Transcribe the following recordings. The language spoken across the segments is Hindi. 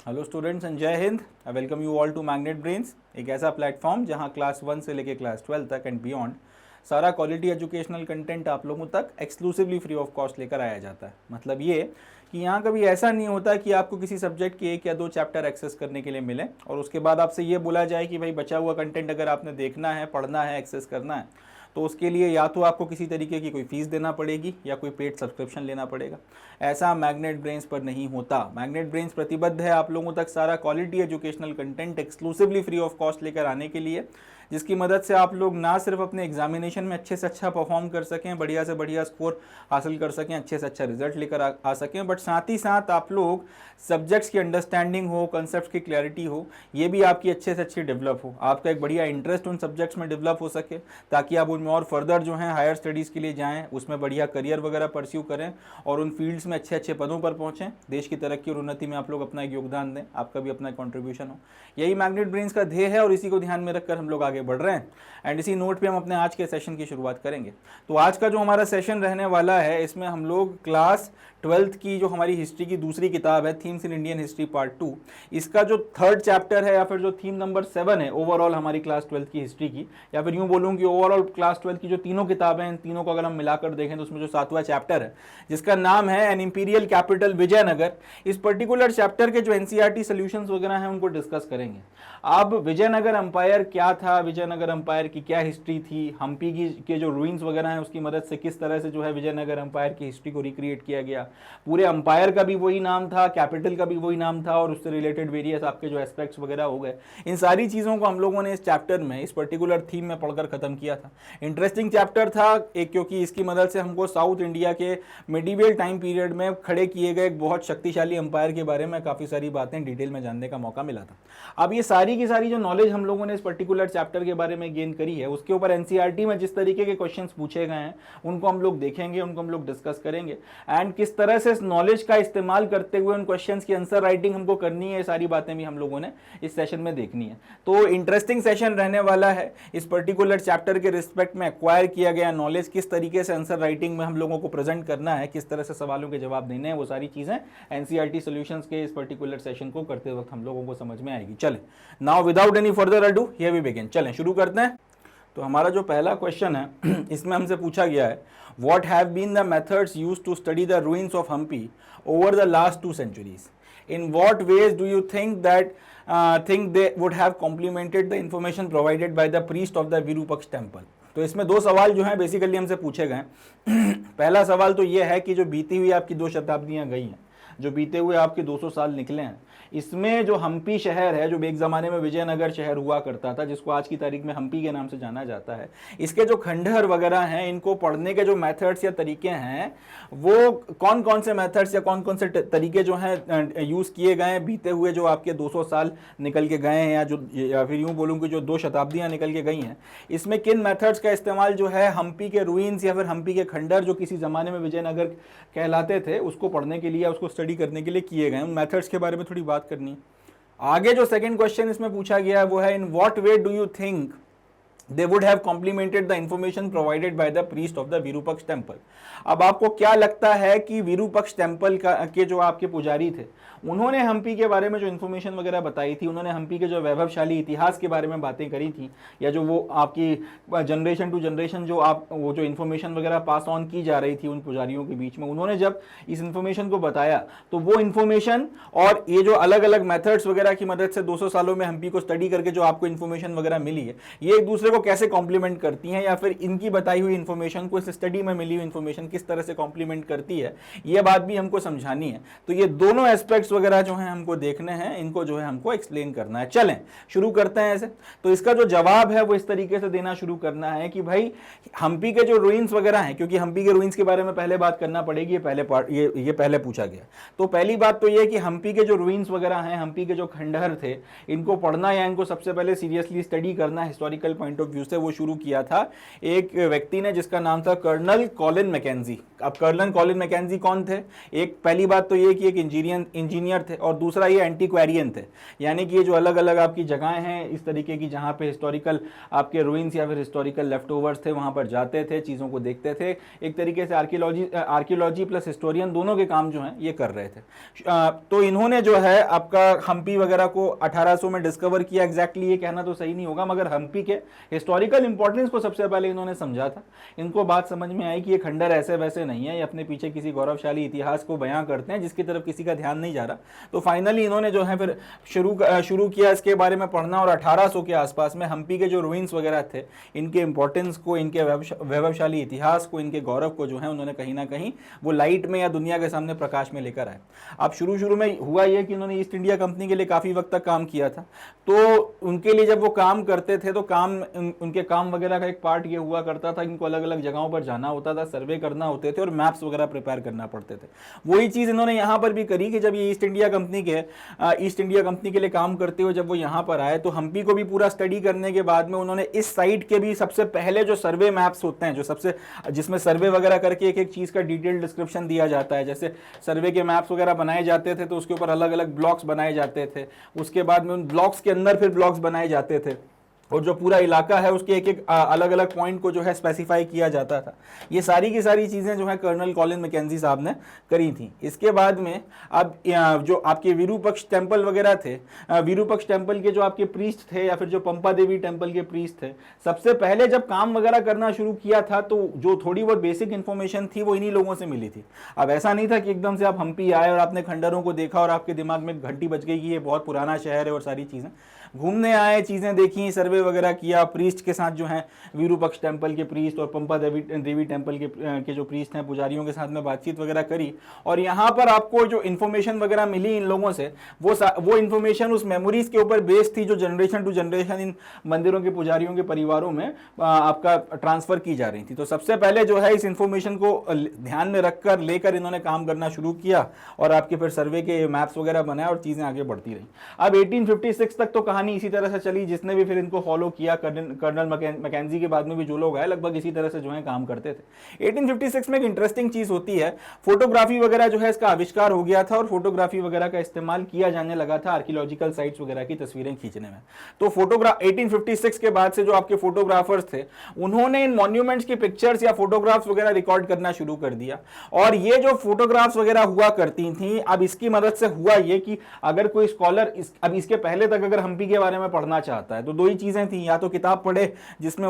हेलो स्टूडेंट्स एंड जय हिंद। I welcome you all to Magnet Brains, एक ऐसा प्लेटफॉर्म जहां क्लास 1 से लेकर क्लास 12 तक एंड बियॉन्ड सारा क्वालिटी एजुकेशनल कंटेंट आप लोगों तक एक्सक्लूसिवली फ्री ऑफ कॉस्ट लेकर आया जाता है। मतलब ये कि यहाँ कभी ऐसा नहीं होता कि आपको किसी सब्जेक्ट के 1 या 2 चैप्टर एक्सेस करने के लिए मिले और उसके बाद आपसे ये बोला जाए कि भाई बचा हुआ कंटेंट अगर आपने देखना है, पढ़ना है, एक्सेस करना है तो उसके लिए या तो आपको किसी तरीके की कोई फीस देना पड़ेगी या कोई पेड सब्सक्रिप्शन लेना पड़ेगा। ऐसा मैग्नेट ब्रेन्स पर नहीं होता। मैग्नेट ब्रेन्स प्रतिबद्ध है आप लोगों तक सारा quality educational content exclusively free of cost लेकर आने के लिए, जिसकी मदद से आप लोग ना सिर्फ अपने एग्जामिनेशन में अच्छे से अच्छा परफॉर्म कर सकें, बढ़िया से बढ़िया स्कोर हासिल कर सकें, अच्छे से अच्छा रिजल्ट लेकर आ सकें, बट साथ ही साथ आप लोग सब्जेक्ट्स की अंडरस्टैंडिंग हो, कंसेप्ट की क्लैरिटी हो, ये भी आपकी अच्छे से अच्छी डेवलप हो, आपका एक बढ़िया इंटरेस्ट उन सब्जेक्ट्स में डेवलप हो सके ताकि आप उनमें और फर्दर जो है हायर स्टडीज़ के लिए जाएँ, उसमें बढ़िया करियर वगैरह परस्यू करें और उन फील्ड्स में अच्छे अच्छे पदों पर पहुँचें, देश की तरक्की और उन्नति में आप लोग अपना एक योगदान दें, आपका भी अपना कॉन्ट्रीब्यूशन हो। यही मैग्नेट ब्रेन्स का ध्येय है और इसी को ध्यान में रखकर हम लोग आगे बढ़ रहे हैं एंड इसी नोट पे हम अपने आज के सेशन की शुरुआत करेंगे। तो आज का जो हमारा सेशन रहने वाला है इसमें हम लोग क्लास 12th की जो हमारी हिस्ट्री की दूसरी किताब है themes in Indian history part 2, इसका जो 3rd चैप्टर है या फिर जो थीम नंबर 7 है ओवरऑल हमारी क्लास 12th की हिस्ट्री की, या फिर यूँ बोलूँ कि ओवरऑल क्लास 12th की जो तीनों किताबें हैं इन तीनों को अगर हम मिलाकर देखें तो उसमें जो 7वां चैप्टर है जिसका नाम है एन इंपीरियल कैपिटल विजयनगर, इस पर्टिकुलर चैप्टर के जो एनसीईआरटी सॉल्यूशंस वगैरह हैं उनको डिस्कस करेंगे। अब विजयनगर अंपायर क्या था, विजयनगर अंपायर की क्या हिस्ट्री थी, हम्पी की के जो रूइंस वगैरह हैं उसकी मदद से किस तरह से जो है विजयनगर अंपायर की हिस्ट्री को रिक्रिएट किया गया, पूरे अंपायर का भी वही नाम था, कैपिटल का भी वही नाम था और उससे रिलेटेड वेरियस आपके जो एस्पेक्ट्स वगैरह हो गए, इन सारी चीज़ों को हम लोगों ने इस चैप्टर में इस पर्टिकुलर थीम में पढ़कर ख़त्म किया था। इंटरेस्टिंग चैप्टर था एक, क्योंकि इसकी मदद से हमको साउथ इंडिया के मिडीवियल टाइम पीरियड में खड़े किए गए एक बहुत शक्तिशाली अंपायर के बारे में काफ़ी सारी बातें डिटेल में जानने का मौका मिला था। अब ये सारी की सारी जो नॉलेज हम लोगों ने इस पर्टिकुलर चैप्टर के बारे में गेन करी है उसके ऊपर एनसीईआरटी में जिस तरीके के क्वेश्चंस पूछे गए हैं उनको हम लोग देखेंगे, उनको हम लोग डिस्कस करेंगे एंड किस तरह से इस नॉलेज का इस्तेमाल करते हुए उन क्वेश्चंस की आंसर राइटिंग हमको करनी है, ये सारी बातें भी हम लोगों ने इस सेशन में देखनी है। तो इंटरेस्टिंग सेशन रहने वाला है। इस पर्टिकुलर चैप्टर के रिस्पेक्ट में एक्वायर किया गया नॉलेज किस तरीके से आंसर राइटिंग में हम लोगों को प्रेजेंट करना है, किस तरह से सवालों के जवाब देने हैं, वो सारी चीजें एनसीईआरटी सॉल्यूशंस के इस पर्टिकुलर सेशन को करते वक्त हम लोगों को समझ में आएगी। चलें, now without any further ado here we begin. चलें शुरू करते हैं। तो हमारा जो पहला क्वेश्चन है इसमें हमसे पूछा गया है what have been the methods used to study the ruins of Hampi over the last 2 centuries, in what ways do you think that they would have complemented the information provided by the priest of the Virupaksha temple। तो इसमें 2 सवाल जो हैं बेसिकली हमसे पूछे गए हैं। पहला सवाल तो ये है कि जो बीती हुई आपकी 2 शताब्दियां गई हैं, जो बीते हुए आपके 200 साल निकले हैं, इसमें जो हम्पी शहर है, जो एक ज़माने में विजयनगर शहर हुआ करता था जिसको आज की तारीख में हम्पी के नाम से जाना जाता है, इसके जो खंडहर वगैरह हैं, इनको पढ़ने के जो मेथड्स या तरीके हैं वो कौन कौन से मेथड्स या कौन कौन से तरीके जो हैं यूज़ किए गए हैं बीते हुए जो आपके 200 साल निकल के गए हैं, या फिर यूँ बोलूँ कि जो 2 शताब्दियाँ निकल के गई हैं, इसमें किन मेथड्स का इस्तेमाल जो है हम्पी के रूइंस या फिर हम्पी के खंडहर जो किसी ज़माने में विजयनगर कहलाते थे उसको पढ़ने के लिए, उसको स्टडी करने के लिए किए गए। उन मेथड्स के बारे में थोड़ी बात करनी है। आगे जो सेकंड क्वेश्चन इसमें पूछा गया है वो है in what way do you think they would have complemented the information provided by the priest of the Virupaksha temple. अब आपको क्या लगता है कि विरूपक्ष टेम्पल के जो आपके पुजारी थे उन्होंने हम्पी के बारे में जो इन्फॉर्मेशन वगैरह बताई थी, उन्होंने हम्पी के जो वैभवशाली इतिहास के बारे में बातें करी थी, या जो वो आपकी जनरेशन टू जनरेशन जो वो जो इन्फॉर्मेशन वगैरह पास ऑन की जा रही थी उन पुजारियों के बीच में, उन्होंने जब इस इन्फॉर्मेशन को बताया तो वो इन्फॉर्मेशन और ये जो अलग अलग मेथड्स वगैरह की मदद से 200 सालों में हम्पी को स्टडी करके जो आपको इन्फॉर्मेशन वगैरह मिली है, ये एक दूसरे को कैसे कॉम्प्लीमेंट करती हैं, या फिर इनकी बताई हुई इन्फॉर्मेशन को इस स्टडी में मिली हुई इन्फॉर्मेशन किस तरह से कॉम्प्लीमेंट करती है, ये बात भी हमको समझानी है। तो ये दोनों एस्पेक्ट्स वगैरह जो हैं हमको देखने हैं, इनको जो है हमको एक्सप्लेन करना है। चलें शुरू करते हैं ऐसे। तो इसका जो जवाब है वो इस तरीके से देना शुरू करना है कि भाई हम्पी के जो रूइंस वगैरह हैं, क्योंकि हम्पी के रूइंस के बारे में पहले बात करना पड़ेगी, ये पहले पूछा गया। तो पहली बात तो ये कि हम्पी के जो रूइंस वगैरह हैं, हम्पी के जो खंडहर थे, इनको पढ़ना या इनको सबसे पहले सीरियसली स्टडी करना हिस्टोरिकल पॉइंट ऑफ व्यू से वो शुरू किया था एक व्यक्ति ने जिसका नाम था कर्नल कॉलिन मैकेंजी। अब कर्नल कॉलिन मैकेंजी कौन थे? एक पहली बात तो ये कि एक इंजीनियर थे और दूसरा ये एंटीक्वेरियन थे, यानी कि ये जो अलग अलग आपकी जगहें हैं इस तरीके की जहाँ पे हिस्टोरिकल आपके रूइंस या फिर हिस्टोरिकल लेफ्टओवर्स थे वहाँ पर जाते थे, चीज़ों को देखते थे। एक तरीके से आर्कियोलॉजी प्लस हिस्टोरियन दोनों के काम जो हैं ये कर रहे थे। तो इन्होंने जो है आपका हम्पी वगैरह को 1800 में डिस्कवर किया। एग्जैक्टली ये कहना तो सही नहीं होगा, मगर हम्पी के हिस्टोरिकल इंपॉर्टेंस को सबसे पहले इन्होंने समझा था। इनको बात समझ में आई कि ये खंडर ऐसे वैसे नहीं है, ये अपने पीछे किसी गौरवशाली इतिहास को बयां करते हैं जिसकी तरफ किसी का ध्यान नहीं जा रहा। तो फाइनली इन्होंने जो है फिर शुरू किया इसके बारे में पढ़ना, और 1800 के आसपास में हम्पी के जो रूइंस वगैरह थे इनके इंपॉर्टेंस को, इनके वैभवशाली इतिहास को, इनके गौरव को जो है उन्होंने कहीं ना कहीं वो लाइट में या दुनिया के सामने प्रकाश में लेकर आए। अब शुरू में हुआ ये कि उन्होंने ईस्ट इंडिया कंपनी के लिए काफ़ी वक्त तक काम किया था। तो उनके लिए जब वो काम करते थे तो उनके काम वगैरह का एक पार्ट ये हुआ करता था कि इनको अलग अलग जगहों पर जाना होता था, सर्वे करना होते थे और मैप्स वगैरह प्रिपेयर करना पड़ते थे। वही चीज़ इन्होंने यहाँ पर भी करी कि जब ये ईस्ट इंडिया कंपनी के लिए काम करते हुए जब वो यहाँ पर आए तो हम्पी को भी पूरा स्टडी करने के बाद में उन्होंने इस साइट के भी सबसे पहले जो सर्वे मैप्स होते हैं, जिसमें सर्वे वगैरह करके एक एक चीज़ का डिटेल डिस्क्रिप्शन दिया जाता है, जैसे सर्वे के मैप्स वगैरह बनाए जाते थे तो उसके ऊपर अलग अलग ब्लॉक्स बनाए जाते थे, उसके बाद में उन ब्लॉक्स के अंदर फिर ब्लॉक्स बनाए जाते थे और जो पूरा इलाका है उसके एक एक अलग अलग पॉइंट को जो है स्पेसिफाई किया जाता था। ये सारी की सारी चीज़ें जो है कर्नल कॉलिन मैकेंजी साहब ने करी थी। इसके बाद में अब जो आपके विरूपक्ष टेम्पल वगैरह थे, विरूपक्ष टेम्पल के जो आपके प्रीस्ट थे या फिर जो पंपा देवी टेम्पल के प्रीस्ट थे, सबसे पहले जब काम वगैरह करना शुरू किया था तो जो थोड़ी बहुत बेसिक इन्फॉर्मेशन थी वो इन्हीं लोगों से मिली थी। अब ऐसा नहीं था कि एकदम से आप हम्पी आए और आपने खंडरों को देखा और आपके दिमाग में घंटी बज गई कि ये बहुत पुराना शहर है और सारी चीज़ें। घूमने आए, चीज़ें देखी, सर्वे वगैरह किया, प्रीस्ट के साथ जो है विरूपक्ष टेम्पल के प्रीस्ट और पंपा देवी टेम्पल के जो प्रीस्ट हैं, पुजारियों के साथ में बातचीत वगैरह करी। और यहाँ पर आपको जो इन्फॉर्मेशन वगैरह मिली इन लोगों से वो इन्फॉर्मेशन उस मेमोरीज के ऊपर बेस्ड थी जो जनरेशन टू जनरेशन इन मंदिरों के पुजारियों के परिवारों में आपका ट्रांसफ़र की जा रही थी। तो सबसे पहले जो है इस इन्फॉर्मेशन को ध्यान में रखकर लेकर इन्होंने काम करना शुरू किया और आपके फिर सर्वे के मैप्स वगैरह बनाए और चीज़ें आगे बढ़ती रही। अब 1856 तक तो कहानी इसी तरह से चली। जिसने भी फिर इनको फॉलो किया, कर्नल मैकेंजी के बाद में भी जो लोग आए लगभग इसी तरह से जो है काम करते थे। 1856 में एक इंटरेस्टिंग चीज होती है, फोटोग्राफी वगैरह जो है इसका आविष्कार हो गया था और फोटोग्राफी वगैरह का इस्तेमाल किया जाने लगा था आर्कियोलॉजिकल साइट्स वगैरह की तस्वीरें खींचने में। तो 1856 के बाद से जो आपके फोटोग्राफर्स थे उन्होंने इन मॉन्यूमेंट्स की पिक्चर्स या फोटोग्राफ्स वगैरह रिकॉर्ड करना शुरू कर दिया। और ये जो फोटोग्राफ्स वगैरह हुआ करती थी, अब इसकी मदद से हुआ ये कि अगर कोई स्कॉलर अब इसके पहले तक अगर हम्पी के बारे में पढ़ना चाहता है तो दो ही चीजें थी, या तो किताब पढ़े जिसमें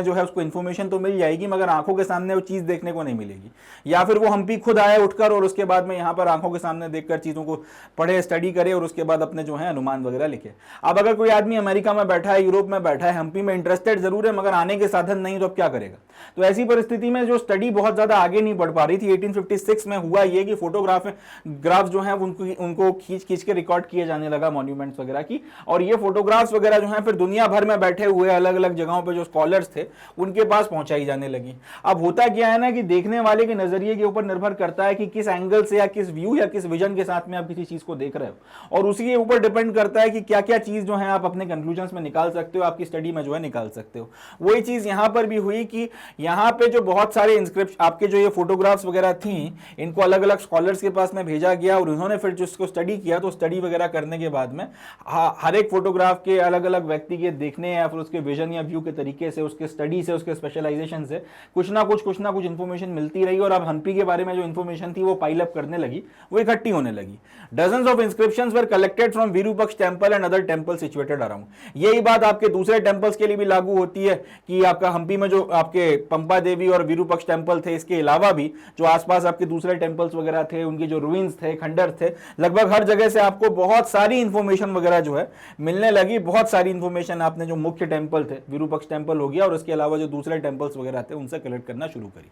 जो है उसको इन्फॉर्मेशन तो मिल जाएगी मगर आंखों के सामने वो चीज देखने को नहीं मिलेगी, या फिर वो हम्पी खुद आए उठकर और उसके बाद में यहाँ पर आंखों के सामने देखकर चीजों को पढ़े, स्टडी करे और उसके बाद अपने जो है अनुमान वगैरह लिखे। अब अगर कोई आदमी अमेरिका में बैठा है, यूरोप में बैठा है, हम्पी में इंटरेस्टेड जरूर है मगर आने के साधन नहीं, तो अब क्या करेगा? तो ऐसी परिस्थिति में जो स्टडी बहुत ज्यादा आगे नहीं बढ़ पा रही थी, 1856 में हुआ ये कि फोटोग्राफ जो है उनको खींच के रिकॉर्ड किए जाने लगा मॉन्यूमेंट्स वगैरह की। और ये फोटोग्राफ्स वगैरह जो हैं फिर दुनिया भर में बैठे हुए अलग अलग जगहों पे जो स्कॉलर्स थे उनके पास पहुंचाई जाने लगी। अब होता क्या है ना कि देखने वाले के नजरिए के ऊपर निर्भर करता है कि किस एंगल से या किस व्यू या किस विजन के साथ में आप किसी चीज को देख रहे हो, और उसी के ऊपर डिपेंड करता है कि क्या क्या चीज जो है आप अपने कंक्लूजन्स में निकाल सकते हो, आपकी स्टडी में जो है निकाल सकते हो। वही चीज यहां पर भी हुई कि यहाँ पे जो बहुत सारे इंस्क्रिप्शन आपके जो ये फोटोग्राफ्स वगैरह थी इनको अलग अलग स्कॉलर्स के पास में भेजा गया और उन्होंने फिर जो इसको स्टडी किया। तो स्टडी वगैरह करने के बाद में हर एक फोटोग्राफ के अलग अलग व्यक्ति के देखने या फिर उसके विजन या व्यू के तरीके से, उसके स्टडी से, उसके स्पेशलाइजेशन से कुछ ना कुछ इंफॉर्मेशन मिलती रही। और अब हम्पी के बारे में जो इंफॉर्मेशन थी वो पाइल अप करने लगी, वो इकट्ठी होने लगी। Dozens of inscriptions were collected from Virupaksha temple and other temple situated around. यही बात आपके दूसरे टेंपल्स के लिए भी लागू होती है कि आपका हम्पी में जो आपके पंपा देवी और विरूपक्ष टेंपल थे, इसके अलावा भी जो आसपास आपके दूसरे टेंपल्स वगैरह थे, उनके जो रूइंस थे, खंडर थे, लगभग हर जगह से आपको बहुत सारी इंफॉर्मेशन वगैरह जो है मिलने लगी। बहुत सारी इंफॉर्मेशन आपने जो मुख्य टेंपल थे, विरूपक्ष टेंपल हो गया और उसके अलावा जो दूसरे टेंपल्स वगैरह थे, उनसे कलेक्ट करना शुरू करी।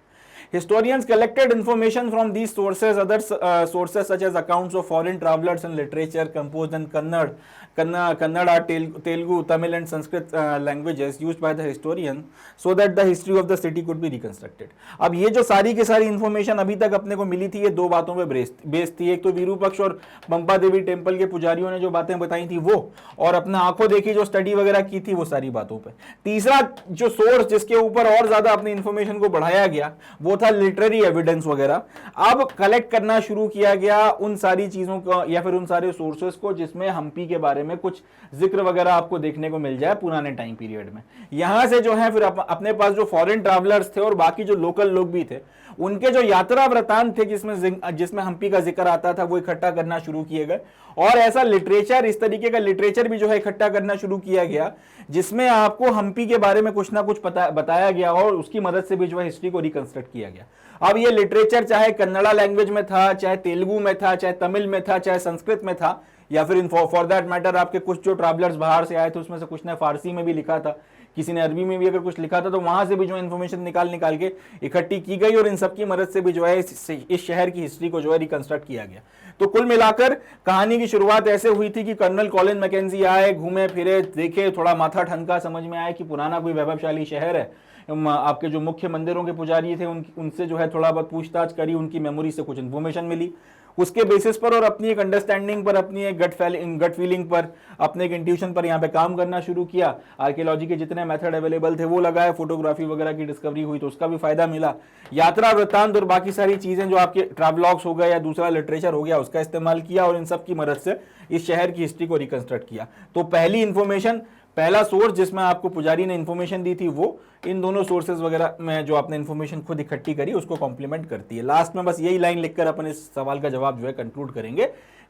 Historians collected information from these sources, other sources such as accounts of foreign travelers and literature composed in Kannada, Telugu, Tamil and Sanskrit languages used by the historian so that the history of the city could be reconstructed. अब ये जो सारी की सारी इंफॉर्मेशन अभी तक अपने को मिली थी, ये दो बातों पे बेस्ड थी। एक तो विरूपक्ष और पंपा देवी टेम्पल के पुजारियों ने जो बातें बताई थी वो, और अपने आंखों देखी जो स्टडी वगैरह की थी वो सारी बातों पे। तीसरा जो सोर्स जिसके ऊपर और ज्यादा अपनी इंफॉर्मेशन को बढ़ाया गया वो था लिटरेरी एविडेंस वगैरह। अब कलेक्ट करना शुरू किया गया उन सारी चीजों को या फिर उन सारे सोर्सेस को जिसमें हम्पी के बारे में कुछ जिक्र वगैरह आपको देखने को मिल जाए पुराने टाइम पीरियड में। यहां से जो है फिर अपने पास जो फॉरेन ट्रैवलर्स थे और बाकी जो लोकल लोग भी थे उनके जो यात्रा वृतांत थे जिसमें हम्पी का जिक्र आता था वो इकट्ठा करना शुरू किए गए, और ऐसा लिटरेचर, इस तरीके का लिटरेचर भी जो है इकट्ठा करना शुरू किया गया जिसमें आपको हम्पी के बारे में कुछ ना कुछ बताया गया और उसकी मदद से भी जो है हिस्ट्री को रिकंस्ट्रक्ट किया गया। अब ये लिटरेचर चाहे कन्नड़ा लैंग्वेज में था, चाहे तेलुगु में था, चाहे तमिल में था, चाहे संस्कृत में था, या फिर फॉर दैट मैटर आपके कुछ जो ट्रैवलर्स बाहर से आए थे उसमें से कुछ ने फारसी में भी लिखा था, किसी ने अरबी में भी अगर कुछ लिखा था, तो वहां से भी जो इन्फॉर्मेशन निकाल के इकट्ठी की गई और इन सब की मदद से भी जो है इस शहर की हिस्ट्री को जो है रिकंस्ट्रक्ट किया गया। तो कुल मिलाकर कहानी की शुरुआत ऐसे हुई थी कि कर्नल कॉलिन मैकेंजी आए, घूमे फिरे, देखे, थोड़ा माथा ठनका, समझ में आया कि पुराना कोई वैभवशाली शहर है। आपके जो मुख्य मंदिरों के पुजारी थे उनसे जो है थोड़ा बहुत पूछताछ करी, उनकी मेमोरी से कुछ इन्फॉर्मेशन मिली, उसके बेसिस पर और अपनी एक अंडरस्टैंडिंग पर, अपनी एक गट फीलिंग पर, अपने एक इंट्यूशन पर यहाँ पे काम करना शुरू किया। आर्कियोलॉजी के जितने मेथड अवेलेबल थे वो लगाए, फोटोग्राफी वगैरह की डिस्कवरी हुई तो उसका भी फायदा मिला, यात्रा वृत्तांत और बाकी सारी चीजें जो आपके ट्रैवलॉग्स हो गए या दूसरा लिटरेचर हो गया उसका इस्तेमाल किया और इन सब की मदद से इस शहर की हिस्ट्री को रिकंस्ट्रक्ट किया। तो पहली इंफॉर्मेशन, पहला सोर्स जिसमें आपको पुजारी ने इंफॉर्मेशन दी थी वो इन दोनों सोर्सेज वगैरह में जो आपने इंफॉर्मेशन खुद इकट्ठी करी उसको कॉम्प्लीमेंट करती है। लास्ट में बस यही लाइन लिखकर अपन इस सवाल का जवाब जो है कंक्लूड करेंगे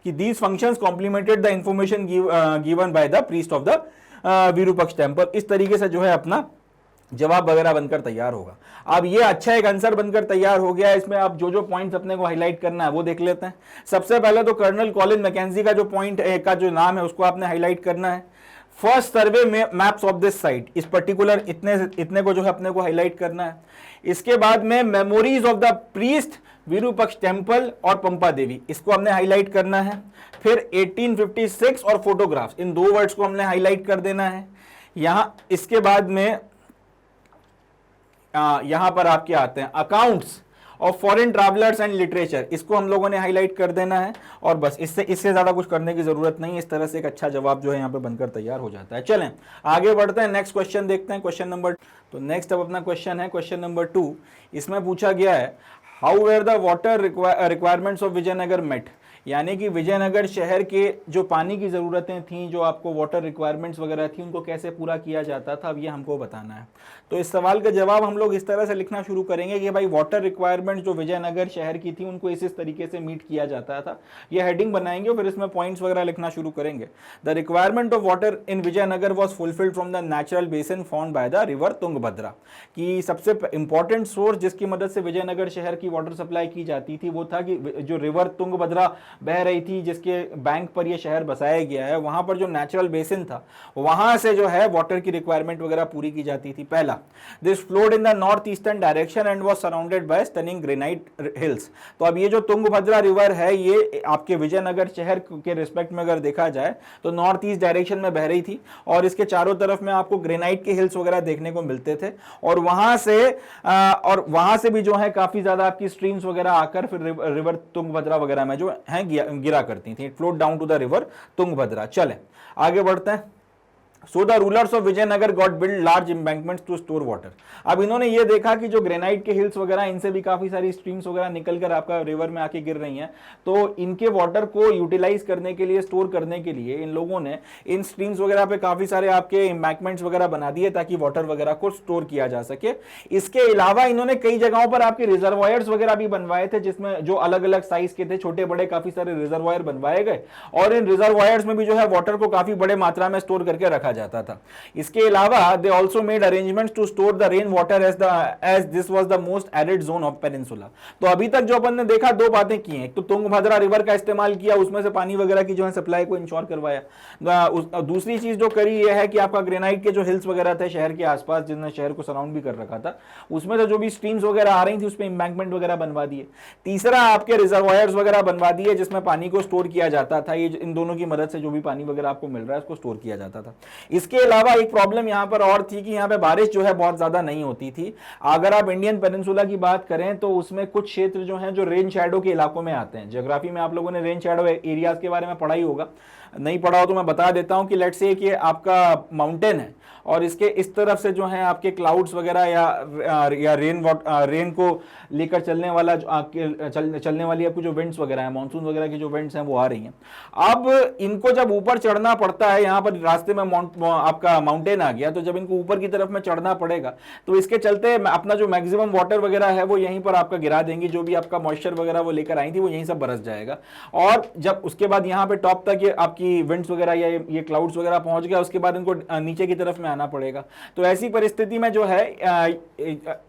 कि these functions complimented the information given by the priest of the Virupaksha temple. इस तरीके से जो है अपना जवाब वगैरह बनकर तैयार होगा। अब ये अच्छा एक आंसर बनकर तैयार हो गया। इसमें आप जो जो पॉइंट्स अपने को हाईलाइट करना है वो देख लेते हैं। सबसे पहले तो कर्नल कॉलिन मैकेंजी का जो पॉइंट का जो नाम है उसको आपने हाईलाइट करना है। First survey maps of this site, इस पर्टिकुलर इतने को जो है अपने को हाईलाइट करना है। इसके बाद में memories of the priest, Virupaksha temple और पंपा देवी, इसको हमने हाईलाइट करना है। फिर 1856 और फोटोग्राफ्स, इन दो वर्ड्स को हमने हाईलाइट कर देना है। यहां इसके बाद में यहां पर आपके आते हैं accounts of foreign travellers and literature, इसको हम लोगों ने हाईलाइट कर देना है और बस इससे ज्यादा कुछ करने की जरूरत नहीं है। इस तरह से एक अच्छा जवाब जो है यहाँ पे बनकर तैयार हो जाता है। चलें आगे बढ़ते हैं, नेक्स्ट क्वेश्चन देखते हैं, क्वेश्चन नंबर। तो नेक्स्ट अब अपना क्वेश्चन है क्वेश्चन नंबर 2। इसमें पूछा गया है how were the water requirements of Vijayanagar met, यानी कि विजयनगर शहर के जो पानी की ज़रूरतें थीं, जो आपको वाटर रिक्वायरमेंट्स वगैरह थी, उनको कैसे पूरा किया जाता था, अब ये हमको बताना है। तो इस सवाल का जवाब हम लोग इस तरह से लिखना शुरू करेंगे कि भाई वाटर रिक्वायरमेंट्स जो विजयनगर शहर की थी उनको इस तरीके से मीट किया जाता था। ये हेडिंग बनाएंगे और फिर इसमें पॉइंट्स वगैरह लिखना शुरू करेंगे। The requirement of water in Vijayanagar was fulfilled from the natural basin found by the river Tungabhadra, कि सबसे इंपॉर्टेंट सोर्स जिसकी मदद से विजयनगर शहर की वाटर सप्लाई की जाती थी वो था कि जो रिवर तुंगभद्रा बह रही थी, जिसके बैंक पर यह शहर बसाया गया है, वहां पर जो नेचुरल बेसिन था वहां से जो है वाटर की रिक्वायरमेंट वगैरह पूरी की जाती थी। पहला, this flowed in the north eastern direction and was surrounded by stunning granite hills. तो अब ये जो तुंगभद्रा रिवर है ये आपके विजयनगर शहर के रिस्पेक्ट में अगर देखा जाए तो नॉर्थ ईस्ट डायरेक्शन में बह रही थी और इसके चारों तरफ में आपको ग्रेनाइट के हिल्स वगैरह देखने को मिलते थे और वहां से भी जो है काफी ज्यादा आपकी स्ट्रीम्स वगैरह आकर फिर रिवर तुंगभद्रा वगैरह में जो है गिरा करती थी। Float down to the river Tungabhadra. चले आगे बढ़ते हैं। So the rulers of Vijayanagar got built large embankments to store water। अब इन्होंने ये देखा कि जो ग्रेनाइट के हिल्स वगैरह इनसे भी काफी सारी स्ट्रीम्स वगैरह निकलकर आपका रिवर में आके गिर रही हैं, तो इनके वाटर को यूटिलाइज करने के लिए, स्टोर करने के लिए इन लोगों ने इन स्ट्रीम्स वगैरह पे काफी सारे आपके एम्बैंकमेंट्स वगैरह बना दिए ताकि वाटर वगैरह को स्टोर किया जा सके। इसके अलावा इन्होंने कई जगहों पर आपके रिजर्वायर्स वगैरह भी बनवाए थे जिसमें जो अलग अलग साइज के थे, छोटे बड़े काफी सारे रिजर्वायर बनवाए गए और इन रिजर्वायर्स में भी जो है वाटर को काफी बड़े मात्रा में स्टोर करके रखा रखा जाता था। इसके अलावा they also made arrangements to store the rain water as this was the most arid zone of peninsula. तो अभी तक जो अपन ने देखा, दो बातें की हैं, एक तो तुंगभद्रा रिवर का इस्तेमाल किया, उसमें से पानी वगैरह की जो है सप्लाई को इंश्योर करवाया। दूसरी चीज जो करी ये है कि आपका ग्रेनाइट के जो हिल्स वगैरह थे शहर के आसपास, जिन्होंने शहर को सराउंड भी कर रखा था, उसमें से जो भी स्ट्रीम्स वगैरह आ रही थी उस पर इंबैंकमेंट वगैरह बनवा दिए। तीसरा आपके रिजर्वायर्स वगैरह बनवा दिए जिसमें पानी को स्टोर किया जाता था। ये इन दोनों की मदद से जो भी पानी वगैरह आपको मिल रहा है उसको स्टोर किया जाता था। इसके अलावा एक प्रॉब्लम यहाँ पर और थी कि यहाँ पे बारिश जो है बहुत ज्यादा नहीं होती थी। अगर आप इंडियन पेनिनसुला की बात करें तो उसमें कुछ क्षेत्र जो हैं जो रेन शैडो के इलाकों में आते हैं। ज्योग्राफी में आप लोगों ने रेन शैडो एरियाज के बारे में पढ़ा ही होगा, नहीं पढ़ा हो तो मैं बता देता हूं कि लेट्स से कि आपका माउंटेन है और इसके इस तरफ से जो है आपके क्लाउड्स वगैरह या रेन को लेकर चलने वाला चलने वाली आपकी जो विंड्स वगैरह है, मानसून वगैरह की जो विंड्स हैं वो आ रही हैं। अब इनको जब ऊपर चढ़ना पड़ता है, यहाँ पर रास्ते में आपका माउंटेन आ गया, तो जब इनको ऊपर की तरफ में चढ़ना पड़ेगा तो इसके चलते अपना जो मैक्सिमम वाटर वगैरह है वो यहीं पर आपका गिरा देंगे। जो भी आपका मॉइस्चर वगैरह वो लेकर आई थी वो यहीं सब बरस जाएगा। और जब उसके बाद यहाँ पे टॉप तक ये आपकी विंड्स वगैरह या ये क्लाउड्स वगैरह पहुंच गया, उसके बाद इनको नीचे की तरफ में आना पड़ेगा। तो ऐसी परिस्थिति में जो है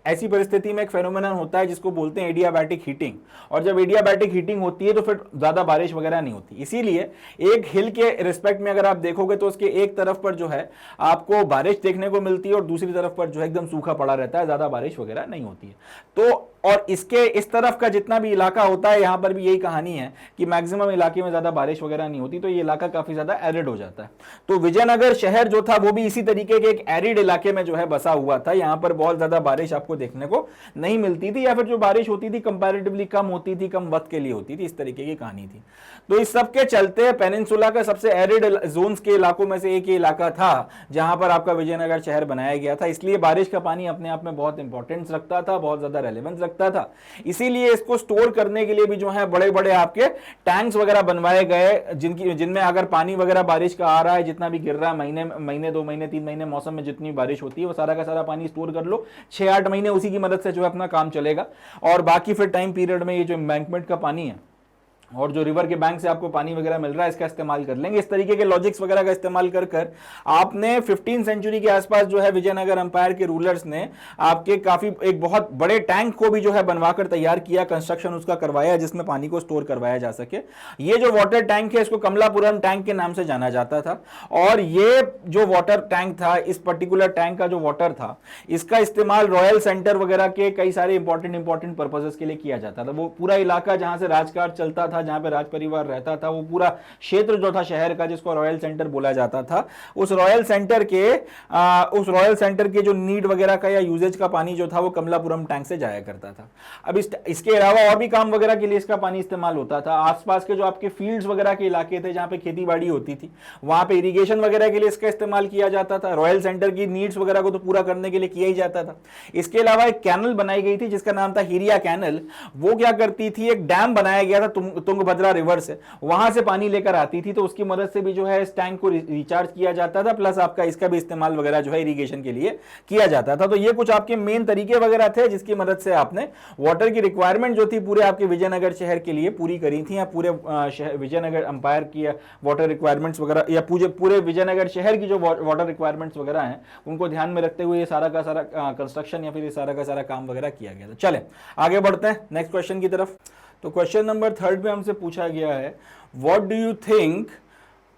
ऐसी परिस्थिति में एक फेनोमेनन होता है जिसको बोलते हैं एडियाबैटिक हीटिंग। और जब एडियाबैटिक हीटिंग होती है तो फिर ज्यादा बारिश वगैरह नहीं होती। इसीलिए एक हिल के रिस्पेक्ट में अगर आप देखोगे तो उसके एक तरफ पर जो है आपको बारिश देखने को मिलती है और दूसरी तरफ पर जो है एकदम सूखा पड़ा रहता है, ज्यादा बारिश वगैरह नहीं होती है। तो और इसके इस तरफ का जितना भी इलाका होता है, यहां पर भी यही कहानी है कि मैक्सिमम इलाके में ज्यादा बारिश वगैरह नहीं होती, तो ये इलाका काफी ज्यादा एरिड हो जाता है। तो विजयनगर शहर जो था वो भी इसी तरीके के एक एरिड इलाके में जो है बसा हुआ था। यहां पर बहुत ज्यादा बारिश आपको देखने को नहीं मिलती थी, या फिर जो बारिश होती थी कंपैरेटिवली कम होती थी, कम वक्त के लिए होती थी, इस तरीके की कहानी थी। तो इस सब के चलते पेनिनसुला का सबसे एरिड जोन्स के इलाकों में से एक ही इलाका था जहां पर आपका विजयनगर शहर बनाया गया था। इसलिए बारिश का पानी अपने आप में बहुत इंपॉर्टेंस रखता था, बहुत ज्यादा रेलेवेंस रखता था। इसीलिए इसको स्टोर करने के लिए भी जो है बड़े बड़े आपके टैंक्स वगैरह बनवाए गए, जिनमें अगर पानी वगैरह बारिश का आ रहा है, जितना भी गिर रहा है, महीने 2 महीने 3 महीने मौसम में जितनी बारिश होती है वो सारा का सारा पानी स्टोर कर लो। 6-8 महीने उसी की मदद से जो है अपना काम चलेगा। और बाकी फिर टाइम पीरियड में ये जो एम्बैंकमेंट का पानी है और जो रिवर के बैंक से आपको पानी वगैरह मिल रहा है इसका इस्तेमाल कर लेंगे। इस तरीके के लॉजिक्स वगैरह का इस्तेमाल कर कर आपने 15 सेंचुरी के आसपास जो है विजयनगर अंपायर के रूलर्स ने आपके काफी एक बहुत बड़े टैंक को भी जो है बनवाकर तैयार किया, कंस्ट्रक्शन उसका करवाया जिसमें पानी को स्टोर करवाया जा सके। ये जो वाटर टैंक है इसको कमलापुरम टैंक के नाम से जाना जाता था। और ये जो वाटर टैंक था, इस पर्टिकुलर टैंक का जो वाटर था, इसका इस्तेमाल रॉयल सेंटर वगैरह के कई सारे इंपॉर्टेंट पर्पसेस के लिए किया जाता था। वो पूरा इलाका जहां से राजकाज चलता था, जहां पे राज परिवार रहता था, वो पूरा क्षेत्र जो था शहर का जिसको रॉयल सेंटर बोला जाता था, उस रॉयल सेंटर के जो नीड वगैरह का या यूजेज का पानी जो था वो कमलापुरम टैंक से जाया करता था। अब इसके अलावा और भी काम वगैरह के लिए इसका पानी इस्तेमाल होता था। आसपास के जो आपके फील्ड्स वगैरह के इलाके थे जहां पे खेती बाड़ी होती थी, वहां पे इरिगेशन वगैरह के लिए इसका इस्तेमाल किया जाता था। रॉयल सेंटर की नीड्स वगैरह को तो पूरा करने के लिए किया ही जाता था। इसके अलावा एक कैनल बनाई गई थी जिसका नाम था हिरिया कैनल। वो क्या करती थी, एक डैम बनाया गया था तुंगभद्रा रिवर से, वहां से पानी लेकर आती थी। तो उसकी मदद से भी जो है इस टैंक को रिचार्ज किया जाता था, प्लस आपका इसका भी इस्तेमाल वगैरह जो है इरिगेशन के लिए किया जाता था। तो ये कुछ आपके मेन तरीके वगैरह थे जिसकी मदद से आपने वाटर की रिक्वायरमेंट जो थी पूरे आपके विजयनगर शहर के लिए पूरी करी थी, या पूरे विजयनगर अंपायर की वाटर रिक्वायरमेंट्स वगैरह या पूरे विजयनगर शहर की जो वाटर रिक्वायरमेंट्स वगैरह हैं उनको ध्यान में रखते हुए ये सारा का सारा कंस्ट्रक्शन या फिर ये सारा का सारा काम वगैरह किया गया था। चले आगे बढ़ते हैं नेक्स्ट क्वेश्चन की तरफ। तो क्वेश्चन नंबर 3 में हमसे पूछा गया है, what do you think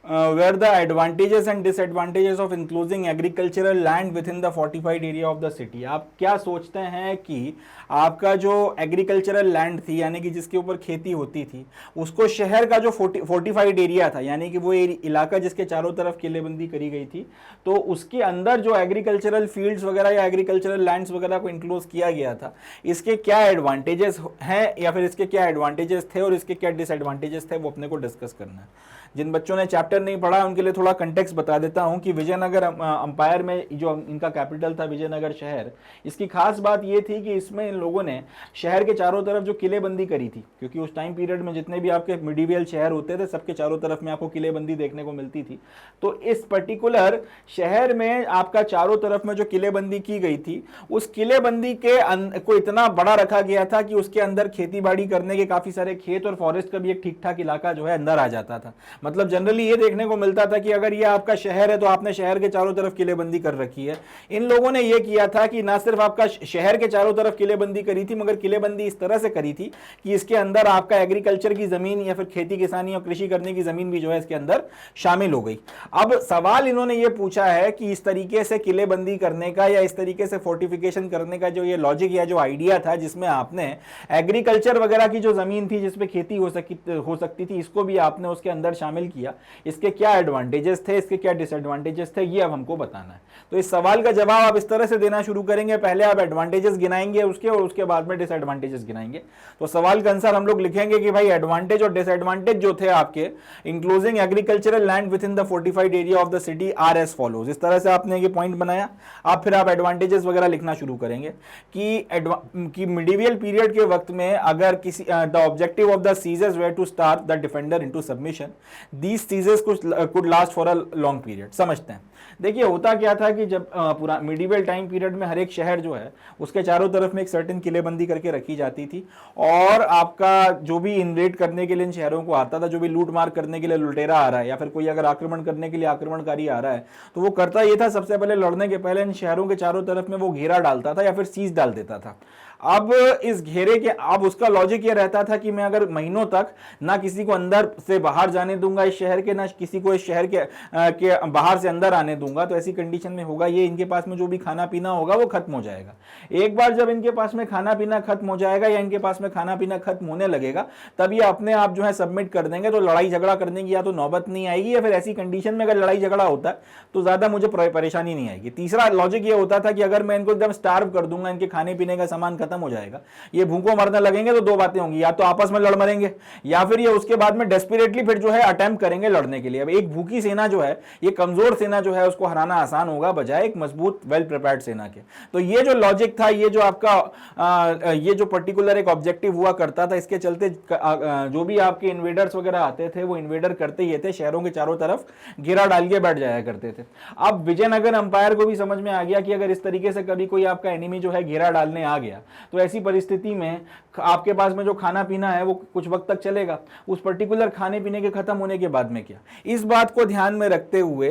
were the advantages and disadvantages of enclosing agricultural land within the fortified area of the city। आप क्या सोचते हैं कि आपका जो एग्रीकल्चरल लैंड थी यानी कि जिसके ऊपर खेती होती थी, उसको शहर का जो फोर्टिफाइड एरिया था यानी कि वो इलाका जिसके चारों तरफ किलेबंदी करी गई थी, तो उसके अंदर जो एग्रीकल्चरल फील्ड्स वगैरह या एग्रीकल्चरल लैंड्स वगैरह को इंक्लोज किया गया था, इसके क्या एडवांटेजेस हैं या फिर इसके क्या एडवांटेजेस थे और इसके क्या डिसएडवांटेजेस थे, वो अपने को डिस्कस करना है। जिन बच्चों ने चैप्टर नहीं पढ़ा उनके लिए थोड़ा कंटेक्स्ट बता देता हूं कि विजयनगर अंपायर में जो इनका कैपिटल था विजयनगर शहर, इसकी खास बात ये थी कि इसमें इन लोगों ने शहर के चारों तरफ जो किलेबंदी करी थी, क्योंकि उस टाइम पीरियड में जितने भी आपके मिडीवियल शहर होते थे सबके चारों तरफ में आपको किलेबंदी देखने को मिलती थी। तो इस पर्टिकुलर शहर में आपका चारों तरफ में जो किलेबंदी की गई थी, उस किलेबंदी को इतना बड़ा रखा गया था कि उसके अंदर खेती बाड़ी करने के काफी सारे खेत और फॉरेस्ट का भी एक ठीक ठाक इलाका जो है अंदर आ जाता था। मतलब जनरली ये देखने को मिलता था कि अगर ये आपका शहर है तो आपने शहर के चारों तरफ किलेबंदी कर रखी है। इन लोगों ने ये किया था कि ना सिर्फ आपका शहर के चारों तरफ किलेबंदी करी थी, मगर किलेबंदी इस तरह से करी थी कि इसके अंदर आपका एग्रीकल्चर की जमीन या फिर खेती किसानी और कृषि करने की जमीन भी जो है इसके अंदर शामिल हो गई। अब सवाल इन्होंने ये पूछा है कि इस तरीके से किलेबंदी करने का या इस तरीके से फोर्टिफिकेशन करने का जो ये लॉजिक या जो आइडिया था, जिसमें आपने एग्रीकल्चर वगैरह की जो जमीन थी जिसपे खेती हो सकती थी, इसको भी आपने उसके अंदर शामिल किया, इसके क्या एडवांटेजेस थे, इसके क्या डिसएडवांटेजेस थे, ये अब हमको बताना है। तो इस सवाल का जवाब आप इस तरह से देना शुरू करेंगे, पहले आप एडवांटेजेस गिनाएंगे उसके और उसके बाद में डिसएडवांटेजेस गिनाएंगे। तो सवाल का आंसर हम लोग लिखेंगे कि भाई एडवांटेज और डिसएडवांटेज जो थे आपके including agricultural land with in the fortified area of the city R S follows. इस तरह से आपने ये पॉइंट बनाया। अब फिर आप एडवांटेजेस वगैरह लिखना शुरू करेंगे कि मिडिवियल पीरियड के वक्त में अगर किसी the objective of the sieges were to start the defender into submission, these sieges could last for a long period. समझते हैं। देखिए होता क्या था कि जब पूरा मिडिवल टाइम पीरियड में हर एक शहर जो है उसके चारों तरफ में एक सर्टेन किलेबंदी करके रखी जाती थी, और आपका जो भी इन्वेड करने के लिए इन शहरों को आता था, जो भी लूट मार करने के लिए लुटेरा आ रहा है या फिर कोई अगर आक्रमण करने के लिए आक्रमणकारी आ रहा है, तो वो करता ये था सबसे पहले लड़ने के पहले इन शहरों के चारों तरफ में वो घेरा डालता था या फिर सीज डाल देता था। अब इस घेरे के अब उसका लॉजिक ये रहता था कि मैं अगर महीनों तक ना किसी को अंदर से बाहर जाने दूंगा इस शहर के, ना किसी को इस शहर के बाहर से अंदर आने दूंगा, तो ऐसी कंडीशन में होगा ये इनके पास में जो भी खाना पीना होगा वो खत्म हो जाएगा। एक बार जब इनके पास में खाना पीना खत्म हो जाएगा या इनके पास में खाना पीना खत्म होने लगेगा, तब ये अपने आप जो है सबमिट कर देंगे, तो लड़ाई झगड़ा करने की या तो नौबत नहीं आएगी, या फिर ऐसी कंडीशन में अगर लड़ाई झगड़ा होता है तो ज्यादा मुझे परेशानी नहीं आएगी। तीसरा लॉजिक ये होता था कि अगर मैं इनको एकदम स्टार्व कर दूंगा, इनके खाने पीने का सामान खत्म हो जाएगा, ये भूखों मरने लगेंगे, तो दो बातें होंगी, या तो आपस में लड़ मरेंगे या फिर ये उसके बाद में डेस्परेटली फिर जो है अटेम्प्ट करेंगे लड़ने के लिए। अब एक भूखी सेना जो है, ये कमजोर सेना जो है उसको हराना आसान होगा बजाय एक मजबूत वेल प्रिपेयर्ड सेना के। तो ये जो लॉजिक था, ये जो आपका ये जो पर्टिकुलर एक ऑब्जेक्टिव हुआ करता था, इसके चलते जो भी आपके इन्वेडर्स वगैरह आते थे वो इन्वेडर करते ये थे, शहरों के चारों तरफ घेरा डाल के बैठ जाया करते थे। अब विजयनगर अंपायर को भी समझ में आ गया कि अगर इस तरीके से कभी कोई आपका एनिमी जो है घेरा डालने आ गया, तो ऐसी परिस्थिति में आपके पास में जो खाना पीना है वो कुछ वक्त तक चलेगा, उस पर्टिकुलर खाने पीने के खत्म होने के बाद में क्या। इस बात को ध्यान में रखते हुए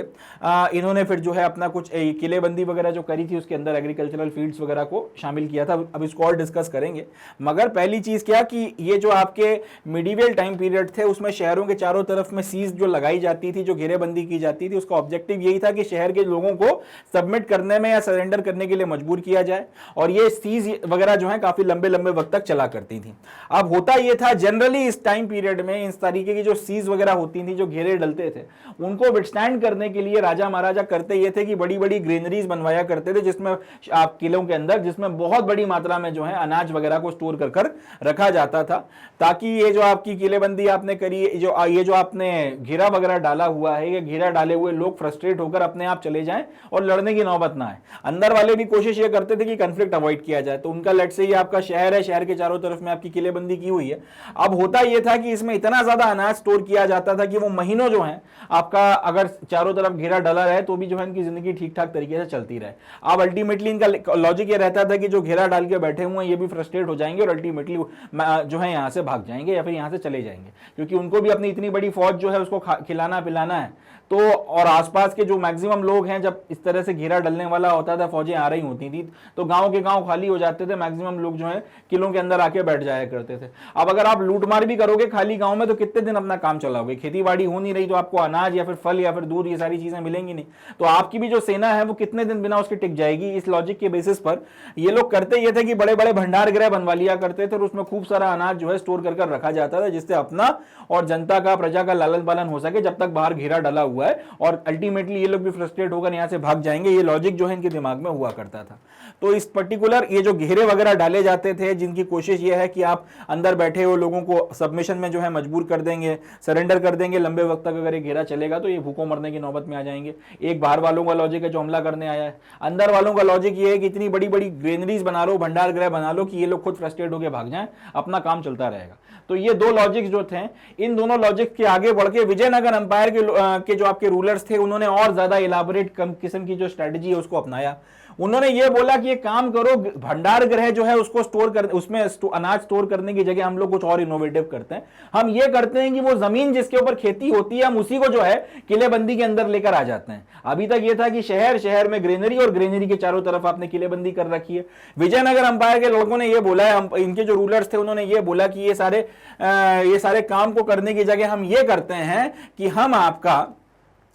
इन्होंने फिर जो है अपना कुछ किलेबंदी वगैरह जो करी थी उसके अंदर एग्रीकल्चरल फील्ड्स वगैरह को शामिल किया था। अब इसको और डिस्कस करेंगे, मगर पहली चीज क्या कि ये जो आपके मिडिवल टाइम पीरियड थे उसमें शहरों के चारों तरफ में सीज जो लगाई जाती थी, जो घेरेबंदी की जाती थी, उसका ऑब्जेक्टिव यही था कि शहर के लोगों को सबमिट करने में या सरेंडर करने के लिए मजबूर किया जाए, और ये सीज वगैरह जो है काफी लंबे लंबे वक्त तक चला करती थी। अब होता यह था जनरली इस टाइम पीरियड में इस तरीके की जो सीज वगैरह होती थी, जो घेरे डलते थे, उनको विथस्टैंड करने के लिए राजा महाराजा करते ये थे कि बड़ी बड़ी ग्रेनरीज बनवाया करते थे, जिसमें आप किलों के अंदर जिसमें बहुत बड़ी मात्रा में जो है अनाज वगैरह को स्टोर कर कर रखा जाता था, ताकि ये जो आपकी किलेबंदी आपने करी, ये जो आपने घेरा वगैरह डाला हुआ है, ये घेरा डाले हुए लोग फ्रस्ट्रेट होकर अपने आप चले जाएं और लड़ने की नौबत ना आए। अंदर वाले भी कोशिश ये करते थे कि कंफ्लिक्ट अवॉइड किया जाए। तो उनका लेट से ये आपका शहर है, शहर के चारों तरफ में आपकी किलेबंदी की हुई है। अब होता यह था कि इसमें इतना ज्यादा अनाज स्टोर किया जाता था कि वो महीनों जो है आपका अगर चारों तरफ घेरा डला रहे तो भी जो है इनकी जिंदगी ठीक ठाक तरीके से चलती रहे। अब अल्टीमेटली इनका लॉजिक ये रहता था कि जो घेरा डाल के बैठे हुए हैं ये भी फ्रस्ट्रेट हो जाएंगे और अल्टीमेटली जो है यहाँ से भाग जाएंगे या फिर यहाँ से चले जाएंगे, क्योंकि उनको भी अपनी इतनी बड़ी फौज जो है उसको खिलाना पिलाना है। तो और आसपास के जो मैक्सिमम लोग हैं, जब इस तरह से घेरा डलने वाला होता था, फौजें आ रही होती थी, तो गांव के गांव खाली हो जाते थे, मैक्सिमम लोग जो है किलों के अंदर आके बैठ जाया करते थे। अब अगर आप लूटमार भी करोगे खाली गांव में तो कितने दिन अपना काम चलाओगे, खेती बाड़ी हो नहीं रही तो आपको अनाज या फिर फल या फिर दूध ये सारी चीजें मिलेंगी नहीं, तो आपकी भी जो सेना है वो कितने दिन बिना उसके टिक जाएगी। इस लॉजिक के बेसिस पर ये लोग करते ये थे कि बड़े बड़े भंडार गृह बनवा लिया करते थे और उसमें खूब सारा अनाज जो है स्टोर कर रखा जाता था, जिससे अपना और जनता का, प्रजा का लालन पालन हो सके जब तक बाहर घेरा डला हुआ है, और अल्टीमेटली ये लोग भी फ्रस्ट्रेट होकर यहां से भाग जाएंगे। ये लॉजिक जो है इनके दिमाग में हुआ करता था। तो इस पर्टिकुलर ये जो घेरे वगैरह डाले जाते थे, जिनकी कोशिश ये है कि आप अंदर बैठे हो लोगों को सबमिशन में जो है मजबूर कर देंगे, सरेंडर कर देंगे, लंबे वक्त तक अगर ये घेरा चलेगा तो ये भूखों मरने की नौबत में आ जाएंगे। एक बाहर वालों का लॉजिक है जो हमला करने आया है, अंदर वालों का लॉजिक ये है कि इतनी बड़ी बड़ी ग्रेनरीज बना लो, भंडार गृह बना लो कि ये लोग खुद फ्रस्ट्रेट होकर भाग जाएं, अपना काम चलता रहेगा। तो ये दो लॉजिक्स जो थे, इन दोनों लॉजिक के आगे बढ़ के विजयनगर अंपायर के जो आपके रूलर्स थे उन्होंने और ज्यादा इलाबोरेट किस्म की जो स्ट्रेटजी है उसको अपनाया। उन्होंने ये बोला कि ये काम करो, भंडार गृह जो है उसको स्टोर कर, उसमें अनाज स्टोर करने की जगह हम लोग कुछ और इनोवेटिव करते हैं। हम ये करते हैं कि वो जमीन जिसके ऊपर खेती होती है हम उसी को जो है किलेबंदी के अंदर लेकर आ जाते हैं। अभी तक ये था कि शहर शहर में ग्रेनरी और ग्रेनरी के चारों तरफ आपने किलेबंदी कर रखी है। विजयनगर अंपायर के लोगों ने ये बोला है, इनके जो रूलर्स थे उन्होंने ये बोला कि ये सारे काम को करने की जगह हम ये करते हैं कि हम आपका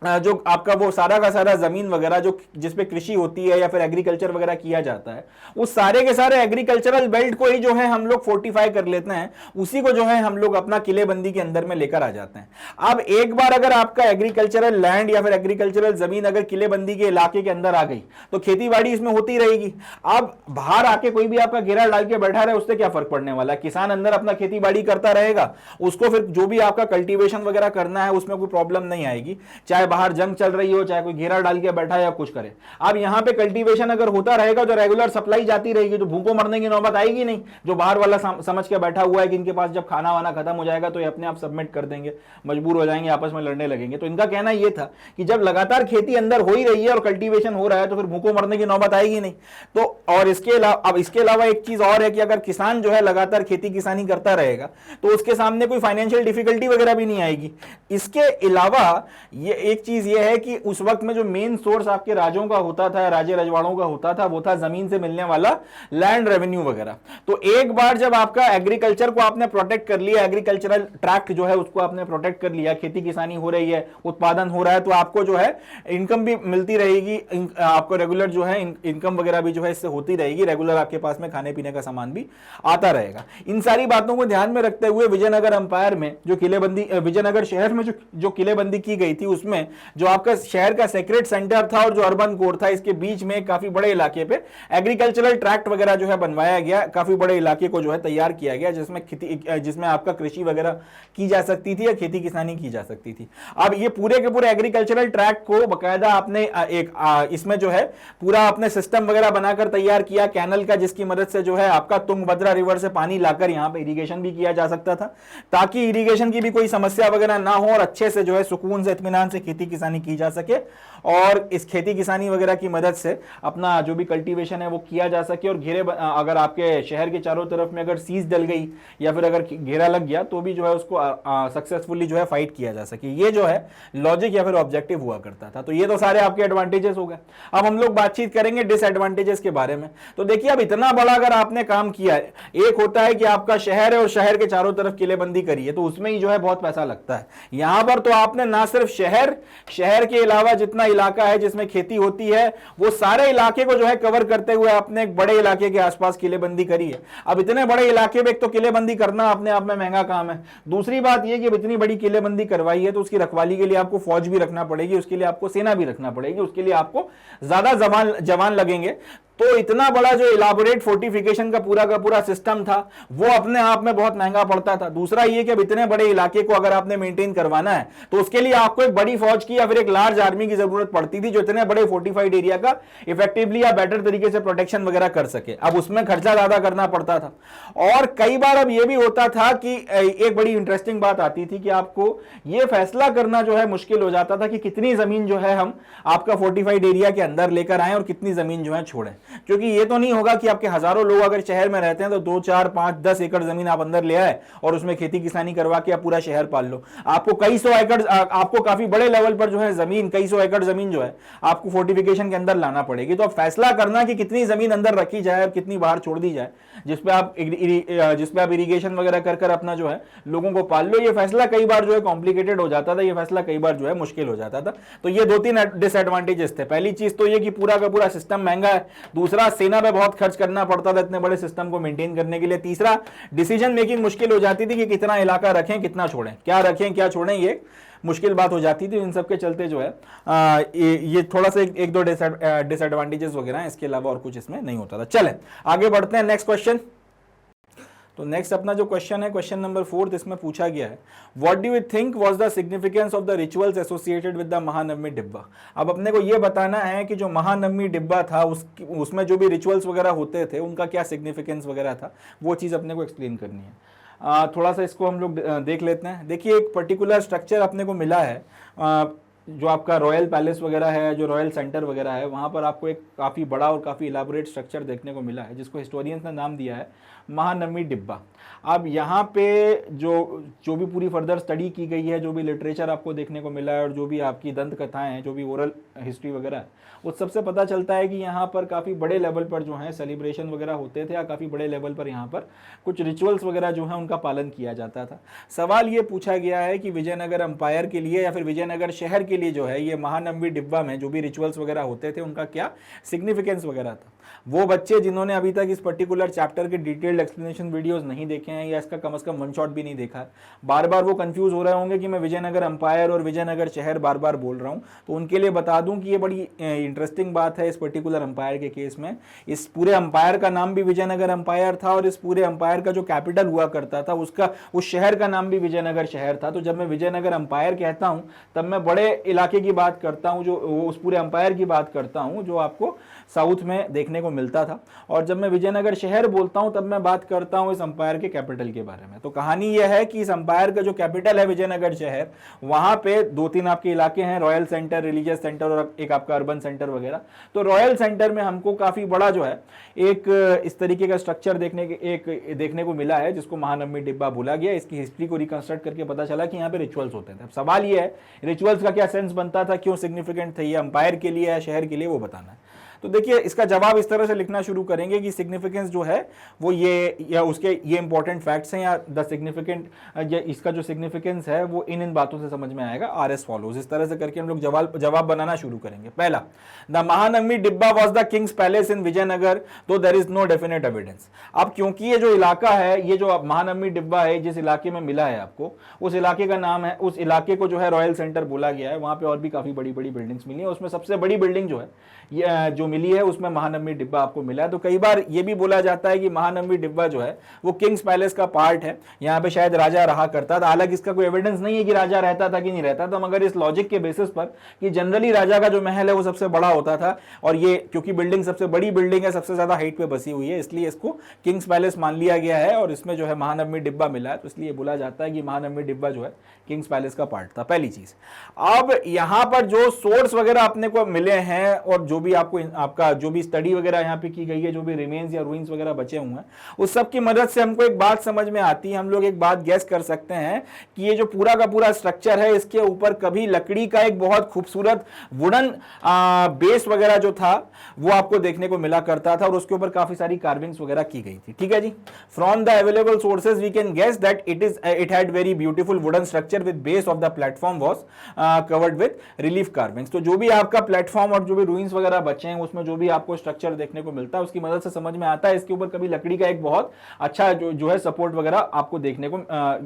जो आपका वो सारा का सारा जमीन वगैरह जो जिसपे कृषि होती है या फिर एग्रीकल्चर वगैरह किया जाता है, उस सारे के सारे एग्रीकल्चरल बेल्ट को ही जो है हम लोग फोर्टिफाई कर लेते हैं, उसी को जो है हम लोग अपना किलेबंदी के अंदर में लेकर आ जाते हैं। अब एक बार अगर आपका एग्रीकल्चरल लैंड या फिर एग्रीकल्चरल जमीन अगर किलेबंदी के इलाके के अंदर आ गई तो खेती इसमें होती रहेगी। अब बाहर आके कोई भी आपका घेरा डाल के बैठा रहे, उससे क्या फर्क पड़ने वाला है? किसान अंदर अपना खेती बाड़ी करता रहेगा, उसको फिर जो भी आपका कल्टीवेशन वगैरह करना है उसमें कोई प्रॉब्लम नहीं आएगी, चाहे बाहर जंग चल रही हो, चाहे कोई घेरा डाल के बैठा या कुछ करे। अब यहां पे कल्टीवेशन अगर होता रहेगा तो रेगुलर सप्लाई जाती रहेगी, तो भूखों मरने की नौबत आएगी नहीं। जो बाहर वाला समझ के बैठा हुआ है कि इनके पास जब खाना वाना खत्म हो जाएगा तो ये अपने आप सबमिट कर देंगे, मजबूर हो जाएंगे, आपस में लड़ने लगेंगे। तो इनका कहना यह था कि जब लगातार खेती अंदर हो ही रही है और कल्टीवेशन हो रहा है तो फिर भूखों मरने की नौबत आएगी नहीं। तो और इसके अलावा एक चीज और है कि अगर किसान जो है लगातार खेती किसानी करता रहेगा तो उसके सामने कोई फाइनेंशियल डिफिकल्टी वगैरह भी नहीं आएगी। इसके अलावा ये एक चीज ये है कि उस वक्त में जो मेन सोर्स आपके राजों का होता था, राजे रजवाड़ों का होता था, वो था जमीन से मिलने वाला लैंड रेवेन्यू वगैरह। तो एक बार जब आपका एग्रीकल्चर को आपने प्रोटेक्ट कर लिया, एग्रीकल्चरल ट्रैक्ट जो है उसको आपने प्रोटेक्ट कर लिया, खेती किसानी हो रही है, उत्पादन हो रहा है, तो आपको जो है इनकम भी मिलती रहेगी, आपको रेगुलर जो है इनकम वगैरह भी जो है इससे होती रहेगी, रेगुलर आपके पास में खाने पीने का सामान भी आता रहेगा। इन सारी बातों को ध्यान में रखते हुए विजयनगर अंपायर में जो किलेबंदी, विजयनगर शहर में जो किलेबंदी की गई थी उसमें जो आपका शहर का सेक्रेट सेंटर था और जो अर्बन कोर था, इसके बीच में काफी बड़े इलाके पे एग्रीकल्चरल ट्रैक्ट वगैरह जो है बनवाया गया, काफी बड़े इलाके को जो है तैयार किया गया जिसमें आपका कृषि वगैरह की जा सकती थी या खेती किसानी की जा सकती थी। अब ये पूरे के पूरे एग्रीकल्चरल ट्रैक्ट को बकायदा आपने इसमें जो है पूरा आपने सिस्टम वगैरह बनाकर तैयार किया कैनल का, जिसकी मदद से जो है आपका तुंगभद्रा रिवर से पानी लाकर यहां पे इरिगेशन भी किया जा सकता था, ताकि इरिगेशन की भी कोई समस्या वगैरह ना हो और अच्छे से जो है सुकून से इत्मीनान से खेती किसानी की जा सके और इस खेती किसानी वगैरह की मदद से अपना जो भी कल्टीवेशन है वो किया जा सके। और घेरे अगर आपके शहर के चारों तरफ में अगर सीज डल गई या फिर अगर घेरा लग गया तो भी जो है उसको सक्सेसफुली जो है फाइट किया जा सके, ये जो है लॉजिक या फिर ऑब्जेक्टिव हुआ करता था। तो ये तो सारे आपके एडवांटेजेस हो गए। अब हम लोग बातचीत करेंगे डिसएडवांटेजेस के बारे में। तो देखिए, अब इतना बड़ा अगर आपने काम किया है, एक होता है कि आपका शहर है और शहर के चारों तरफ किलेबंदी करी है, तो उसमें ही जो है बहुत पैसा लगता है। यहां पर तो आपने ना सिर्फ शहर के अलावा जितना इलाका है जिसमें खेती होती है वो सारे इलाके को जो है कवर करते हुए आपने एक बड़े इलाके के आसपास किलेबंदी करी है। अब इतने बड़े इलाके में एक तो किलेबंदी करना अपने आप में महंगा काम है, दूसरी बात यह कि इतनी बड़ी किलेबंदी करवाई है तो उसकी रखवाली के लिए आपको फौज भी रखना पड़ेगी, उसके लिए आपको सेना भी रखना पड़ेगी, उसके लिए आपको ज्यादा जवान लगेंगे। तो इतना बड़ा जो इलाबोरेट फोर्टिफिकेशन का पूरा सिस्टम था वो अपने आप में बहुत महंगा पड़ता था। दूसरा ये कि अब इतने बड़े इलाके को अगर आपने मेंटेन करवाना है तो उसके लिए आपको एक बड़ी फौज की या फिर एक लार्ज आर्मी की जरूरत पड़ती थी जो इतने बड़े फोर्टिफाइड एरिया का इफेक्टिवली या बेटर तरीके से प्रोटेक्शन वगैरह कर सके। अब उसमें खर्चा ज्यादा करना पड़ता था और कई बार अब यह भी होता था कि एक बड़ी इंटरेस्टिंग बात आती थी कि आपको यह फैसला करना जो है मुश्किल हो जाता था कि कितनी जमीन जो है हम आपका फोर्टिफाइड एरिया के अंदर लेकर आए और कितनी जमीन जो है छोड़ें, क्योंकि ये तो नहीं होगा कि आपके हजारों लोग अगर शहर में रहते हैं तो 2, 4, 5, 10 एकड़ जमीन आप अंदर ले आए और उसमें खेती किसानी करवा के आप पूरा शहर पाल लो। आपको कई सौ एकड़, आपको काफी बड़े लेवल पर जो है जमीन, कई सौ एकड़ जमीन जो है आपको फोर्टिफिकेशन के अंदर लाना पड़ेगी। तो अब फैसला करना कि कितनी जमीन अंदर रखी जाए और कितनी बाहर छोड़ दी जाए जिसपे आप इरिगेशन वगैरह कर अपना जो है लोगों को पाल लो, ये फैसला कई बार जो है कॉम्प्लिकेटेड हो जाता था, ये फैसला कई बार जो है मुश्किल हो जाता था। तो ये 2-3 डिसएडवांटेजेस थे। पहली चीज तो ये कि पूरा का पूरा सिस्टम महंगा है, दूसरा सेना पे बहुत खर्च करना पड़ता था इतने बड़े सिस्टम को मेंटेन करने के लिए, तीसरा डिसीजन मेकिंग मुश्किल हो जाती थी कि कितना इलाका रखें कितना छोड़ें, क्या रखें क्या छोड़ें, ये मुश्किल बात हो जाती थी। इन सब के चलते जो है ये थोड़ा सा एक दो डिसएडवांटेजेस वगैरह हैं, इसके अलावा और कुछ इसमें नहीं होता था। चलें आगे बढ़ते हैं, नेक्स्ट क्वेश्चन। तो नेक्स्ट अपना जो क्वेश्चन है, क्वेश्चन नंबर 4, इसमें पूछा गया है what do you think was the significance of the rituals associated with the Mahanavami डिब्बा। अब अपने को ये बताना है कि जो महानवमी डिब्बा था उसमें जो भी रिचुअल्स वगैरह होते थे उनका क्या सिग्निफिकेंस वगैरह था, वो चीज़ अपने को एक्सप्लेन करनी है। थोड़ा सा इसको हम लोग देख लेते हैं। देखिए, एक पर्टिकुलर स्ट्रक्चर अपने को मिला है जो आपका रॉयल पैलेस वगैरह है, जो रॉयल सेंटर वगैरह है, वहाँ पर आपको एक काफ़ी बड़ा और काफ़ी इलाबोरेट स्ट्रक्चर देखने को मिला है, जिसको हिस्टोरियंस ने नाम दिया है महानवमी डिब्बा। अब यहाँ पे जो जो भी पूरी फर्दर स्टडी की गई है, जो भी लिटरेचर आपको देखने को मिला है, और जो भी आपकी दंत कथाएं हैं, जो भी ओरल हिस्ट्री वगैरह है, उस सबसे पता चलता है कि यहाँ पर काफ़ी बड़े लेवल पर जो है सेलिब्रेशन वगैरह होते थे, या काफ़ी बड़े लेवल पर यहाँ पर कुछ रिचुअल्स वगैरह जो है उनका पालन किया जाता था। सवाल ये पूछा गया है कि विजयनगर अंपायर के लिए या फिर विजयनगर शहर के लिए जो है ये महानवमी डिब्बा में जो भी रिचुअल्स वगैरह होते थे उनका क्या सिग्निफिकेंस वगैरह था। वो बच्चे जिन्होंने अभी तक इस पर्टिकुलर चैप्टर के डिटेल्ड एक्सप्लेनेशन वीडियोस नहीं देखे हैं, या इसका कम से कम वन शॉट भी नहीं देखा है, बार बार वो कंफ्यूज हो रहे होंगे कि मैं विजयनगर अंपायर और विजयनगर शहर बार बार बोल रहा हूँ। तो उनके लिए बता दूं कि ये बड़ी इंटरेस्टिंग बात है इस पर्टिकुलर अंपायर के केस में। इस पूरे अंपायर का नाम भी विजयनगर अंपायर था, और इस पूरे अंपायर का जो कैपिटल हुआ करता था उसका उस शहर का नाम भी विजयनगर शहर था। तो जब मैं विजयनगर अंपायर कहता हूँ तब मैं बड़े इलाके की बात करता हूँ, जो उस पूरे अंपायर की बात करता हूँ जो आपको साउथ में देखने को मिलता था। और जब मैं विजयनगर शहर बोलता हूं तब मैं बात करता हूं इस अंपायर के कैपिटल के बारे में। तो कहानी यह है कि इस अंपायर का जो कैपिटल है विजयनगर शहर, वहां पे 2-3 आपके इलाके हैं, रॉयल सेंटर, रिलीजियस सेंटर और एक आपका अर्बन सेंटर वगैरह। तो रॉयल सेंटर में हमको काफी बड़ा जो है एक इस तरीके का स्ट्रक्चर देखने को मिला है, जिसको महानवमी डिब्बा बोला गया। इसकी हिस्ट्री को रिकंस्ट्रक्ट करके पता चला कि यहाँ पे रिचुअल्स होते थे। अब सवाल ये है रिचुअल्स का क्या सेंस बनता था, क्यों सिग्निफिकेंट थे, ये अंपायर के लिए या शहर के लिए, वो बताना है। तो देखिए इसका जवाब इस तरह से लिखना शुरू करेंगे कि सिग्निफिकेंस जो है वो ये या उसके ये इंपॉर्टेंट फैक्ट्स हैं, या द सिग्निफिकेंट इसका जो सिग्निफिकेंस है वो इन बातों से समझ में आएगा। आर एस फॉलोज, इस तरह से करके हम लोग जवाब बनाना शुरू करेंगे। पहला, the Mahanavami Dibba was the king's palace in Vijayanagar, तो there is no definite evidence. अब क्योंकि ये जो इलाका है, ये जो महानवमी डिब्बा है जिस इलाके में मिला है आपको, उस इलाके का नाम है, उस इलाके को जो है रॉयल सेंटर बोला गया है। वहां पे और भी काफी बड़ी बड़ी बिल्डिंग्स मिली है, उसमें सबसे बड़ी बिल्डिंग जो है जो मिली है उसमें महानवमी डिब्बा आपको मिला है। तो कई बार ये भी बोला जाता है कि महानवमी डिब्बा जो है वो किंग्स पैलेस का पार्ट है, यहाँ पे शायद राजा रहा करता था। हालांकि इसका कोई एविडेंस नहीं है कि राजा रहता था कि नहीं रहता था, मगर इस लॉजिक के बेसिस पर कि जनरली राजा का जो महल है वो सबसे बड़ा होता था, और ये क्योंकि बिल्डिंग सबसे बड़ी बिल्डिंग है, सबसे ज्यादा हाइट पे बसी हुई है, इसलिए इसको किंग्स पैलेस मान लिया गया है, और इसमें जो है महानवमी डिब्बा मिला है। तो इसलिए बोला जाता है कि महानवमी डिब्बा जो है किंग्स पैलेस का पार्ट था, पहली चीज। अब यहां पर जो सोर्स वगैरह अपने को मिले हैं, और जो भी आपका जो भी स्टडी वगैरह यहाँ पे की गई है, जो भी रिमेन्स या रूइंस वगैरह बचे हुए हैं, उस सब की मदद से हमको एक बात समझ में आती है। हम लोग एक बात गैस कर सकते हैं कि ये जो पूरा का पूरा स्ट्रक्चर है, इसके ऊपर कभी लकड़ी का एक बहुत खूबसूरत वुडन बेस वगैरह जो था वो आपको देखने को मिला करता था, और उसके ऊपर काफी सारी कार्विंग्स वगैरह की गई थी। ठीक है जी। From the available sources we can guess that it had very beautiful wooden structure with base of the platform was covered with relief carvings. तो जो भी आपका प्लेटफॉर्म और जो भी रूइंस वगैरह बचे हैं, उसमें जो भी आपको स्ट्रक्चर देखने को मिलता है, उसकी मदद से समझ में आता है इसके ऊपर कभी लकड़ी का एक बहुत अच्छा जो है सपोर्ट वगैरह आपको देखने को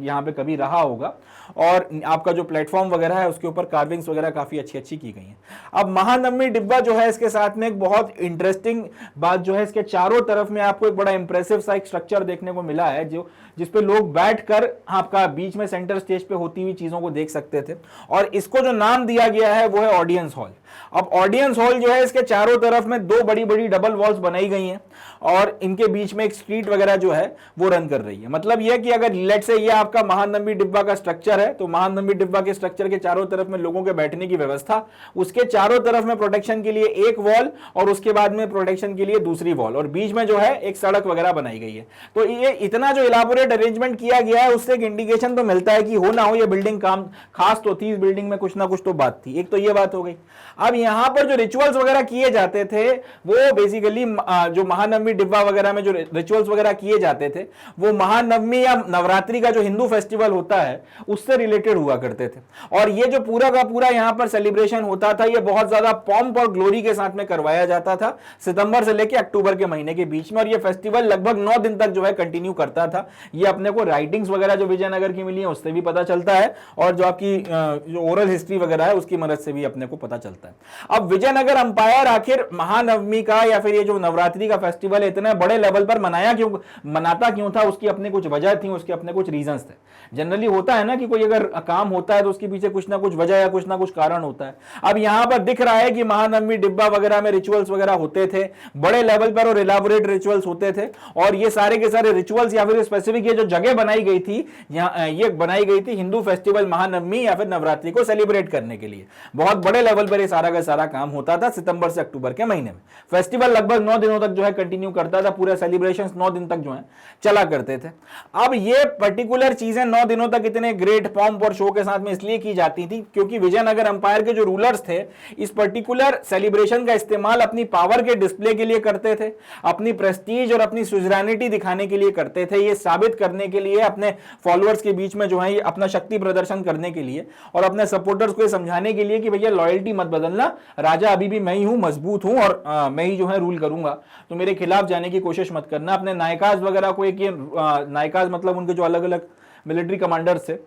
यहाँ पे कभी रहा होगा, और आपका जो प्लेटफॉर्म वगैरह है उसके ऊपर कार्विंग्स वगैरह काफी अच्छी अच्छी की गई हैं। अब महानवमी डिब्बा जो है इसके साथ में एक बहुत इंटरेस्टिंग बात जो है, इसके चारों तरफ में आपको एक बड़ा इंप्रेसिव सा एक स्ट्रक्चर देखने को मिला है, जो जिसपे लोग बैठकर आपका बीच में सेंटर स्टेज पे होती हुई चीजों को देख सकते थे, और इसको जो नाम दिया गया है वो है ऑडियंस हॉल। अब ऑडियंस हॉल जो है इसके चारों तरफ में 2 बड़ी बड़ी डबल वॉल्स बनाई गई हैं, और इनके बीच में एक स्ट्रीट वगैरह जो है वो रन कर रही है। मतलब यह कि अगर लेट से ये आपका महानवमी डिब्बा का स्ट्रक्चर है, तो महानवमी डिब्बा के स्ट्रक्चर के चारों तरफ में लोगों के बैठने की व्यवस्था, उसके चारों तरफ में प्रोटेक्शन के लिए एक वॉल, और उसके बाद में प्रोटेक्शन के लिए दूसरी वॉल, और बीच में जो है एक सड़क वगैरह बनाई गई है। तो ये इतना जो इलाबोरेट अरेंजमेंट किया गया है, उससे एक इंडिकेशन तो मिलता है कि हो ना हो ये बिल्डिंग काम खास तो थी, इस बिल्डिंग में कुछ ना कुछ तो बात थी। एक तो ये बात हो गई। अब यहां पर जो रिचुअल्स वगैरह किए जाते थे वो बेसिकली जो महानवमी डिब्बा वगैरह में जो रिचुअल्स वगैरह किए जाते थे वो महानवमी या नवरात्रि का जो हिंदू फेस्टिवल होता है उससे रिलेटेड हुआ करते थे। और ये जो पूरा का पूरा यहां पर सेलिब्रेशन होता था, ये बहुत ज्यादा पॉम्प और ग्लोरी के साथ में करवाया जाता था, सितंबर से लेकर अक्टूबर के महीने के बीच में, और ये फेस्टिवल लगभग 9 दिन तक जो है कंटिन्यू करता था। ये अपने को राइटिंग्स वगैरह जो विजयनगर की मिली है उससे भी पता चलता है, और जो आपकी जो ओरल हिस्ट्री वगैरह है उसकी मदद से भी अपने को पता चलता है। अब विजयनगर अंपायर आखिर महानवमी का या फिर ये जो नवरात्रि का फेस्टिवल इतने बड़े लेवल पर मनाता क्यों था, उसकी अपने कुछ वजह थी, उसके अपने कुछ रीजंस थे। जनरली होता है ना कि कोई अगर काम होता है तो उसके पीछे कुछ ना कुछ वजह या कुछ ना कुछ कारण होता है। अब यहां पर दिख रहा है कि महानवमी डिब्बा वगैरह में रिचुअल्स वगैरह होते थे बड़े लेवल पर और इलाबोरेट रिचुअल्स होते थे, और ये सारे के सारे रिचुअल्स या फिर स्पेसिफिक ये जो जगह बनाई गई थी, ये बनाई गई थी हिंदू फेस्टिवल महानवमी या फिर नवरात्रि को सेलिब्रेट करने के लिए। बहुत बड़े लेवल पर ये सारा का सारा काम होता था सितंबर से अक्टूबर के महीने में। फेस्टिवल लगभग 9 दिनों तक जो है कंटिन्यू करता था, पूरे सेलिब्रेशंस 9 दिन तक जो है चला करते थे। अब ये पर्टिकुलर चीजें 9 दिनों तक इतने ग्रेट पॉम्प और शो के साथ में इसलिए की जाती थी क्योंकि विजयनगर अंपायर के जो रूलर्स थे इस पर्टिकुलर सेलिब्रेशन का इस्तेमाल अपनी पावर के डिस्प्ले के लिए करते थे, अपनी प्रेस्टीज और अपनी सुजरानिटी दिखाने के लिए करते थे, ये साबित करने के लिए अपने फॉलोअर्स के बीच में जो है ये अपना शक्ति प्रदर्शन करने के लिए और अपने सपोर्टर्स को समझाने के लिए कि भैया लॉयल्टी मत बदलना, राजा अभी भी मैं ही हूं, मजबूत हूं और मैं ही जो है रूल करूंगा, तो मेरे खिलाफ जाने की कोशिश मत करना। अपने नायकाज वगैरह को एक नायकाज मतलब उनके जो अलग अलग मिलिट्री कमांडर्स थे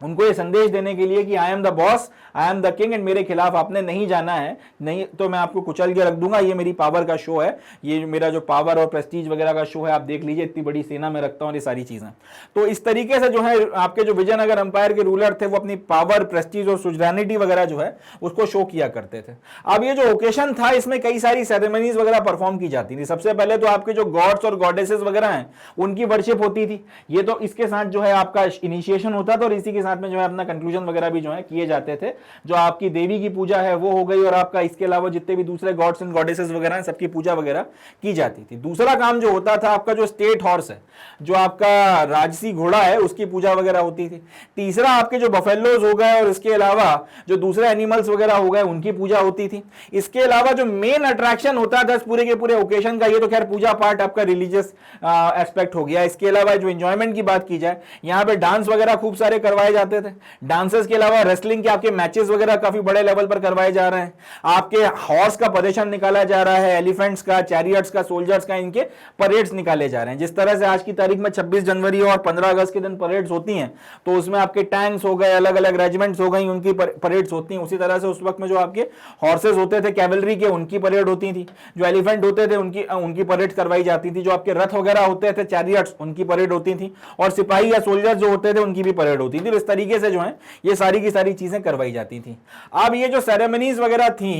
उनको ये संदेश देने के लिए कि I am the boss, I am the king and मेरे खिलाफ आपने नहीं जाना है, नहीं तो मैं आपको कुचल के रख दूंगा, ये मेरी पावर का शो है, ये मेरा जो पावर और प्रेस्टीज वगैरह का शो है, आप देख लीजिए इतनी बड़ी सेना में रखता हूं, ये सारी चीजें। तो इस तरीके से जो है आपके जो विजयनगर अंपायर के रूलर थे वो अपनी पावर, प्रेस्टीज और सुजरानिटी वगैरह जो है उसको शो किया करते थे। अब ये जो ओकेशन था इसमें कई सारी सेरेमनीज वगैरह परफॉर्म की जाती थी। सबसे पहले तो आपके जो गॉड्स और गॉडेसेस वगैरह हैं उनकी वर्शिप होती थी, ये तो इसके साथ जो है आपका इनिशिएशन होता था और इसी के साथ में जो है अपना कंक्लूजन वगैरह भी जो है किए जाते थे। जो आपकी देवी की पूजा है वो हो गई और आपका इसके अलावा जितने भी दूसरे गॉड्स एंड गॉडेसेस वगैरह हैं सबकी पूजा वगैरह की जाती थी। दूसरा काम जो होता था आपका जो स्टेट हॉर्स है, जो आपका राजसी घोड़ा है, उसकी पूजा वगैरह होती थी। तीसरा आपके जो बफेलोज हो गए और इसके अलावा जो दूसरे एनिमल्स वगैरह हो गए उनकी पूजा होती थी। इसके अलावा जो मेन अट्रैक्शन होता था पूरे के पूरे ओकेशन का, ये तो खैर पूजा पार्ट आपका रिलीजियस एस्पेक्ट हो गया। इसके अलावा जो एंजॉयमेंट की बात की जाए, यहाँ पे डांस वगैरह खूब सारे करवाए जाते थे। डांसेस के अलावा रेसलिंग के आपके मैचेस वगैरह काफी बड़े लेवल पर करवाए जा रहे हैं। आपके हॉर्स का प्रदर्शन निकाला जा रहा है, एलिफेंट्स का, चैरियट्स का, सोल्जर्स का, इनके परेड्स निकाले जा रहे हैं। जिस तरह से आज की तारीख में 26 जनवरी और 15 अगस्त के दिन परेड्स होती हैं, तो उसमें आपके टैंक्स हो गए, अलग अलग रेजिमेंट्स हो गई, उनकी परेड्स होती हैं। उसी तरह से उस वक्त में जो आपके हॉर्सेस होते थे कैवलरी के, उनकी परेड होती थी। जो एलिफेंट होते थे उनकी परेड करवाई जाती थी। जो आपके रथ वगैरह होते थे चैरियट्स, उनकी परेड होती थी। और सिपाही या सोल्जर्स जो होते थे उनकी भी परेड होती थी। इस तरीके से जो है ये सारी की सारी चीजें करवाई जाती थी। अब ये जो सेरेमनीज वगैरह थी,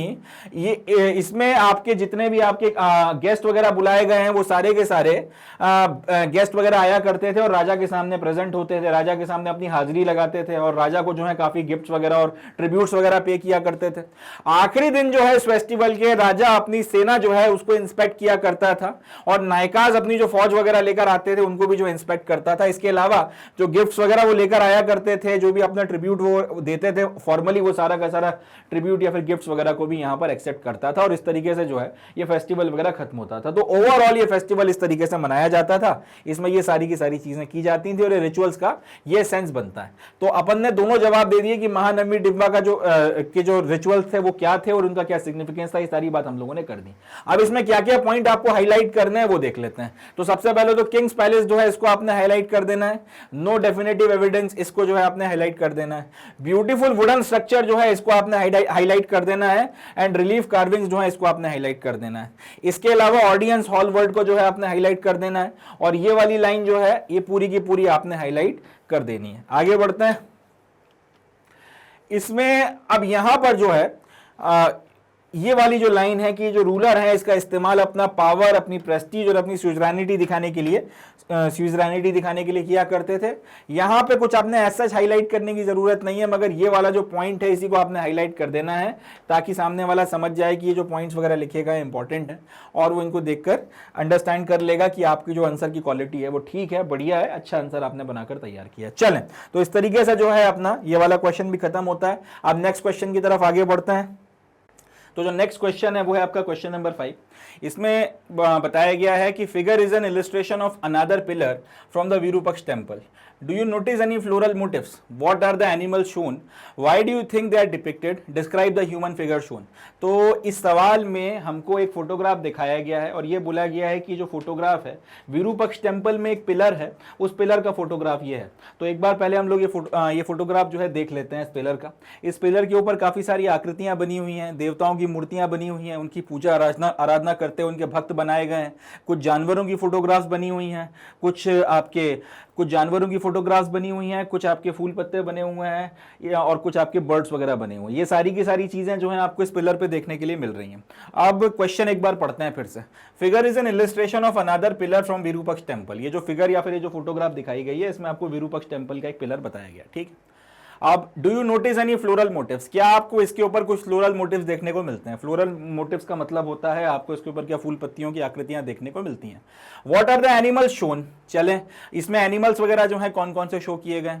ये इसमें आपके जितने भी आपके गेस्ट वगैरह बुलाए गए हैं वो सारे के सारे गेस्ट वगैरह आया करते थे और राजा के सामने प्रेजेंट होते थे, राजा के सामने अपनी हाजिरी लगाते थे और राजा को जो है काफी गिफ्ट्स वगैरह और ट्रिब्यूट्स वगैरह पे किया करते थे। आखिरी दिन जो है इस फेस्टिवल के राजा अपनी सेना जो है उसको इंस्पेक्ट किया करता था और नायकाज अपनी जो फौज वगैरह लेकर आते थे उनको भी जो इंस्पेक्ट करता था। इसके अलावा जो गिफ्ट्स वगैरह वो लेकर आया करते थे, जो भी अपना ट्रिब्यूट वो देते थे फॉर्मली, वो सारा का सारा ट्रिब्यूट या फिर गिफ्ट्स वगैरह को भी यहां पर एक्सेप्ट करता था और इस तरीके से जो है ये फेस्टिवल वगैरह खत्म होता था। तो ओवरऑल ये फेस्टिवल इस तरीके से मनाया जाता था, इसमें ये सारी की सारी चीजें की जाती थी और ये रिचुअल्स का ये सेंस बनता है। तो अपन ने दोनों जवाब दे दिए कि महानवमी डिब्बा का जो रिचुअल्स थे वो क्या थे और उनका क्या सिग्निफिकेंस था, ये सारी बात हम लोगों ने कर दी। अब इसमें क्या क्या पॉइंट आपको हाईलाइट करने हैं वो देख लेते हैं। तो सबसे पहले तो किंग्स पैलेस जो है इसको आपने हाईलाइट कर देना है। नो डेफिनेटिव एविडेंस, इसको जो है आपने हाईलाइट कर देना है। ब्यूटीफुल वुडन स्ट्रक्चर जो है इसको आपने हाईलाइट कर देना है एंड रिलीफ कार्विंग्स जो है इसको आपने हाईलाइट कर देना है। इसके अलावा ऑडियंस हॉल वर्ड को जो है आपने हाईलाइट कर देना है और ये वाली लाइन जो है ये पूरी की पूरी आपने हाईलाइट कर देनी है। आगे बढ़ते हैं। इसमें अब यहां पर जो है ये वाली जो लाइन है कि जो रूलर है इसका इस्तेमाल अपना पावर, अपनी प्रेस्टीज और अपनी सुजरानिटी दिखाने के लिए किया करते थे। यहां पे कुछ आपने ऐसा हाईलाइट करने की जरूरत नहीं है, मगर ये वाला जो पॉइंट है इसी को आपने हाईलाइट कर देना है ताकि सामने वाला समझ जाए कि ये जो पॉइंट्स वगैरह लिखे गए इंपॉर्टेंट है और वो इनको देखकर अंडरस्टैंड कर लेगा कि आपकी जो आंसर की क्वालिटी है वो ठीक है, बढ़िया है, अच्छा आंसर आपने बनाकर तैयार किया। चलें, तो इस तरीके से जो है अपना ये वाला क्वेश्चन भी खत्म होता है। अब नेक्स्ट क्वेश्चन की तरफ आगे बढ़ते हैं। तो जो नेक्स्ट क्वेश्चन है वो है आपका क्वेश्चन नंबर 5। इसमें बताया गया है कि figure is an illustration of another pillar from the Virupaksha temple. Do you notice any floral motifs? What are the animals shown? Why do you think they are depicted? Describe the human figure shown. तो इस सवाल में हमको एक फोटोग्राफ दिखाया गया है और ये बोला गया है कि जो फोटोग्राफ है विरूपक्ष टेम्पल में एक पिलर है, उस पिलर का फोटोग्राफ ये है। तो एक बार पहले हम लोग ये फोटोग्राफ जो है देख लेते हैं इस पिलर का। इस पिलर के ऊपर काफी सारी आकृतियां बनी हुई हैं, देवताओं की मूर्तियां बनी हुई हैं, उनकी पूजा आराधना करते हुए उनके भक्त बनाए गए हैं। कुछ जानवरों की फोटोग्राफ्स बनी हुई हैं, कुछ जानवरों की फोटोग्राफ्स बनी हुई हैं, कुछ आपके फूल पत्ते बने हुए हैं और कुछ आपके बर्ड्स वगैरह बने हुए हैं। ये सारी की सारी चीजें जो हैं आपको इस पिलर पे देखने के लिए मिल रही हैं। अब क्वेश्चन एक बार पढ़ते हैं फिर से। Figure is an illustration of another pillar from Virupaksha temple. ये जो फिगर या फिर ये जो फोटोग्राफ दिखाई गई है इसमें आपको विरूपक्ष टेम्पल का एक पिलर बताया गया, ठीक है। अब do you notice any floral motifs? क्या आपको इसके ऊपर कुछ फ्लोरल मोटिव्स देखने को मिलते हैं? फ्लोरल मोटिव्स का मतलब होता है आपको इसके ऊपर क्या फूल पत्तियों की आकृतियां देखने को मिलती हैं। What are the animals shown? चलें, इसमें एनिमल्स वगैरह जो हैं कौन कौन से शो किए गए।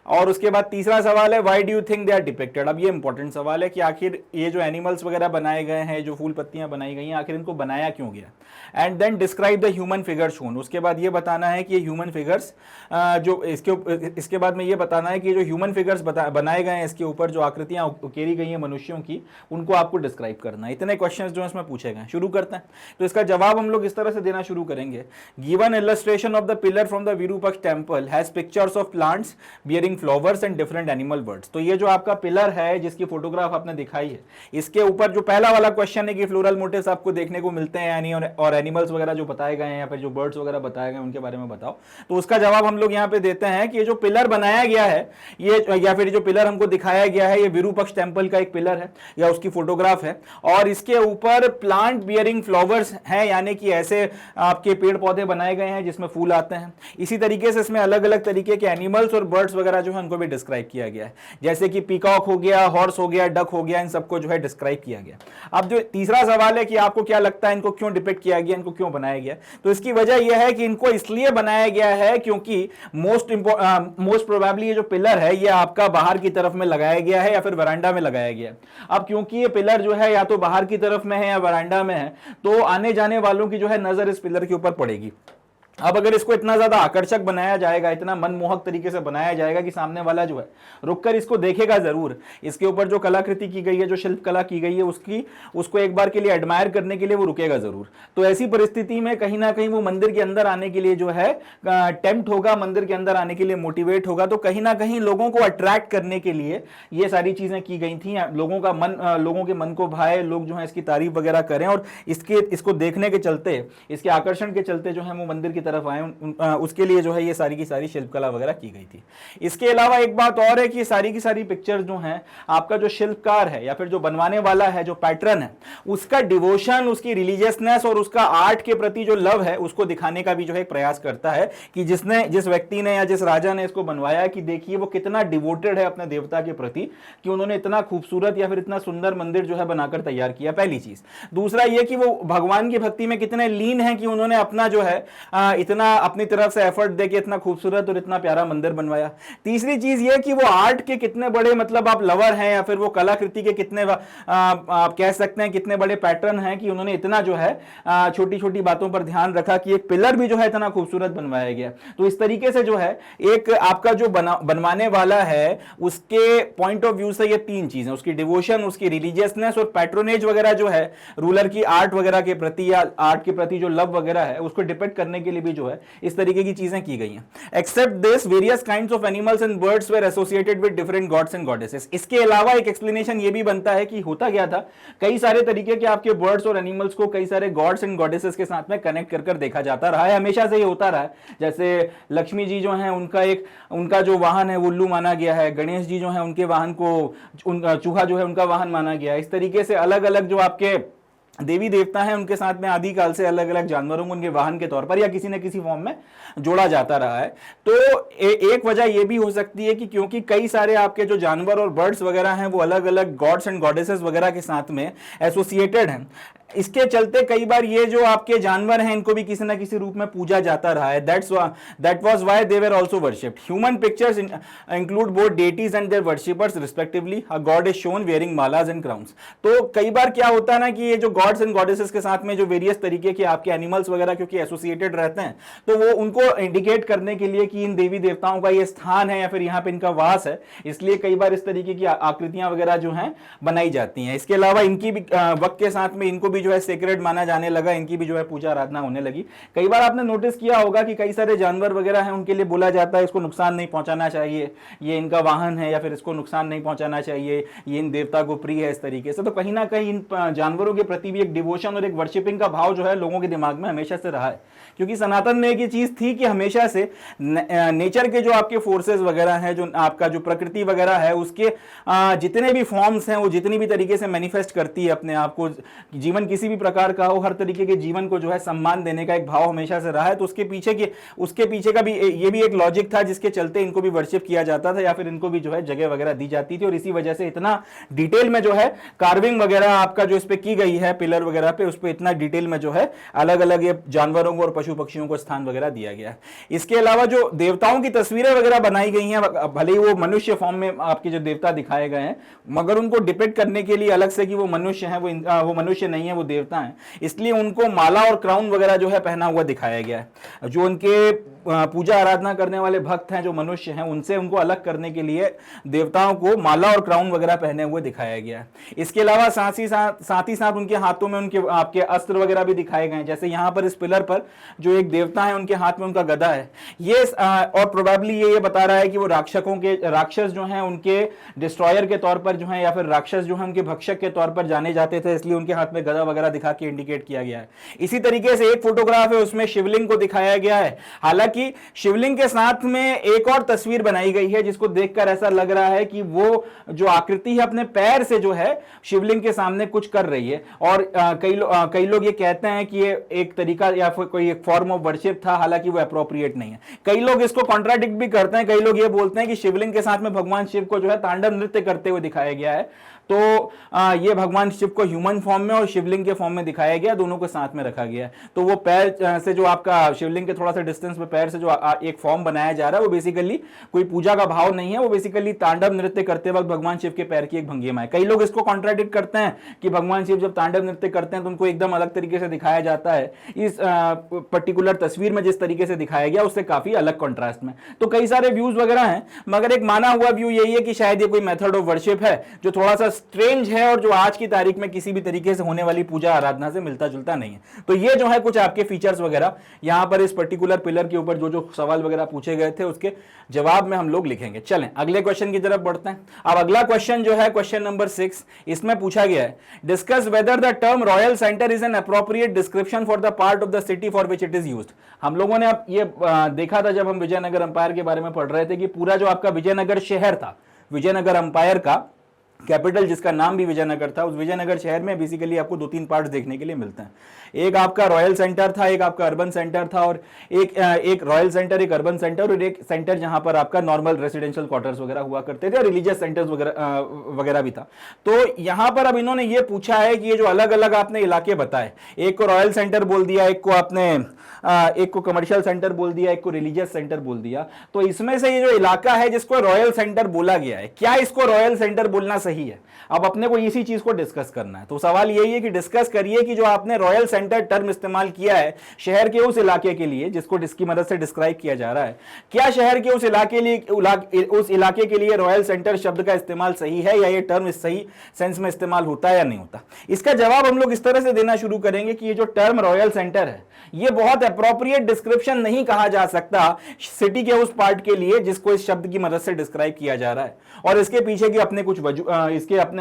और उसके बाद तीसरा सवाल है why do you think they are depicted. अब ये इंपॉर्टेंट सवाल है कि आखिर ये जो एनिमल्स वगैरह बनाए गए हैं, जो फूल पत्तियां बनाई गई हैं, आखिर इनको बनाया क्यों गया। And then describe the human figure shown. उसके बाद ये बताना है कि ये ह्यूमन फिगर्स जो इसके बाद में ये बताना है कि जो ह्यूमन फिगर्स बनाए गए हैं इसके ऊपर जो आकृतियां उकेरी गई हैं मनुष्यों की, उनको आपको डिस्क्राइब करना है। इतने क्वेश्चंस जो है इसमें पूछे गए। शुरू करते हैं। तो इसका जवाब हम लोग इस तरह से देना शुरू करेंगे। Given illustration of the pillar from the Virupaksha temple has pictures of plants bearing flowers and different animal birds. तो ये जो आपका पिलर है जिसकी फोटोग्राफ आपने दिखाई है, इसके ऊपर जो पहला वाला क्वेश्चन है कि फ्लोरल मोटिव्स आपको देखने को मिलते हैं यानी और एनिमल्स वगैरह जो बताए गए हैं या फिर जो बर्ड्स वगैरह बताए गए उनके बारे में बताओ। तो उसका जवाब हम लोग यहाँ पे देते हैं कि ये जो पिलर बनाया गया है ये या फिर जो पिलर हमको दिखाया गया है ये विरूपक्ष टेम्पल का एक पिलर है या उसकी फोटोग्राफ है और इसके ऊपर प्लांट बियरिंग फ्लावर्स हैं यानी कि ऐसे आपके पेड़ पौधे बनाए गए हैं जिसमें फूल आते हैं। इसी तरीके से इसमें अलग अलग तरीके के एनिमल्स और बर्ड्स वगैरह जो है उनको भी डिस्क्राइब किया गया है, जैसे कि पीकॉक हो गया, हॉर्स हो गया, डक हो गया, इन सबको जो है डिस्क्राइब किया गया। अब जो तीसरा सवाल है कि आपको क्या लगता है इनको क्यों डिपिक्ट किया गया, इनको क्यों बनाया गया। तो इसकी वजह यह है कि इनको इसलिए बनाया गया है क्योंकि मोस्ट प्रोबेबली ये जो पिलर है ये आपका बाहर की तरफ में लगाया गया है या फिर वरांडा में लगाया गया है। अब क्योंकि ये पिलर जो है या तो बाहर की तरफ में है या वरांडा में है तो आने जाने वालों की जो है नजर इस पिलर के ऊपर पड़ेगी। अब अगर इसको इतना ज्यादा आकर्षक बनाया जाएगा, इतना मनमोहक तरीके से बनाया जाएगा कि सामने वाला जो है रुककर इसको देखेगा जरूर, इसके ऊपर जो कलाकृति की गई है, जो शिल्प कला की गई है उसको एक बार के लिए एडमायर करने के लिए वो रुकेगा जरूर। तो ऐसी परिस्थिति में कहीं ना कहीं वो मंदिर के अंदर आने के लिए जो है टेम्प्ट होगा, मंदिर के अंदर आने के लिए मोटिवेट होगा। तो कहीं ना कहीं लोगों को अट्रैक्ट करने के लिए ये सारी चीजें की गई थी, लोगों के मन को भाए, लोग जो है इसकी तारीफ वगैरह करें और इसको देखने के चलते, इसके आकर्षण के चलते जो है वो मंदिर की तरफ आए, उसके लिए जो है ये सारी की सारी शिल्पकला वगैरह की गई थी। इसके अलावा एक बात और है कि सारी की सारी पिक्चर्स जो हैं आपका जो शिल्पकार है या फिर जो बनवाने वाला है, जो पैटर्न है, उसका डिवोशन, उसकी रिलीजियसनेस और उसका आर्ट के प्रति जो लव है उसको दिखाने का भी जो है प्रयास करता है कि जिस व्यक्ति ने या जिस राजा ने इसको बनवाया कि देखिए वो कितना डिवोटेड है अपने देवता के प्रति कि उन्होंने इतना खूबसूरत या फिर इतना सुंदर मंदिर जो है बनाकर तैयार किया, पहली चीज। दूसरा ये कि वो भगवान की भक्ति में कितने लीन है कि उन्होंने अपना जो है इतना अपनी तरफ से एफर्ट देके इतना खूबसूरत और इतना प्यारा मंदिर बनवाया। तीसरी चीज ये कि वो आर्ट के कितने बड़े मतलब आप लवर हैं या फिर वो कलाकृति के कितने आप कह सकते हैं कितने बड़े पैटर्न हैं कि उन्होंने इतना जो है छोटी छोटी बातों पर ध्यान रखा कि एक पिलर भी जो है इतना खूबसूरत बनवाया गया। तो इस तरीके से जो है एक आपका जो बनवाने वाला है उसके पॉइंट ऑफ व्यू से ये तीन चीजें, उसकी डिवोशन, उसकी रिलीजियसनेस और पैट्रोनेज वगैरह जो है रूलर की आर्ट वगैरह के प्रति या आर्ट के प्रति जो लव वगैरह है उसको डिपेक्ट करने के लिए भी जो है इस तरीके की चीजें की गई हैं। Except this various kinds of animals and birds were associated with different gods and goddesses. इसके अलावा एक एक्सप्लेनेशन ये भी बनता है कि होता क्या था, कई सारे तरीके के आपके बर्ड्स और एनिमल्स को कई सारे गॉड्स एंड गॉडेसेस के साथ में कनेक्ट कर देखा जाता रहा है, हमेशा से ये होता रहा है। जैसे लक्ष्मी जी जो है उनका जो वाहन है वो उल्लू माना गया है, गणेश जी जो है उनके वाहन को चूहा जो है उनका वाहन माना गया है। इस तरीके से अलग अलग जो आपके देवी देवता हैं उनके साथ में आदिकाल से अलग अलग जानवरों को उनके वाहन के तौर पर या किसी न किसी फॉर्म में जोड़ा जाता रहा है। तो एक वजह यह भी हो सकती है कि क्योंकि कई सारे आपके जो जानवर और बर्ड्स वगैरह हैं वो अलग अलग गॉड्स एंड गॉडेसेस वगैरह के साथ में एसोसिएटेड हैं, इसके चलते कई बार ये जो आपके जानवर हैं इनको भी किसी न किसी रूप में पूजा जाता रहा है। That was why they were also worshipped. Human pictures include both deities and their worshippers respectively. A god is shown wearing malas and crowns. तो कई बार क्या होता है ना कि ये जो गॉड्स एंड गॉडेसेस के साथ में जो वेरियस तरीके के आपके एनिमल्स वगैरह क्योंकि एसोसिएटेड रहते हैं तो वो उनको इंडिकेट करने के लिए कि इन देवी देवताओं का ये स्थान है या फिर यहाँ पे इनका वास है, इसलिए कई बार इस तरीके की आकृतियां वगैरह जो हैं बनाई जाती हैं। इसके अलावा इनकी भी वक्त के साथ में इनको भी जो है सेक्रेड माना जाने लगा, इनकी भी जो है पूजा आराधना होने लगी। कई बार आपने नोटिस किया होगा कि कई सारे जानवर वगैरह हैं उनके लिए बोला जाता है इसको नुकसान नहीं पहुंचाना चाहिए, ये इनका वाहन है, या फिर इसको नुकसान नहीं पहुंचाना चाहिए, ये इन देवता को प्रिय है, इस तरीके से। तो कहीं ना कहीं इन जानवरों के प्रति भी एक डिवोशन और एक वर्शिपिंग का भाव जो है लोगों के दिमाग में हमेशा से रहा है, क्योंकि सनातन में एक ये चीज थी कि हमेशा से नेचर के जो आपके फोर्सेस वगैरह हैं, जो आपका जो प्रकृति वगैरह है उसके जितने भी फॉर्म्स हैं वो जितनी भी तरीके से मैनिफेस्ट करती है अपने आप को, जीवन किसी भी प्रकार का हो, हर तरीके के जीवन को जो है सम्मान देने का एक भाव हमेशा से रहा है। तो उसके पीछे का भी ये भी एक लॉजिक था जिसके चलते इनको भी वर्शिप किया जाता था या फिर इनको भी जो है जगह वगैरह दी जाती थी। और इसी वजह से इतना डिटेल में जो है कार्विंग वगैरह आपका जो इस पे की गई है पिलर वगैरह पे, उस पे इतना डिटेल में जो है अलग अलग ये जानवरों को और पशु पक्षियों को स्थान वगैरह दिया गया है। इसके अलावा जो देवताओं की तस्वीरें वगैरह बनाई गई हैं, भले ही वो मनुष्य फॉर्म में आपके जो देवता दिखाए गए हैं, मगर उनको डिपिक्ट करने के लिए अलग से कि वो मनुष्य है, वो मनुष्य नहीं है, वो देवता है, इसलिए उनको माला और क्राउन वगैरह जो है पहना हुआ दिखाया गया है। जो उनके पूजा आराधना करने वाले भक्त हैं, जो मनुष्य हैं, उनसे उनको अलग करने के लिए देवताओं को माला और क्राउन वगैरह पहने हुए दिखाया गया है। इसके अलावा साथ ही साथ उनके हाथों में उनके आपके अस्त्र वगैरह भी दिखाए गए हैं। जैसे यहाँ पर इस पिलर पर जो एक देवता है उनके हाथ में उनका गदा है, ये और प्रोबेबली ये बता रहा है कि वो राक्षस जो हैं उनके डिस्ट्रॉयर के तौर पर जो है या फिर राक्षस जो है उनके भक्षक के तौर पर जाने जाते थे, इसलिए उनके हाथ में गदा वगैरह दिखा के इंडिकेट किया गया है। इसी तरीके से एक फोटोग्राफ है उसमें शिवलिंग को दिखाया गया है। हालांकि शिवलिंग के साथ में एक और तस्वीर बनाई गई है जिसको देखकर ऐसा लग रहा है कि वो जो आकृति है अपने पैर से जो है शिवलिंग के सामने कुछ कर रही है। और कई लोग ये कहते हैं कि ये एक तरीका या फिर कोई एक फॉर्म ऑफ वर्शिप था, हालांकि वो एप्रोप्रिएट नहीं है। कई लोग इसको कॉन्ट्राडिक्ट भी करते हैं, कई लोग ये बोलते हैं कि शिवलिंग के साथ में भगवान शिव को जो है तांडव नृत्य करते हुए दिखाया गया है। तो ये भगवान शिव को ह्यूमन फॉर्म में और शिवलिंग के फॉर्म में दिखाया गया, दोनों को साथ में रखा गया। तो वो पैर से जो आपका शिवलिंग के थोड़ा सा डिस्टेंस पे पैर से जो एक फॉर्म बनाया जा रहा है वो बेसिकली कोई पूजा का भाव नहीं है, वो बेसिकली तांडव नृत्य करते वक्त भगवान शिव के पैर की एक भंगिमा है। कई लोग इसको कॉन्ट्राडिक्ट करते हैं कि भगवान शिव जब तांडव नृत्य करते हैं तो उनको एकदम अलग तरीके से दिखाया जाता है, इस पर्टिकुलर तस्वीर में जिस तरीके से दिखाया गया उससे काफी अलग कॉन्ट्रास्ट में। तो कई सारे व्यूज वगैरह हैं, मगर एक माना हुआ व्यू यही है कि शायद ये कोई मेथड ऑफ वर्शिप है जो थोड़ा सा स्ट्रेंज है और जो आज की तारीख में किसी भी तरीके से होने वाली पूजा आराधना से मिलता जुलता नहीं है। तो ये जो है कुछ आपके फीचर्स वगैरह यहां पर इस पर्टिकुलर पिलर के ऊपर जो सवाल वगैरह पूछे गए थे उसके जवाब में हम लोग लिखेंगे। चलें अगले क्वेश्चन की तरफ बढ़ते हैं। अब अगला क्वेश्चन जो है क्वेश्चन नंबर 6, इसमें पूछा गया है discuss whether the term royal centre is an appropriate description for the part of the city for which it is used. हम लोगों ने अब ये देखा था जब हम विजयनगर अंपायर के बारे में पढ़ रहे थे कि पूरा जो आपका विजयनगर शहर था, विजयनगर अंपायर का कैपिटल जिसका नाम भी विजयनगर था, उस विजयनगर शहर में बेसिकली आपको 2-3 पार्ट्स देखने के लिए मिलते हैं। एक आपका रॉयल सेंटर था, एक आपका अर्बन सेंटर था, और एक रॉयल सेंटर, एक अर्बन सेंटर और एक सेंटर जहां पर आपका नॉर्मल रेसिडेंशियल क्वार्टर्स वगैरह हुआ करते थे, रिलीजियस सेंटर्स वगैरह भी था। तो यहां पर अब इन्होंने ये पूछा है कि ये जो अलग अलग आपने इलाके बताए, एक को रॉयल सेंटर बोल दिया, एक को कमर्शियल सेंटर बोल दिया, एक को रिलीजियस सेंटर बोल दिया, तो इसमें से ये जो इलाका है जिसको रॉयल सेंटर बोला गया है, क्या इसको रॉयल सेंटर बोलना सही है? अब अपने को इसी चीज को डिस्कस करना है। तो सवाल यही है कि डिस्कस करिए कि जो आपने रॉयल सेंटर टर्म इस्तेमाल किया है शहर के उस इलाके के लिए जिसको जिसकी मदद से डिस्क्राइब किया जा रहा है, क्या शहर के उस इलाके के लिए रॉयल सेंटर शब्द का इस्तेमाल सही है, या ये टर्म इस सही सेंस में इस्तेमाल होता है या नहीं होता? इसका जवाब हम लोग इस तरह से देना शुरू करेंगे कि ये जो टर्म रॉयल सेंटर है ये बहुत एप्रोप्रिएट डिस्क्रिप्शन नहीं कहा जा सकता सिटी के उस पार्ट के लिए जिसको इस शब्द की मदद से डिस्क्राइब किया जा रहा है, और इसके पीछे की अपने कुछ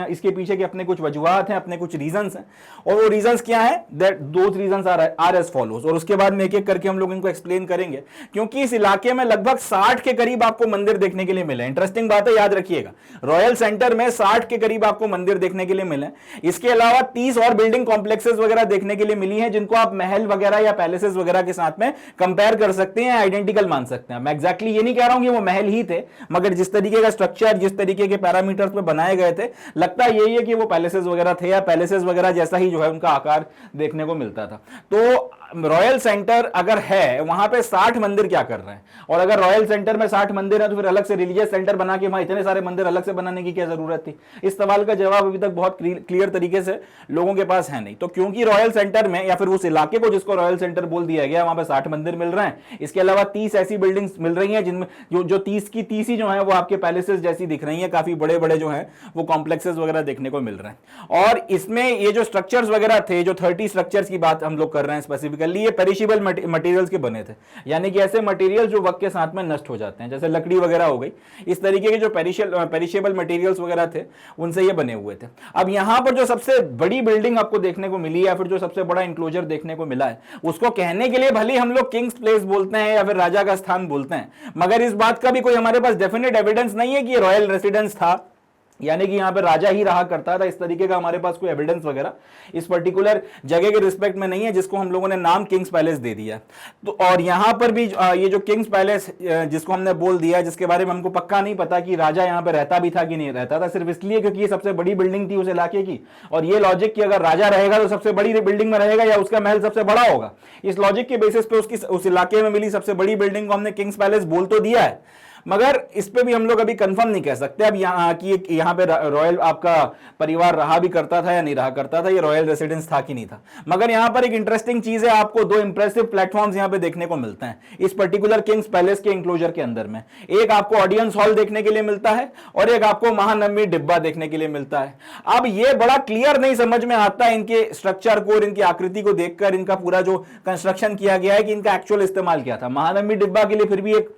इसके पीछे के अपने कुछ वजूहात हैं, अपने कुछ रीजंस हैं, और वो रीजंस क्या है, that those reasons are as follows, और उसके बाद में एक एक करके हम लोग इनको एक्सप्लेन करेंगे। क्योंकि इस इलाके में लगभग 60 के करीब आपको मंदिर देखने के लिए मिले। इंटरेस्टिंग बात है, याद रखिएगा, रॉयल सेंटर में 60 के करीब आपको मंदिर देखने के लिए मिले। इसके अलावा 30 और बिल्डिंग कॉम्प्लेक्सेस वगैरह देखने के लिए मिली हैं, जिनको आप महल वगैरह या पैलेसेस वगैरह के साथ में कंपेयर कर सकते हैं, आइडेंटिकल मान सकते हैं। मैं एग्जैक्टली ये नहीं कह रहा हूं कि वो महल ही थे, मगर जिस तरीके का स्ट्रक्चर, जिस तरीके के पैरामीटर्स पे बनाए गए थे, लगता यही है कि वो पैलेसेस वगैरह थे, या पैलेसेस वगैरह जैसा ही जो है उनका आकार देखने को मिलता था। तो रॉयल सेंटर अगर है, वहां पे 60 मंदिर क्या कर रहे हैं? और अगर रॉयल सेंटर में 60 मंदिर है तो फिर अलग से रिलीजियस सेंटर बना के वहां इतने सारे मंदिर अलग से बनाने की क्या जरूरत थी? इस सवाल का जवाब अभी तक बहुत क्लियर तरीके से लोगों के पास है नहीं। तो क्योंकि रॉयल सेंटर में, या फिर उस इलाके को जिसको रॉयल सेंटर बोल दिया गया, वहां पे 60 मंदिर मिल रहे हैं। इसके अलावा 30 ऐसी बिल्डिंग्स मिल रही हैं जिनमें जो 30 की 30 ही जो है वो आपके पैलेसेस जैसी दिख रही है, काफी बड़े बड़े जो है वो कॉम्प्लेक्सेस वगैरह देखने को मिल रहे हैं। और इसमें ये जो स्ट्रक्चर्स वगैरह थे, जो 30 स्ट्रक्चर्स की बात हम लोग कर रहे हैं स्पेसिफिकली, ये पेरिशेबल मटेरियल्स के बने थे, यानी कि ऐसे मटेरियल जो वक्त के साथ में नष्ट हो जाते हैं, जैसे लकड़ी वगैरह हो गई। इस तरीके के जो पेरिशेबल मटेरियल्स वगैरह थे, उनसे ये बने हुए थे। अब यहां पर जो सबसे बड़ी बिल्डिंग आपको देखने को मिली, या फिर जो सबसे बड़ा इंक्लोजर देखने को मिला है, उसको कहने के लिए भले हम लोग किंग्स प्लेस बोलते हैं या फिर राजा का स्थान बोलते हैं, मगर इस बात का भी कोई हमारे पास डेफिनेट एविडेंस नहीं है कि रॉयल रेसिडेंस था, यानी कि यहां पे राजा ही रहा करता था। इस तरीके का हमारे पास कोई एविडेंस वगैरह इस पर्टिकुलर जगह के रिस्पेक्ट में नहीं है, जिसको हम लोगों ने नाम किंग्स पैलेस दे दिया। तो और यहां पर भी ये जो किंग्स पैलेस जिसको हमने बोल दिया, जिसके बारे में हमको पक्का नहीं पता कि राजा यहां पे रहता भी था कि नहीं रहता था, सिर्फ इसलिए क्योंकि ये सबसे बड़ी बिल्डिंग थी उस इलाके की, और ये लॉजिक कि अगर राजा रहेगा तो सबसे बड़ी बिल्डिंग में रहेगा या उसका महल सबसे बड़ा होगा। इस लॉजिक के बेसिस पे उस इलाके में मिली सबसे बड़ी बिल्डिंग को हमने किंग्स पैलेस बोल तो दिया है, मगर इस पे भी हम लोग अभी कंफर्म नहीं कह सकते अब यहाँ पे रॉयल आपका परिवार रहा भी करता था या नहीं रहा करता था, ये रॉयल रेसिडेंस था कि नहीं था। मगर यहाँ पर एक इंटरेस्टिंग चीज है, आपको दो इंप्रेसिव प्लेटफॉर्म्स यहाँ पे देखने को मिलते हैं इस पर्टिकुलर किंग्स पैलेस के इंक्लोजर के अंदर में। एक आपको ऑडियंस हॉल देखने के लिए मिलता है और एक आपको महानवमी डिब्बा देखने के लिए मिलता है। अब ये बड़ा क्लियर नहीं समझ में आता है इनके स्ट्रक्चर को और इनकी आकृति को देखकर, इनका पूरा जो कंस्ट्रक्शन किया गया है कि इनका एक्चुअल इस्तेमाल क्या था। महानवमी डिब्बा के लिए फिर भी एक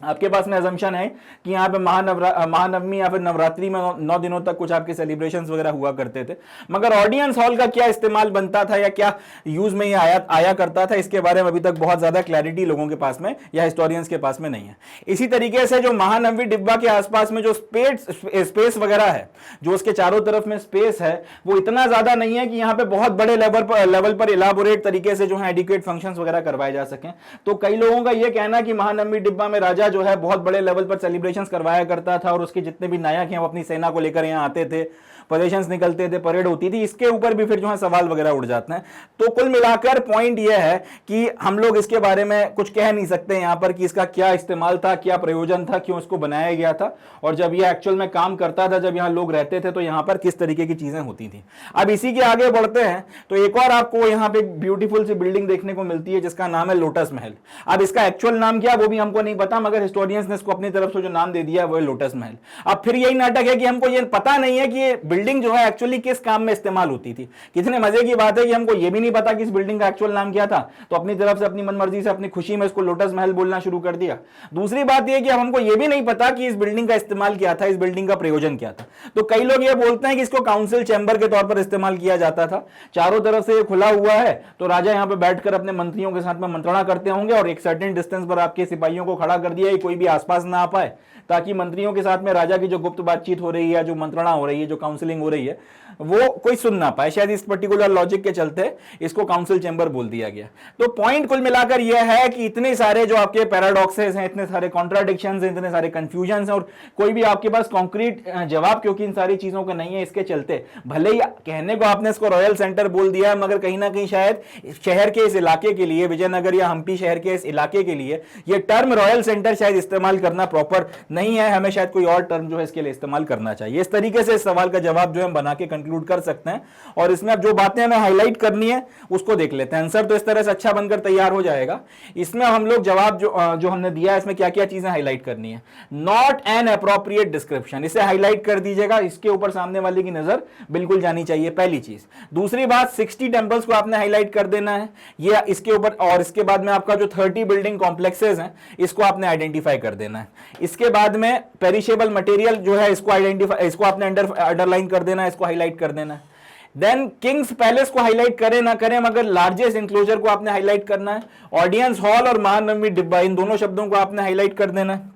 आपके पास में अजम्पशन है कि यहाँ पे महानवमी या फिर नवरात्रि में 9 दिनों तक कुछ आपके सेलिब्रेशंस वगैरह हुआ करते थे, मगर ऑडियंस हॉल का क्या इस्तेमाल बनता था या क्या यूज में ये आया करता था, इसके बारे में अभी तक बहुत ज्यादा क्लैरिटी लोगों के पास में या हिस्टोरियंस के पास में नहीं है। इसी तरीके से जो महानवमी डिब्बा के आसपास में जो स्पेस वगैरह है, जो उसके चारों तरफ में स्पेस है, वो इतना ज्यादा नहीं है कि यहाँ पे बहुत बड़े लेवल पर इलाबोरेट तरीके से जो है एडिक्वेट फंक्शंस वगैरह करवाए जा सकें। तो कई लोगों का यह कहना कि महानवमी डिब्बा में राजा जो है बहुत बड़े लेवल पर सेलिब्रेशंस करवाया करता था और उसके जितने भी नायक हैं वो अपनी सेना को लेकर यहां आते थे, प्रोसेशंस निकलते थे, परेड होती थी। इसके ऊपर भी फिर जो है सवाल वगैरह उठ जाते हैं। तो कुल मिलाकर पॉइंट यह है कि हम लोग इसके बारे में कुछ कह नहीं सकते यहां पर कि इसका क्या इस्तेमाल था, क्या प्रयोजन था, क्यों इसको बनाया गया था, और जब यह एक्चुअल में काम करता था, जब यहां लोग रहते थे, तो यहां पर किस तरीके की चीजें होती थी। अब इसी के आगे बढ़ते हैं तो एक और आपको यहां पर ब्यूटीफुल सी बिल्डिंग देखने को मिलती है जिसका नाम है लोटस महल। अब इसका एक्चुअल नाम क्या वो भी हमको नहीं पता, मगर हिस्टोरियंस ने इसको अपनी तरफ से जो नाम दे दिया वो है लोटस महल। अब फिर यही नाटक है कि हमको ये पता नहीं है कि ये बिल्डिंग जो है एक्चुअली किस काम में इस्तेमाल होती थी। कितने मजे की बात है कि हमको ये भी नहीं पता कि इस बिल्डिंग का एक्चुअल नाम क्या था, तो अपनी तरफ से अपनी मनमर्जी से अपनी खुशी में इसको लोटस महल बोलना शुरू कर दिया। दूसरी बात यह कि अब हमको ये भी नहीं पता कि इस बिल्डिंग का इस्तेमाल क्या था, इस बिल्डिंग का प्रयोजन क्या था। तो कई लोग ये बोलते हैं कि इसको काउंसिल चैम्बर के तौर पर इस्तेमाल किया जाता था। चारों तरफ से ये खुला हुआ है, तो राजा यहां पर बैठकर अपने मंत्रियों के साथ में मंत्रणा करते होंगे और एक सर्टेन डिस्टेंस पर आपके सिपाहियों को खड़ा कर दिया, कोई भी आसपास ना आ पाए, ताकि मंत्रियों के साथ में राजा की जो गुप्त बातचीत हो रही है, जो मंत्रणा हो रही है, जो काउंसलिंग हो रही है, वो कोई सुन ना पाए। शायद इस पर्टिकुलर लॉजिक के चलते इसको काउंसिल चैम्बर बोल दिया गया। तो पॉइंट कुल मिलाकर यह है कि इतने सारे जो आपके पैराडॉक्सेस हैं, इतने सारे कॉन्ट्राडिक्शंस हैं, इतने सारे कंफ्यूजन्स हैं, और कोई भी आपके पास कॉन्क्रीट जवाब क्योंकि इन सारी चीजों का नहीं है, इसके चलते भले ही कहने को आपने इसको रॉयल सेंटर बोल दिया है, मगर कहीं ना कहीं शायद शहर के इस इलाके के लिए, विजयनगर या हम्पी शहर के इस इलाके के लिए यह टर्म रॉयल सेंटर शायद इस्तेमाल करना प्रॉपर नहीं है। हमें शायद कोई और टर्म जो है इसके लिए इस्तेमाल करना चाहिए। इस तरीके से इस सवाल का जवाब जवाब जो हम बना के कंक्लूड कर सकते हैं। और इसमें अब जो बातें हमें हाईलाइट करनी है उसको देख लेते हैं। आंसर तो इस तरह से अच्छा बनकर तैयार हो जाएगा। इसमें हम लोग जवाब जो हमने दिया है इसमें क्या क्या चीजें हाईलाइट करनी है। नॉट एन अप्रोप्रिएट डिस्क्रिप्शन, इसे हाईलाइट कर दीजिएगा, इसके ऊपर सामने वाले की नजर बिल्कुल जानी चाहिए, पहली चीज। दूसरी बात, 60 टेंपल्स को आपने हाईलाइट कर देना है, ये इसके ऊपर। और इसके बाद में आपका जो 30 बिल्डिंग कॉम्प्लेक्सेस हैं इसको आपने आइडेंटिफाई कर देना है। इसके बाद में पेरिशेबल मटेरियल जो है इसको आइडेंटिफाई, इसको आपने अंडरलाइन कर देना है, इसको हाईलाइट कर देना है। देन किंग्स पैलेस को हाईलाइट करें ना करें मगर लार्जेस्ट इंक्लोजर को आपने हाईलाइट करना है। ऑडियंस हॉल और महानवमी डिब्बा, इन दोनों शब्दों को आपने हाईलाइट कर देना है।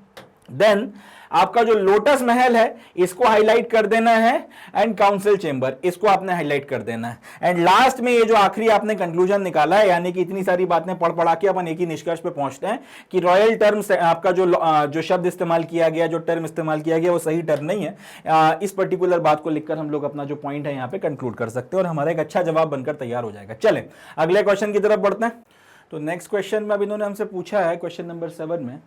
देन आपका जो लोटस महल है इसको हाईलाइट कर देना है, एंड काउंसिल चेंबर इसको आपने हाईलाइट कर देना है। एंड लास्ट में ये जो आखिरी आपने कंक्लूजन निकाला है, यानी कि इतनी सारी बातें पढ़ पढ़ा के अपन एक ही निष्कर्ष पे पहुंचते हैं कि रॉयल टर्म्स, आपका जो शब्द इस्तेमाल किया गया, जो टर्म इस्तेमाल किया गया वो सही टर्म नहीं है। इस पर्टिकुलर बात को लिखकर हम लोग अपना जो पॉइंट है यहाँ पे कंक्लूड कर सकते हैं और हमारा एक अच्छा जवाब बनकर तैयार हो जाएगा। चलें अगले क्वेश्चन की तरफ बढ़ते हैं। तो नेक्स्ट क्वेश्चन में अब इन्होंने हमसे पूछा है, क्वेश्चन नंबर 7 में,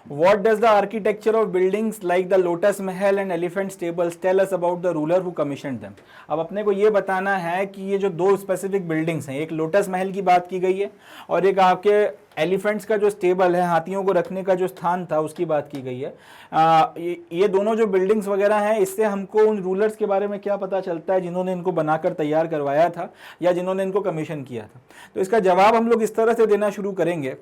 What does the architecture of buildings like the Lotus Mahal and Elephant Stables tell us about the ruler who commissioned them? अब अपने को ये बताना है कि ये जो दो स्पेसिफिक बिल्डिंग्स हैं, एक लोटस महल की बात की गई है और एक आपके एलिफेंट्स का जो स्टेबल है, हाथियों को रखने का जो स्थान था उसकी बात की गई है। ये दोनों जो बिल्डिंग्स वगैरह हैं, इससे हमको उन रूलर्स के बारे में क्या पता चलता है जिन्होंने इनको बनाकर तैयार करवाया था या जिन्होंने इनको कमीशन किया था। तो इसका जवाब हम लोग इस तरह से देना शुरू करेंगे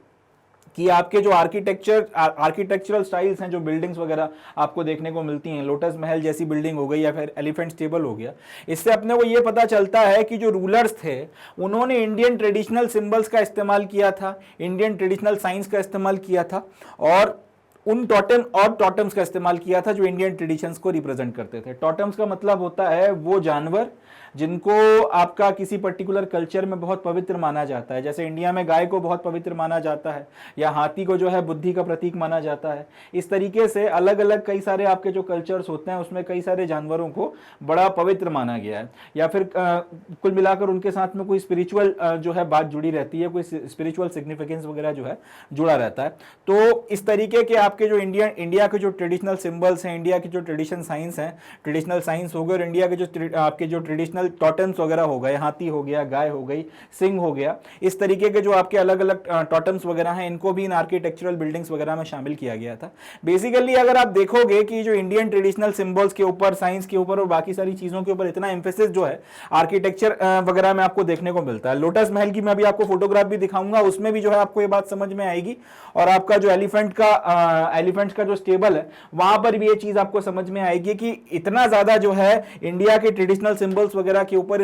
कि आपके जो आर्किटेक्चरल स्टाइल्स हैं, जो बिल्डिंग्स वगैरह आपको देखने को मिलती हैं, लोटस महल जैसी बिल्डिंग हो गई या फिर एलिफेंट स्टेबल हो गया, इससे अपने को ये पता चलता है कि जो रूलर्स थे उन्होंने इंडियन ट्रेडिशनल सिंबल्स का इस्तेमाल किया था, इंडियन ट्रेडिशनल साइंस का इस्तेमाल किया था और उन टॉटम्स का इस्तेमाल किया था जो इंडियन ट्रेडिशंस को रिप्रेजेंट करते थे। टॉटम्स का मतलब होता है वो जानवर जिनको आपका किसी पर्टिकुलर कल्चर में बहुत पवित्र माना जाता है। जैसे इंडिया में गाय को बहुत पवित्र माना जाता है या हाथी को जो है बुद्धि का प्रतीक माना जाता है। इस तरीके से अलग अलग कई सारे आपके जो कल्चर्स होते हैं उसमें कई सारे जानवरों को बड़ा पवित्र माना गया है या फिर कुल मिलाकर उनके साथ में कोई स्पिरिचुअल जो है बात जुड़ी रहती है, कोई स्पिरिचुअल सिग्निफिकेंस वगैरह जो है जुड़ा रहता है। तो इस तरीके के आपके जो इंडिया के जो ट्रेडिशनल सिंबल्स हैं, इंडिया की जो ट्रेडिशनल साइंस हो गए और इंडिया के जो आपके जो ट्रेडिशनल टॉटम्स वगैरह हो गए, हाथी हो गया, गाय हो गई, सिंह हो गया, इस तरीके के जो आपके अलग अलग टॉटम्स वगैरह हैं इनको भी इन आर्किटेक्चरल बिल्डिंग्स वगैरह में शामिल किया गया था। बेसिकली अगर आप देखोगे कि जो इंडियन ट्रेडिशनल सिंबल्स के ऊपर, साइंस के ऊपर और बाकी सारी चीजों के ऊपर इतना एम्फेसिस जो है आर्किटेक्चर वगैरह में आपको देखने को मिलता है। लोटस महल की मैं अभी आपको फोटोग्राफ भी दिखाऊंगा, उसमें भी जो है आपको ये बात समझ में आएगी। और आपका जो एलिफेंट्स का जो स्टेबल है वहां पर भी ये चीज आपको समझ में आएगी कि इतना ज्यादा जो है इंडिया के ट्रेडिशनल सिंबल्स वगैरह के ऊपर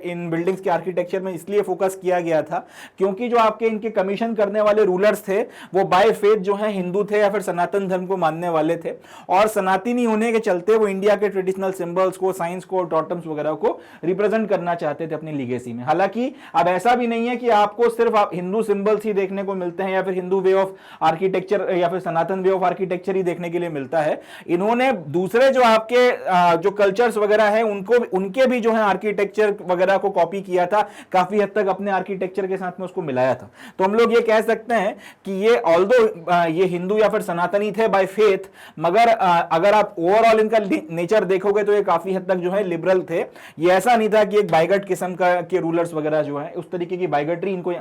इन बिल्डिंग्स के आर्किटेक्चर में इसलिए फोकस किया गया था क्योंकि जो आपके इनके कमीशन करने वाले रूलर्स थे वो बाय फेथ जो है हिंदू थे या फिर सनातन धर्म को मानने वाले थे और सनातनी होने के चलते वो इंडिया के ट्रेडिशनल सिंबल्स को, साइंस को, टॉटम्स वगैरह को रिप्रेजेंट करना चाहते थे अपनी लीगेसी में। हालांकि अब ऐसा भी नहीं है कि आपको सिर्फ हिंदू सिंबल्स ही देखने को मिलते हैं या फिर हिंदू वे ऑफ आर्किटेक्चर या फिर सनातन वे ऑफ आर्किटेक्चर ही देखने के लिए मिलता है। इन्होंने दूसरे जो आपके जो कल्चर्स वगैरह है उनके भी जो है आर्किटेक्चर वगैरह को कॉपी किया था, काफी हद तक अपने आर्किटेक्चर के साथ में उसको मिलाया था। तो हम लोग ये कह सकते हैं कि ये ऑल्दो ये हिंदू या फिर सनातनी थे बाय फेथ, मगर अगर आप ओवरऑल इनका नेचर देखोगे तो ये काफी हद तक जो है लिबरल थे। ये ऐसा नहीं था कि एक बाइगट किस्म का के रूलर्स वगैरह जो है उस तरीके की बाइगट्री इनको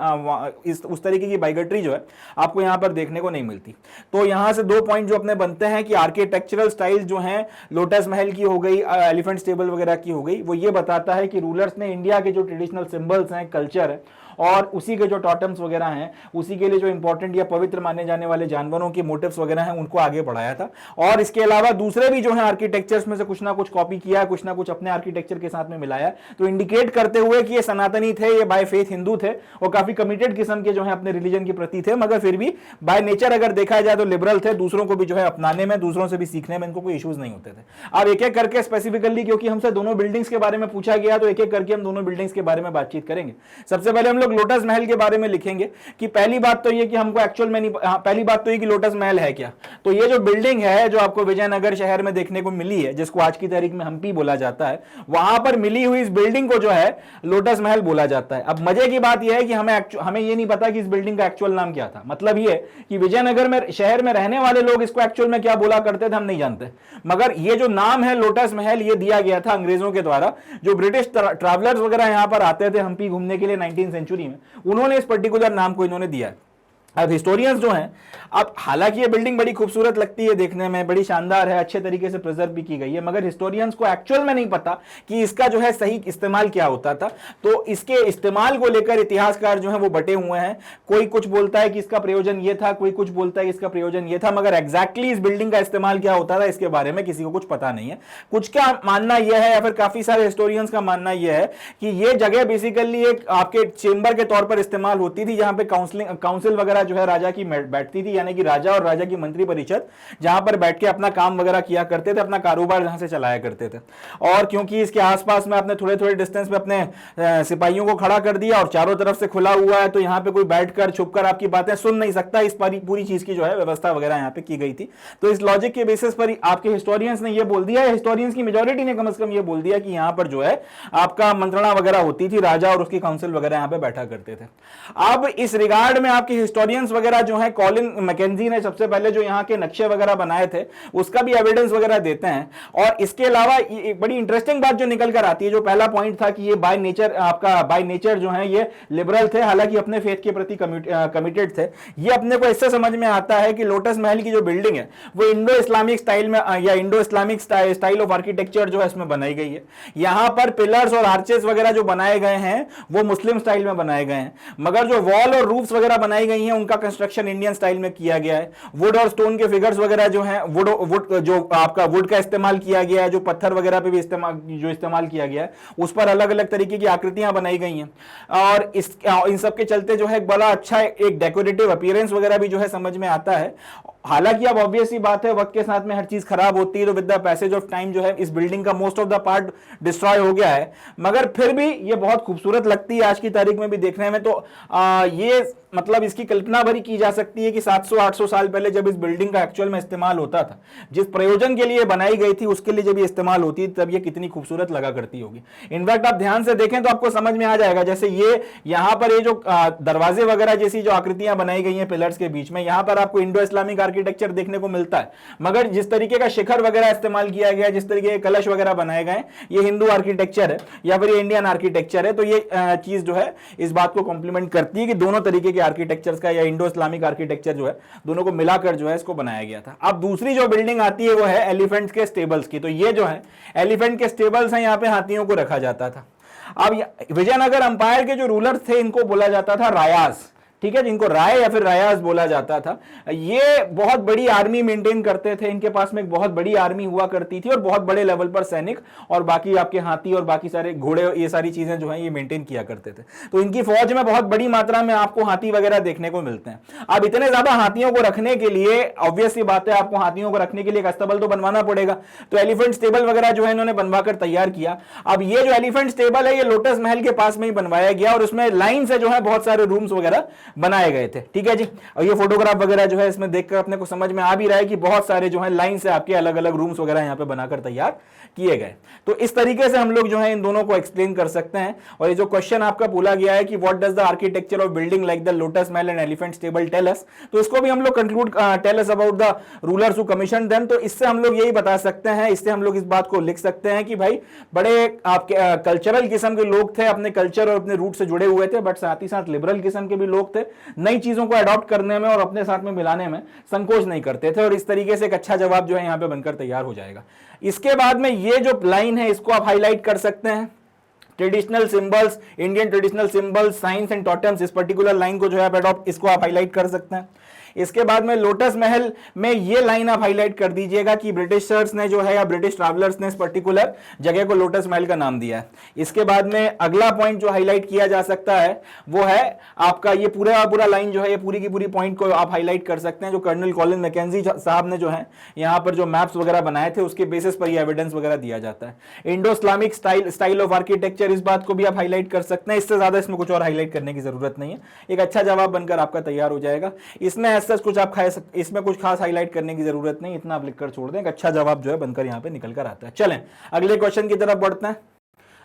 उस तरीके की बाइगट्री जो है आपको यहां पर देखने को नहीं मिलती। तो यहां से दो पॉइंट जो अपने बनते हैं कि आर्किटेक्चरल स्टाइल जो है लोटस महल की हो गई, एलिफेंट स्टेबल वगैरह की हो गई, वो ये बताता है कि रूलर्स ने इंडिया के जो ट्रेडिशनल सिंबल्स हैं, कल्चर है और उसी के जो टॉटम्स वगैरह हैं, उसी के लिए जो इंपॉर्टेंट या पवित्र माने जाने वाले जानवरों के मोटिव्स वगैरह हैं उनको आगे बढ़ाया था। और इसके अलावा दूसरे भी जो है आर्किटेक्चर्स में से कुछ ना कुछ कॉपी किया, कुछ ना कुछ अपने आर्किटेक्चर के साथ में मिलाया, तो इंडिकेट करते हुए कि ये सनातनी थे, ये बाय फेथ हिंदू थे और काफी कमिटेड किस्म के जो है अपने रिलीजन के प्रति थे, मगर फिर भी बाय नेचर अगर देखा जाए तो लिबरल थे, दूसरों को भी जो है अपनाने में, दूसरों से भी सीखने में इनको कोई इश्यूज नहीं होते थे। अब एक एक करके स्पेसिफिकली, क्योंकि हमसे दोनों बिल्डिंग्स के बारे बारे में पूछा गया तो एक एक करके हम दोनों बिल्डिंग्स के बारे में बातचीत करेंगे। सबसे पहले हम लोग लोटस महल के बारे में लिखेंगे कि पहली बात तो ये कि हमको एक्चुअल में नहीं, पहली बात तो ये कि लोटस महल है क्या। तो ये जो बिल्डिंग है जो आपको विजयनगर शहर में देखने को मिली है, जिसको आज की तारीख में हम्पी बोला जाता है, वहां पर मिली हुई इस बिल्डिंग को जो है लोटस महल बोला जाता है। अब मजे की बात यह है कि हमें ये नहीं पता कि इस बिल्डिंग का एक्चुअल नाम क्या था। मतलब ये कि विजयनगर में शहर में रहने वाले लोग इसको एक्चुअल में क्या बोला करते थे हम नहीं जानते, मगर ये जो नाम है लोटस महल ये दिया गया था अंग्रेजों के द्वारा। जो ब्रिटिश ट्रैवलर्स वगैरह यहां पर आते थे हम्पी घूमने के लिए 19वीं सेंचुरी में, उन्होंने इस पर्टिकुलर नाम को इन्होंने दिया है। अब हिस्टोरियंस जो हैं, अब हालांकि ये बिल्डिंग बड़ी खूबसूरत लगती है देखने में, बड़ी शानदार है, अच्छे तरीके से प्रिजर्व भी की गई है, मगर हिस्टोरियंस को एक्चुअल में नहीं पता कि इसका जो है सही इस्तेमाल क्या होता था। तो इसके इस्तेमाल को लेकर इतिहासकार जो है वो बटे हुए हैं। कोई कुछ बोलता है कि इसका प्रयोजन ये था, कोई कुछ बोलता है कि इसका प्रयोजन ये था, मगर एग्जैक्टली इस बिल्डिंग का इस्तेमाल क्या होता था इसके बारे में किसी को कुछ पता नहीं है। कुछ का मानना यह है, या फिर काफी सारे हिस्टोरियंस का मानना यह है कि ये जगह बेसिकली एक आपके चेंबर के तौर पर इस्तेमाल होती थी, जहां पे काउंसिल वगैरह जो है राजा की बैठती थी, यानी कि राजा और राजा की मंत्री परिषद जहां पर बैठ के अपना काम वगैरह किया करते थे, अपना कारोबार जहां से चलाया करते थे। और क्योंकि इसके आसपास में आपने थोड़े थोड़े डिस्टेंस में अपने सिपाहियों को खड़ा कर दिया और चारों तरफ से खुला हुआ है, तो यहां पे कोई बैठकर छुपकर आपकी बातें सुन नहीं सकता। इस पूरी चीज की जो है व्यवस्था वगैरह यहां पे की गई थी। तो इस लॉजिक के बेसिस पर आपके हिस्टोरियंस ने यह बोल दिया, हिस्टोरियंस की मेजोरिटी ने कम से कम यह बोल दिया कि यहां पर जो है आपका मंत्रणा वगैरह होती थी, राजा और उसकी काउंसिल वगैरह यहां पे बैठा करते थे। अब इस रिगार्ड में आपके हिस्टोरियंस वगैरह जो है, कॉलिन मैकेंजी ने सबसे पहले जो यहाँ के नक्शे वगैरह बनाए थे उसका भी एविडेंस वगैरह देते हैं। और इसके अलावा एक बड़ी इंटरेस्टिंग बात जो निकल कर आती है, जो पहला पॉइंट था कि ये बाय नेचर जो है ये लिबरल थे, हालांकि अपने फेथ के प्रति कमिटेड थे। ये अपने को इससे समझ में आता है कि लोटस महल की जो बिल्डिंग है वो इंडो इस्लामिक स्टाइल में या Indo Islamic style of architecture जो है इसमें बनाई गई है। यहां पर पिलर्स और आर्चेस वगैरह जो बनाए गए हैं वो मुस्लिम स्टाइल में बनाए गए हैं, मगर जो वॉल और रूफ्स वगैरह बनाई गई हैं उनका कंस्ट्रक्शन इंडियन स्टाइल में किया गया है। वुड और स्टोन के फिगर्स वगैरह जो हैं, वुड जो आपका वुड का इस्तेमाल किया गया है, जो पत्थर वगैरह पे भी इस्तेमाल किया गया है, उस पर अलग अलग तरीके की आकृतियां बनाई गई हैं। और इन सब के चलते जो है एक बड़ा अच्छा एक डेकोरेटिव अपीयरेंस वगैरह भी जो है समझ में आता है। हालांकि अब ऑब्वियस सी बात है, वक्त के साथ में हर चीज खराब होती है, तो with the passage of time जो है इस बिल्डिंग का most of the part destroy हो गया है, मगर फिर भी ये बहुत खूबसूरत लगती है आज की तारीख में भी देखने में। तो ये मतलब इसकी कल्पना भरी की जा सकती है कि 700-800 साल पहले जब इस बिल्डिंग का एक्चुअल में इस्तेमाल होता था, जिस प्रयोजन के लिए बनाई गई थी उसके लिए जब ये इस्तेमाल होती तब ये कितनी खूबसूरत लगा करती होगी। इनफैक्ट आप ध्यान से देखें तो आपको समझ में आ जाएगा, जैसे ये यहाँ पर ये जो दरवाजे वगैरह जैसी जो आकृतियां बनाई गई हैं पिलर्स के बीच में, यहाँ पर आपको इंडो इस्लामिक आर्किटेक्चर देखने को मिलता है, मगर जिस तरीके का शिखर वगैरह इस्तेमाल किया गया है, जिस तरीके के कलश वगैरह बनाए गए, ये हिंदू आर्किटेक्चर है या फिर ये इंडियन आर्किटेक्चर है। तो ये चीज जो है इस बात को कॉम्प्लीमेंट करती है कि दोनों तरीके के आर्किटेक्चर्स का या इंडो इस्लामिक आर्किटेक्चर जो है दोनों को मिलाकर जो है इसको बनाया गया था। अब दूसरी जो बिल्डिंग आती है वो है एलिफेंट के स्टेबल्स की। तो ये जो है एलिफेंट के स्टेबल्स हैं, यहाँ पे हाथियों को रखा जाता था। अब विजयनगर अंपायर के जो रूलर थे इनको बोला जाता था रायास, ठीक है, जिनको राय या फिर रायास बोला जाता था। ये बहुत बड़ी आर्मी मेंटेन करते थे, इनके पास में एक बहुत बड़ी आर्मी हुआ करती थी और बहुत बड़े लेवल पर सैनिक और बाकी आपके हाथी और बाकी सारे घोड़े, ये सारी चीजें जो हैं ये मेंटेन किया करते थे। तो इनकी फौज में बहुत बड़ी मात्रा में आपको हाथी वगैरह देखने को मिलते हैं। अब इतने ज्यादा हाथियों को रखने के लिए ऑब्वियस सी बात है, आपको हाथियों को रखने के लिए एक अस्तबल तो बनवाना पड़ेगा। तो एलिफेंट स्टेबल वगैरह जो है इन्होंने बनवाकर तैयार किया। अब ये जो एलिफेंट स्टेबल है ये लोटस महल के पास में ही बनवाया गया और उसमें लाइन से जो है बहुत सारे रूम्स वगैरह बनाए गए थे, ठीक है जी। और ये फोटोग्राफ वगैरह जो है इसमें देखकर अपने को समझ में आ भी रहा है कि बहुत सारे जो है लाइन से आपके अलग अलग रूम्स वगैरह यहाँ पे बनाकर तैयार किए गए। तो इस तरीके से हम लोग जो है इन दोनों को एक्सप्लेन कर सकते हैं। और ये जो क्वेश्चन आपका बोला गया है कि what does the architecture of building like the lotus Mahal and elephant stable tell us, तो इसको भी हम लोग conclude tell us about the rulers who commission them. तो इससे हम लोग यही बता सकते हैं, इससे हम लोग इस बात को लिख सकते हैं कि भाई बड़े आपके कल्चरल किस्म के लोग थे, अपने कल्चर और अपने रूट से जुड़े हुए थे, बट साथ ही साथ लिबरल किस्म के भी लोग थे, नई चीजों को अडॉप्ट करने में और अपने साथ में मिलाने में संकोच नहीं करते थे। और इस तरीके से एक अच्छा जवाब जो है यहाँ पे बनकर तैयार हो जाएगा। इसके बाद में ये जो लाइन है इसको आप हाईलाइट कर सकते हैं, traditional symbols, Indian traditional symbols, science and totems, इस पर्टिकुलर लाइन को जो है आप अडॉप्ट, इसको आप हाईलाइट कर सकते हैं। इसके बाद में लोटस महल में ये लाइन आप हाईलाइट कर दीजिएगा कि ब्रिटिशर्स ने जो है या ब्रिटिश ट्रैवलर्स ने इस पर्टिकुलर जगह को लोटस महल का नाम दिया है। इसके बाद में अगला पॉइंट जो हाईलाइट किया जा सकता है वो है आपका ये पूरा लाइन जो है, ये पूरी की पूरी पॉइंट को आप हाईलाइट कर सकते हैं, जो कर्नल कॉलिन मैकेंजी साहब ने जो है यहां पर जो मैप्स वगैरह बनाए थे उसके बेसिस पर ये एविडेंस वगैरह दिया जाता है। Indo Islamic style of architecture, इस बात को भी आप हाईलाइट कर सकते हैं, इससे ज्यादा इसमें कुछ और हाईलाइट करने की जरूरत नहीं है, एक अच्छा जवाब बनकर आपका तैयार हो जाएगा। इसमें ऐसा कुछ आप इसमें कुछ खास हाईलाइट करने की जरूरत नहीं, इतना आप लिखकर छोड़ दें, एक अच्छा जवाब जो है बनकर यहां पे निकल कर आता है। चलें अगले क्वेश्चन की तरफ बढ़ते हैं।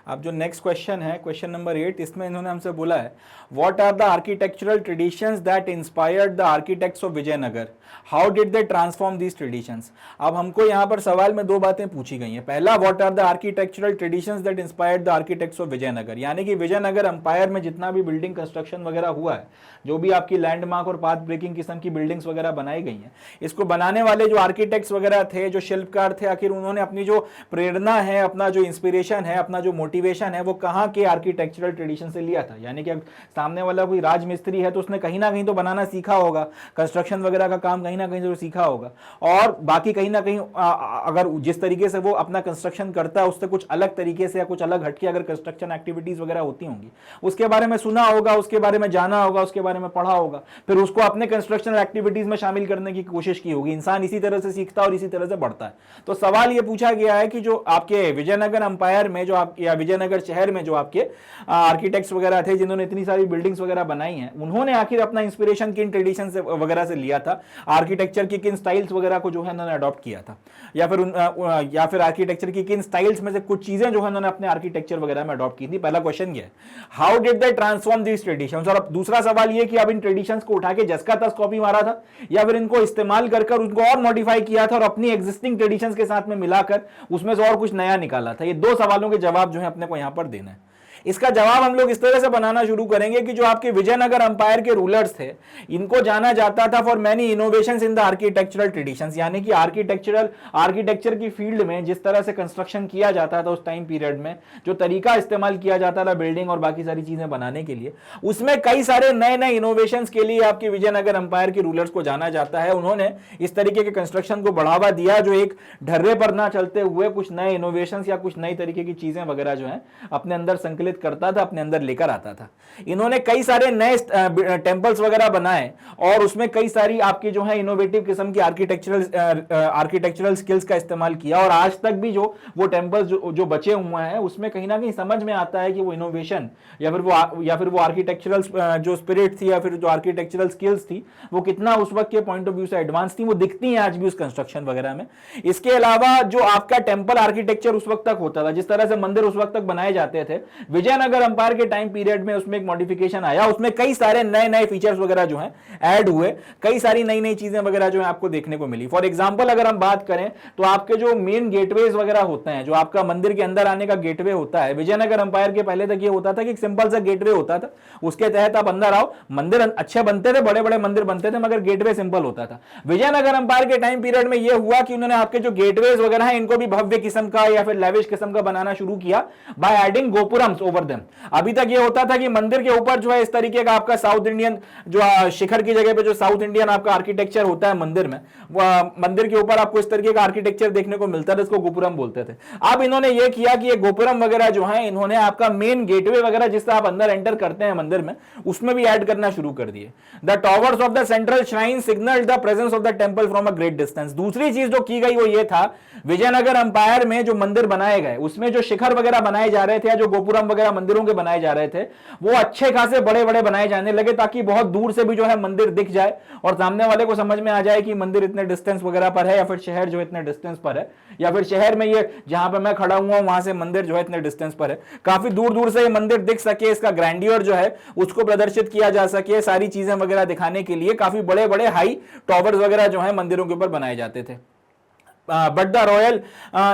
अब जो नेक्स्ट क्वेश्चन है, क्वेश्चन नंबर 8, इसमें इन्होंने हमसे बोला है what are the architectural traditions that inspired the architects of Vijayanagar, how did they transform these traditions. अब हमको यहाँ पर सवाल में दो बातें पूछी गई हैं। पहला, what are the architectural traditions that inspired the architects of Vijayanagar, यानी कि विजयनगर अंपायर में जितना भी बिल्डिंग कंस्ट्रक्शन वगैरह हुआ है, जो भी आपकी लैंडमार्क और पाथ ब्रेकिंग किस्म की बिल्डिंग्स वगैरह बनाई गई हैं, इसको बनाने वाले जो आर्किटेक्ट्स वगैरह थे, जो शिल्पकार थे, आखिर उन्होंने अपनी जो प्रेरणा है, अपना जो इंस्पिरेशन है, अपना जो मोटिवेशन है, वो कहाँ के आर्किटेक्चरल ट्रेडिशन से लिया था। यानी कि सामने वाला कोई राजमिस्त्री है तो उसने कहीं ना कहीं तो बनाना सीखा होगा, कंस्ट्रक्शन वगैरह का काम कहीं ना कहीं तो सीखा होगा, और बाकी कहीं ना कहीं अगर जिस तरीके से वो अपना कंस्ट्रक्शन करता है उससे कुछ अलग तरीके से या कुछ अलग हटके अगर कंस्ट्रक्शन एक्टिविटीज वगैरह होती होंगी, उसके बारे में सुना होगा, उसके बारे में जाना होगा, उसके बारे में पढ़ा होगा, फिर उसको अपने कंस्ट्रक्शन एक्टिविटीज में शामिल करने की कोशिश की होगी। इंसान इसी तरह से सीखता है और इसी तरह से बढ़ता है। तो सवाल ये पूछा गया है कि जो आपके विजयनगर अंपायर में जो आप या विजयनगर शहर में जो आपके आर्किटेक्ट्स वगैरह थे जिन्होंने इतनी सारी बिल्डिंग्स वगैरह बनाई हैं, उन्होंने आखिर अपना इंस्पिरेशन किन ट्रेडिशन से वगैरह से लिया था, आर्किटेक्चर की किन स्टाइल्स वगैरह को जो है उन्होंने अडॉप्ट किया था, या फिर आर्किटेक्चर की किन स्टाइल्स में से कुछ चीजें जो है उन्होंने अपने आर्किटेक्चर वगैरह में अडॉप्ट की थी। पहला क्वेश्चन ये है, how did they transform these traditions. और दूसरा सवाल ये कि अब इन ट्रेडिशंस को उठा के जस का तस कॉपी मारा था या फिर इनको इस्तेमाल कर उनको और मॉडिफाई किया था और अपनी एग्जिस्टिंग ट्रेडिशंस के साथ में मिलाकर उसमें से और कुछ नया निकाला था। ये दो सवालों के जवाब जो है अपने को यहां पर देना है। इसका जवाब हम लोग इस तरह से बनाना शुरू करेंगे कि जो आपके विजयनगर अंपायर के रूलर्स थे, इनको जाना जाता था for many innovations in the architectural traditions, यानी कि आर्किटेक्चर की फील्ड में जिस तरह से कंस्ट्रक्शन किया जाता था उस टाइम पीरियड में, जो तरीका इस्तेमाल किया जाता था बिल्डिंग और बाकी सारी चीजें बनाने के लिए, उसमें कई सारे नए नए इनोवेशंस के लिए आपके विजयनगर अंपायर के रूलर्स को जाना जाता है। उन्होंने इस तरीके के कंस्ट्रक्शन को बढ़ावा दिया जो एक ढर्रे पर ना चलते हुए कुछ नए इनोवेशंस या कुछ नई तरीके की चीजें वगैरह जो है अपने अंदर संकलित करता था, अपने अंदर लेकर आता था। इन्होंने कई सारे नए टेंपल्स वगैरह बनाए और उसमें कई सारी आपकी जो है इनोवेटिव किस्म की आर्किटेक्चरल स्किल्स का इस्तेमाल किया, और आज तक भी जो वो टेंपल्स जो बचे हुए हैं उसमें कहीं ना कहीं समझ में आता है कि वो इनोवेशन या फिर वो आर्किटेक्चरल जो स्पिरिट थी या फिर जो आर्किटेक्चरल स्किल्स थी वो कितना उस वक्त के पॉइंट ऑफ व्यू से एडवांस थी, वो दिखती है आज भी उस कंस्ट्रक्शन वगैरह में। इसके अलावा जो आपका टेंपल आर्किटेक्चर उस वक्त तक होता था, जिस तरह से मंदिर उस वक्त तक बनाए जाते थे, विजयनगर अंपायर के टाइम पीरियड में उसमें एक मॉडिफिकेशन आया, उसमें कई सारे नए नए फीचर्स वगैरह जो हैं ऐड हुए, कई सारी नई नई चीजें वगैरह जो है आपको देखने को मिली। फॉर एग्जांपल अगर हम बात करें तो आपके जो मेन गेटवेज वगैरह होते हैं, जो आपका मंदिर के अंदर आने का गेटवे होता है, विजयनगर अंपायर के पहले तक ये होता था कि एक सिंपल सा गेटवे होता था, उसके तहत आप अंदर आओ, मंदिर अच्छे बनते थे, बड़े बड़े मंदिर बनते थे, मगर गेटवे सिंपल होता था। विजयनगर अंपायर के टाइम पीरियड में यह हुआ कि उन्होंने आपके जो गेटवेज वगैरह हैं इनको भी भव्य किस्म का या फिर लेविश किस्म का बनाना शुरू किया by adding gopurams over them. अभी तक ये होता था कि मंदिर के ऊपर जो है इस तरीके का आपका साउथ इंडियन जो शिखर की जगह पे जो साउथ इंडियन आपका आर्किटेक्चर होता है मंदिर में, वो मंदिर के ऊपर आपको इस तरीके का आर्किटेक्चर देखने को मिलता था, इसको गोपुरम बोलते थे। अब इन्होंने ये किया कि ये गोपुरम वगैरह जो है इन्होंने आपका मेन गेटवे वगैरह जिससे आप अंदर एंटर करते हैं मंदिर में, उसमें भी ऐड करना शुरू कर दिए। The towers of the central shrine signal the presence of the temple from a great distance. दूसरी चीज जो की गई वो ये था, विजयनगर अंपायर में जो मंदिर बनाए गए उसमें जो शिखर वगैरह बनाए जा रहे थे या जो गोपुरम वगैरह मंदिरों के बनाए जा रहे थे वो अच्छे खासे बड़े बड़े बनाए जाने लगे, ताकि बहुत दूर से भी जो है मंदिर दिख जाए और सामने वाले को समझ में आ जाए कि मंदिर इतने डिस्टेंस वगैरह पर है, या फिर शहर जो इतने डिस्टेंस पर है, या फिर शहर में ये जहां पे मैं खड़ा हुआ हूं वहां से मंदिर जो है इतने डिस्टेंस पर है, काफी दूर दूर से ये मंदिर दिख सके, इसका ग्रैंडियर जो है उसको प्रदर्शित किया जा सके, सारी चीजें वगैरह दिखाने के लिए काफी बड़े बड़े हाई टॉवर्स वगैरह जो है मंदिरों के ऊपर बनाए जाते थे। But the royal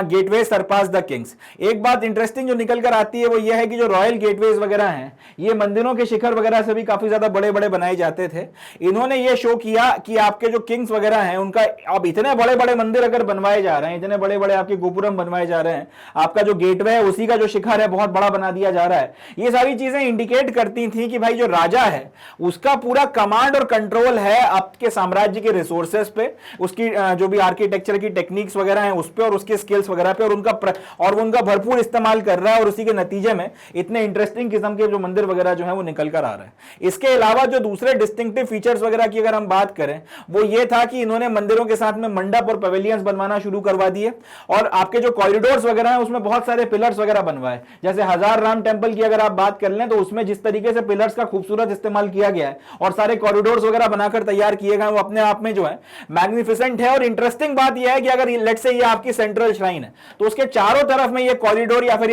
gateway surpass the king's. एक बात इंटरेस्टिंग जो निकल कर आती है वो ये है कि जो रॉयल गेटवेज वगैरह हैं ये मंदिरों के शिखर वगैरह से भी काफी ज्यादा बड़े बड़े बनाए जाते थे। इन्होंने ये शो किया कि आपके जो किंग्स वगैरह हैं उनका अब इतने बड़े बड़े मंदिर अगर बनवाए जा रहे हैं, इतने बड़े बड़े आपके गोपुरम बनवाए जा रहे हैं, आपका जो गेटवे है उसी का जो शिखर है बहुत बड़ा बना दिया जा रहा है, ये सारी चीजें इंडिकेट करती थी कि भाई जो राजा है उसका पूरा कमांड और कंट्रोल है आपके साम्राज्य के रिसोर्सेस पे, उसकी जो भी आर्किटेक्चर की टेक्निक्स वगैरह हैं उस पे और उसके स्किल्स वगैरह पे, और वो उनका भरपूर इस्तेमाल कर रहा है और उसी के नतीजे में इतने इंटरेस्टिंग किस्म के जो मंदिर वगैरह जो है वो निकल कर आ रहे हैं। इसके अलावा जो दूसरे डिस्टिंक्टिव फीचर्स वगैरह की अगर हम बात करें वो ये था कि इन्होंने मंदिरों के साथ में मंडप और पवेलियंस बनवाना शुरू करवा दिए और आपके जो कॉरिडोर्स वगैरह हैं उसमें बहुत सारे पिलर्स वगैरह बनवाए। जैसे हजार राम टेंपल की अगर आप बात कर लें तो उसमें जिस तरीके से पिलर्स का खूबसूरत इस्तेमाल किया गया है और सारे कॉरिडोर्स वगैरह बनाकर तैयार किए गए वो अपने आप में जो है मैग्निफिसेंट है। और इंटरेस्टिंग बात यह है कि अगर लेट्स से ये आपकी सेंट्रल श्राइन है तो उसके चारों तरफ में ये कॉरिडोर या फिर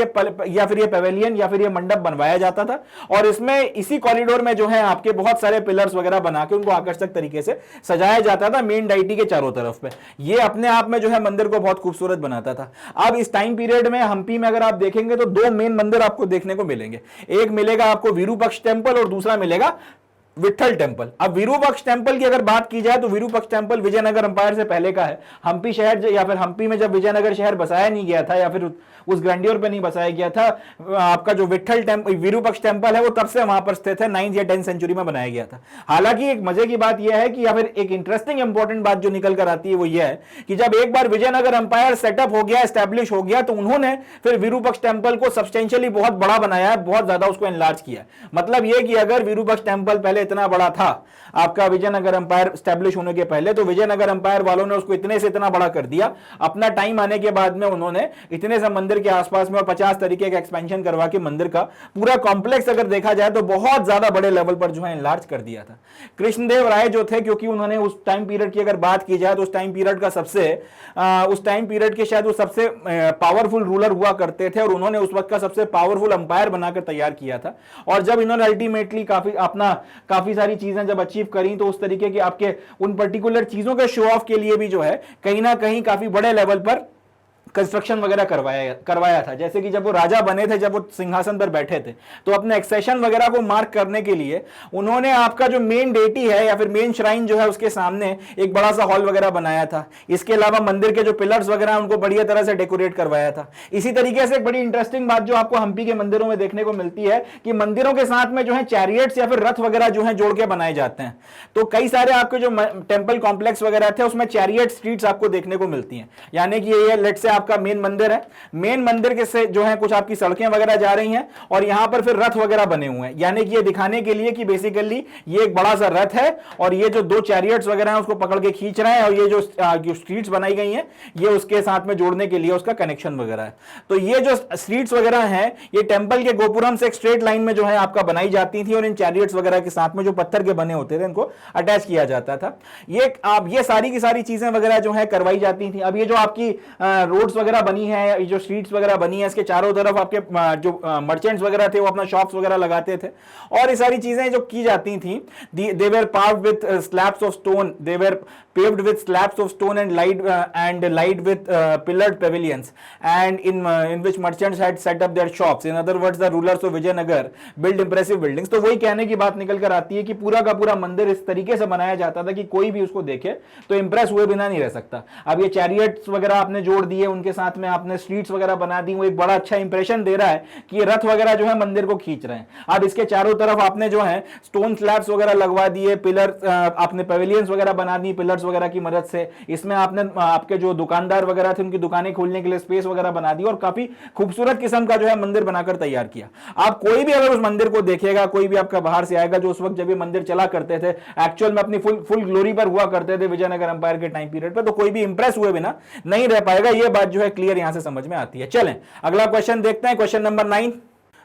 ये पेवेलियन या फिर ये मंडप बनवाया जाता था और इसमें इसी कॉरिडोर में जो है आपके बहुत सारे पिलर्स वगैरह बना के उनको आकर्षक तरीके से सजाया जाता था मेन डाइटी के चारों तरफ पे। ये अपने आप में जो है मंदिर को बहुत खूबसूरत बनाता था। अब इस टाइम पीरियड में हम्पी में अगर आप देखेंगे तो दो मेन मंदिर आपको देखने को मिलेंगे, एक मिलेगा आपको विरूपक्ष टेंपल और दूसरा मिलेगा विट्ठल टेंपल। अब विरूपक्ष टेंपल की अगर बात की जाए तो विरूपक्ष टेंपल विजयनगर अंपायर से पहले का है। हम्पी शहर या फिर हम्पी में जब विजयनगर शहर बसाया नहीं गया था या फिर उस ग्रैंडियर पे नहीं बसाया गया था, आपका जो विट्ठल टेंपल विरूपक्ष टेंपल है वो तब से वहां पर स्थित है, 9th या 10th सेंचुरी में बनाया गया था। हालांकि एक मजे की बात यह है कि या फिर एक इंटरेस्टिंग इंपॉर्टेंट बात जो निकल कर आती है वो यह है कि जब एक बार विजयनगर अंपायर सेटअप हो गया, एस्टैब्लिश हो गया, तो उन्होंने फिर विरूपक्ष टेंपल को सब्सटेंशियली बहुत बड़ा बनाया है, बहुत ज्यादा उसको एनलार्ज किया। मतलब यह कि अगर विरूपक्ष टेंपल पहले इतना बड़ा था आपका विजयनगर अंपायर स्टैब्लिश होने के पहले, तो विजयनगर अंपायर वालों ने उसको इतने से इतना बड़ा कर दिया। अपना टाइम आने के बाद में उन्होंने इतने से मंदिर के आसपास में और 50 तरीके का एक्सपेंशन करवा के मंदिर का पूरा कॉम्प्लेक्स अगर देखा जाए तो बहुत ज्यादा बड़े लेवल पर जो है एनलार्ज कर दिया था। कृष्णदेव राय जो थे, क्योंकि उन्होंने उस टाइम पीरियड की अगर बात की जाए तो उस टाइम पीरियड का उस टाइम पीरियड के शायद वो सबसे पावरफुल रूलर हुआ करते थे और उन्होंने उस वक्त का सबसे पावरफुल अंपायर बनाकर तैयार किया था। और जब इन्होंने अल्टीमेटली काफी सारी चीजें जब अचीव करी तो उस तरीके के आपके उन पर्टिकुलर चीजों के शो ऑफ के लिए भी जो है कहीं ना कहीं काफी बड़े लेवल पर कंस्ट्रक्शन वगैरह करवाया था। जैसे कि जब वो राजा बने थे, जब वो सिंहासन पर बैठे थे, तो अपने एक्सेशन वगैरह को मार्क करने के लिए उन्होंने आपका जो मेन डेटी है या फिर मेन श्राइन जो है उसके सामने एक बड़ा सा हॉल वगैरह बनाया था। इसके अलावा मंदिर के जो पिलर्स वगैरह उनको बढ़िया तरह से डेकोरेट करवाया था। इसी तरीके से एक बड़ी इंटरेस्टिंग बात जो आपको हम्पी के मंदिरों में देखने को मिलती है कि मंदिरों के साथ में जो है चैरियट्स या फिर रथ वगैरह जो है जोड़ के बनाए जाते हैं। तो कई सारे आपके जो टेंपल कॉम्प्लेक्स वगैरह थे उसमें चैरियट स्ट्रीट्स आपको देखने को मिलती हैं। यानी कि ये लेट से आपका मेन मंदिर है, मेन मंदिर के से जो है कुछ आपकी सड़कें वगैरह जा रही हैं और यहां पर फिर रथ वगैरह बने हुए हैं। यानी कि ये दिखाने के लिए कि बेसिकली ये एक बड़ा सा रथ है और ये जो दो चैरियट्स वगैरह हैं उसको पकड़ के खींच रहे हैं और ये जो स्ट्रीट्स बनाई गई हैं ये उसके साथ में जोड़ने के लिए उसका कनेक्शन वगैरह है। तो ये जो स्ट्रीट्स वगैरह हैं ये टेंपल के गोपुरम से एक स्ट्रेट लाइन में जो है आपका बनाई जाती थी और इन चैरियट्स वगैरह के साथ में जो पत्थर के बने होते थे इनको अटैच किया जाता था। ये सारी की सारी चीजें वगैरह जो है करवाई जाती थी। अब ये जो आपकी रोड्स वगैरह बनी है, ये जो स्ट्रीट्स वगैरह बनी है, इसके चारों तरफ आपके जो मर्चेंट्स वगैरह थे वो अपना शॉप्स वगैरह लगाते थे और ये सारी चीजें जो की जाती थी they were paved with slabs of stone, they were paved with slabs of stone and light with pillared pavilions and in which merchants had set up their shops. In other words, the rulers of Vijayanagar built impressive buildings. तो वही कहने की बात निकल कर आती है कि पूरा का पूरा मंदिर इस तरीके से बनाया जाता था कि कोई भी उसको देखे तो इंप्रेस हुए बिना नहीं रह सकता। अब ये चैरियट्स वगैरह आपने जोड़ दिए, उनके साथ में आपने स्ट्रीट्स वगैरह बना दी, वो एक बड़ा अच्छा इंप्रेशन दे रहा है कि ये रथ वगैरह जो है मंदिर को खींच रहे हैं। अब इसके चारों तरफ आपने जो है स्टोन स्लैब्स वगैरह लगवा दिए, पिलर आपने पेविलियंस वगैरह बना दी पिलर्स वगैरह की मदद से। इसमें आपने आपके जो दुकानदार वगैरह थे उनकी दुकानें खोलने के लिए स्पेस वगैरह बना दी और काफी खूबसूरत किस्म का जो है मंदिर बनाकर तैयार किया। आप कोई भी अगर उस मंदिर को देखेगा, कोई भी आपका बाहर से आएगा जो उस वक्त जब ये मंदिर चला करते थे, एक्चुअल में अपनी फुल ग्लोरी पर हुआ करते थे विजयनगर अंपायर के टाइम पीरियड पर, तो कोई भी इंप्रेस हुए बिना नहीं रह पाएगा। ये बात जो है क्लियर यहां से समझ में आती है। चलें अगला क्वेश्चन देखते हैं, क्वेश्चन नंबर 9।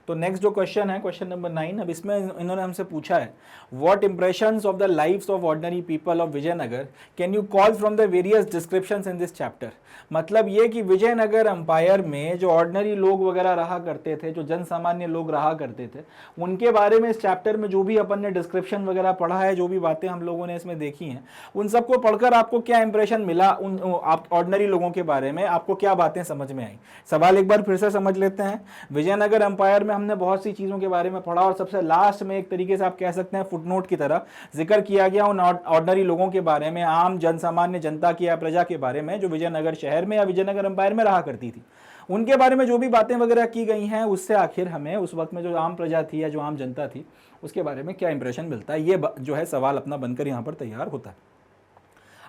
तो नेक्स्ट जो क्वेश्चन है, क्वेश्चन नंबर 9, अब इसमें इन्होंने हमसे पूछा है, what impressions of the lives of ordinary people of Vijayanagar can you call from the various descriptions in this chapter. मतलब ये कि विजयनगर अंपायर में जो ऑर्डिनरी लोग वगैरह रहा करते थे, जो जन सामान्य लोग रहा करते थे, उनके बारे में इस चैप्टर में जो भी अपन ने डिस्क्रिप्शन वगैरह पढ़ा है, जो भी बातें हम लोगों ने इसमें देखी हैं, उन सबको पढ़कर आपको क्या इंप्रेशन मिला उन आप ऑर्डिनरी लोगों के बारे में, आपको क्या बातें समझ में आई। सवाल एक बार फिर से समझ लेते हैं। विजयनगर अंपायर में हमने बहुत सी चीज़ों के बारे में पढ़ा और सबसे लास्ट में एक तरीके से आप कह सकते हैं फुटनोट की तरह जिक्र किया गया उन ऑर्डिनरी लोगों के बारे में, आम जन सामान्य जनता की या प्रजा के बारे में जो विजयनगर शहर में या विजयनगर अंपायर में रहा करती थी। उनके बारे में जो भी बातें वगैरह की गई हैं, उससे आखिर हमें उस वक्त में जो आम प्रजा थी या जो आम जनता थी उसके बारे में क्या इंप्रेशन मिलता है, ये जो है सवाल अपना बनकर यहाँ पर तैयार होता है।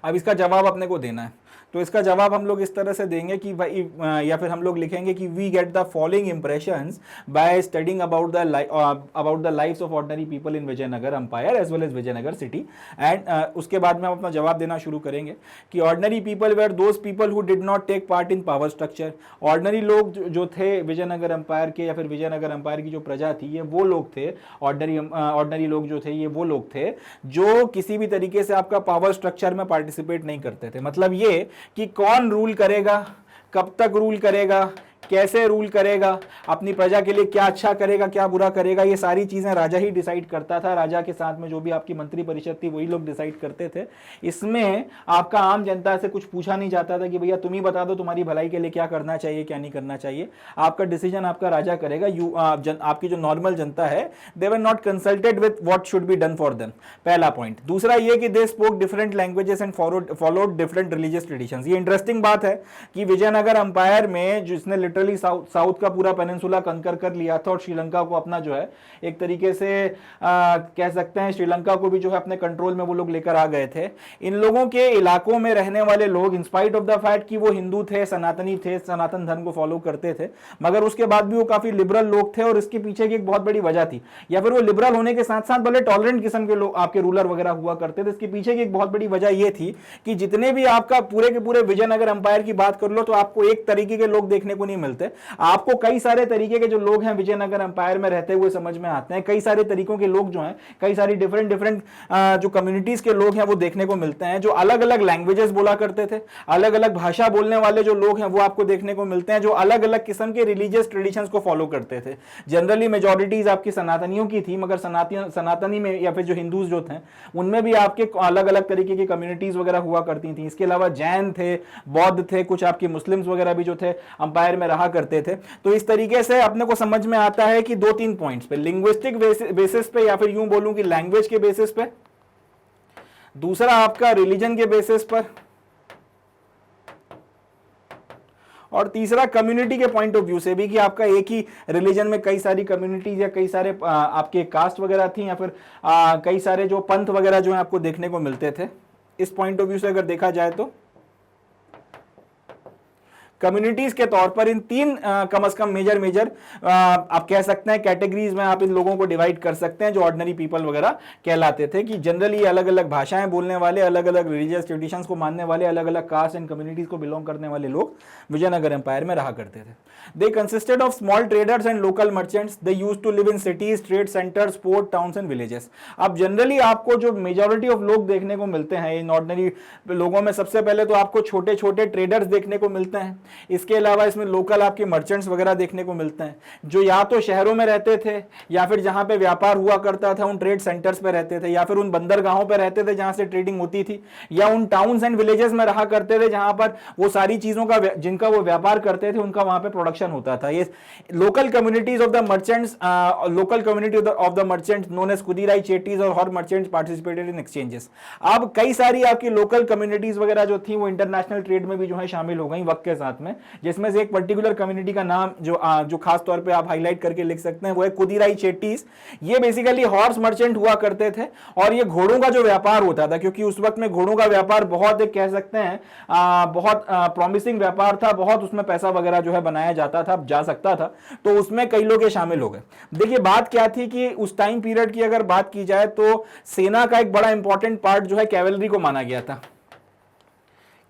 अब इसका जवाब अपने को देना है, तो इसका जवाब हम लोग इस तरह से देंगे कि भाई, या फिर हम लोग लिखेंगे कि we get the following impressions by studying about the lives of ordinary people in Vijayanagar empire as well as Vijayanagar city. And उसके बाद में हम अपना जवाब देना शुरू करेंगे कि ordinary people were those people who did not take part in power structure. Ordinary लोग जो थे विजयनगर अंपायर के या फिर विजयनगर अंपायर की जो प्रजा थी, ये वो लोग थे, ऑर्डिनरी लोग जो थे ये वो लोग थे जो किसी भी तरीके से आपका पावर स्ट्रक्चर में पार्टिसिपेट नहीं करते थे। मतलब ये कि कौन रूल करेगा, कब तक रूल करेगा, कैसे रूल करेगा, अपनी प्रजा के लिए क्या अच्छा करेगा, क्या बुरा करेगा, ये सारी चीज़ें राजा ही डिसाइड करता था। राजा के साथ में जो भी आपकी मंत्री परिषद थी वही लोग डिसाइड करते थे। इसमें आपका आम जनता से कुछ पूछा नहीं जाता था कि भैया तुम ही बता दो तुम्हारी भलाई के लिए क्या करना चाहिए क्या नहीं करना चाहिए। आपका डिसीजन आपका राजा करेगा। आपकी जो नॉर्मल जनता है, they were not consulted with what should be done for them, पहला पॉइंट। दूसरा ये कि they spoke different languages and followed different religious traditions. ये इंटरेस्टिंग बात है कि विजयनगर अंपायर में जिसने लिटरली साउथ का पूरा पेनिनसुला कंकर कर लिया था और श्रीलंका को अपना जो है एक तरीके से कह सकते हैं श्रीलंका को भी जो है अपने कंट्रोल में वो लोग लेकर आ गए थे। इन लोगों के इलाकों में रहने वाले लोग इंस्पाइट ऑफ द फैक्ट कि वो हिंदू थे, सनातनी थे, सनातन धर्म को फॉलो करते थे, मगर उसके बाद भी वो काफी लिबरल लोग थे। और इसके पीछे की एक बहुत बड़ी वजह थी, या फिर वो लिबरल होने के साथ साथ भले टॉलरेंट किस्म के लोग आपके रूलर वगैरह हुआ करते थे। इसके पीछे की एक बहुत बड़ी वजह ये थी कि जितने भी आपका पूरे के पूरे विजयनगर अंपायर की बात कर लो तो आपको एक तरीके के लोग देखने को नहीं मिलते, आपको कई सारे तरीके के जो लोग हैं विजयनगर अंपायर में रहते हुए समझ में आते हैं। कई सारे तरीकों के लोग जो हैं, कई सारी डिफरेंट जो कम्युनिटीज के लोग हैं वो देखने को मिलते हैं, जो अलग अलग लैंग्वेजेस बोला करते थे, अलग अलग भाषा बोलने वाले जो लोग हैं वो आपको देखने को मिलते हैं, जो अलग अलग किस्म के रिलीजियस ट्रेडिशंस को फॉलो करते थे। जनरली मेजॉरिटीज आपकी सनातनियों की थी, मगर सनातनी में या फिर जो हिंदूज जो थे उनमें भी आपके अलग अलग तरीके की कम्युनिटीज वगैरह हुआ करती थी। इसके अलावा जैन थे, बौद्ध थे, कुछ आपके मुस्लिम्स वगैरह भी जो थे अंपायर में रहा करते थे। तो इस तरीके से अपने को समझ में आता है कि 2-3 पॉइंट्स पे, लिंग्विस्टिक बेसिस पे या फिर यूं बोलूं कि लैंग्वेज के बेसिस पे, दूसरा आपका रिलीजन के बेसिस पर, और तीसरा कम्युनिटी के पॉइंट ऑफ व्यू से भी कि आपका एक ही रिलीजन में कई सारी कम्युनिटीज या कई सारे आपके कास्ट वगैरह थी या फिर कई सारे जो पंथ वगैरह जो है आपको देखने को मिलते थे। इस पॉइंट ऑफ व्यू से अगर देखा जाए तो कम्युनिटीज के तौर पर इन 3 कम से कम मेजर आप कह सकते हैं कैटेगरीज में आप इन लोगों को डिवाइड कर सकते हैं जो ऑर्डिनरी पीपल वगैरह कहलाते थे, कि जनरली अलग अलग भाषाएं बोलने वाले, अलग अलग रिलीजियस ट्रेडिशंस को मानने वाले, अलग अलग कास्ट एंड कम्युनिटीज को बिलोंग करने वाले लोग विजयनगर एम्पायर में रहा करते थे। They consisted of small traders and local merchants, they used to live in cities, trade centres, port towns and villages. अब जनरली आपको जो मेजॉरिटी ऑफ लोग देखने को मिलते हैं इन ऑर्डिनरी लोगों में, सबसे पहले तो आपको छोटे छोटे ट्रेडर्स देखने को मिलते हैं। इसके अलावा इसमें लोकल आपके मर्चेंट्स वगैरह देखने को मिलते हैं, जो या तो शहरों में रहते थे या फिर जहां पे व्यापार हुआ करता था उन ट्रेड सेंटर्स पे रहते थे, या फिर उन बंदरगाहों पे रहते थे जहां से ट्रेडिंग होती थी, या उन टाउन्स एंड विलेजेस में रहा करते थे जहां पर वो सारी चीजों का जिनका वो व्यापार करते थे उनका वहां पे प्रोडक्शन होता था। ये local communities of the merchants, local community of the merchants known as Kudirai Chettis और horse merchants participated in exchanges. अब कई सारी आपकी लोकल कम्युनिटीज वगैरह जो थी वो इंटरनेशनल ट्रेड में भी जो है शामिल हो गई वक्त के साथ में, जिसमें से एक पर्टिकुलर कम्युनिटी का नाम जो खास तौर पे आप हाईलाइट करके लिख सकते हैं वो है कुदीराई चेट्टीज। ये बेसिकली हॉर्स मर्चेंट हुआ करते थे और ये घोड़ों का जो व्यापार होता था, क्योंकि उस वक्त में घोड़ों का व्यापार बहुत एक कह सकते हैं बहुत प्रॉमिसिंग व्यापार था, बहुत उसमें पैसा वगैरह जो है बनाया जाता था, जा सकता था, तो उसमें कई लोग शामिल हो गए। देखिए बात क्या थी कि उस टाइम पीरियड की अगर बात की जाए तो सेना का एक बड़ा इंपॉर्टेंट पार्ट जो है कैवेलरी को माना गया था।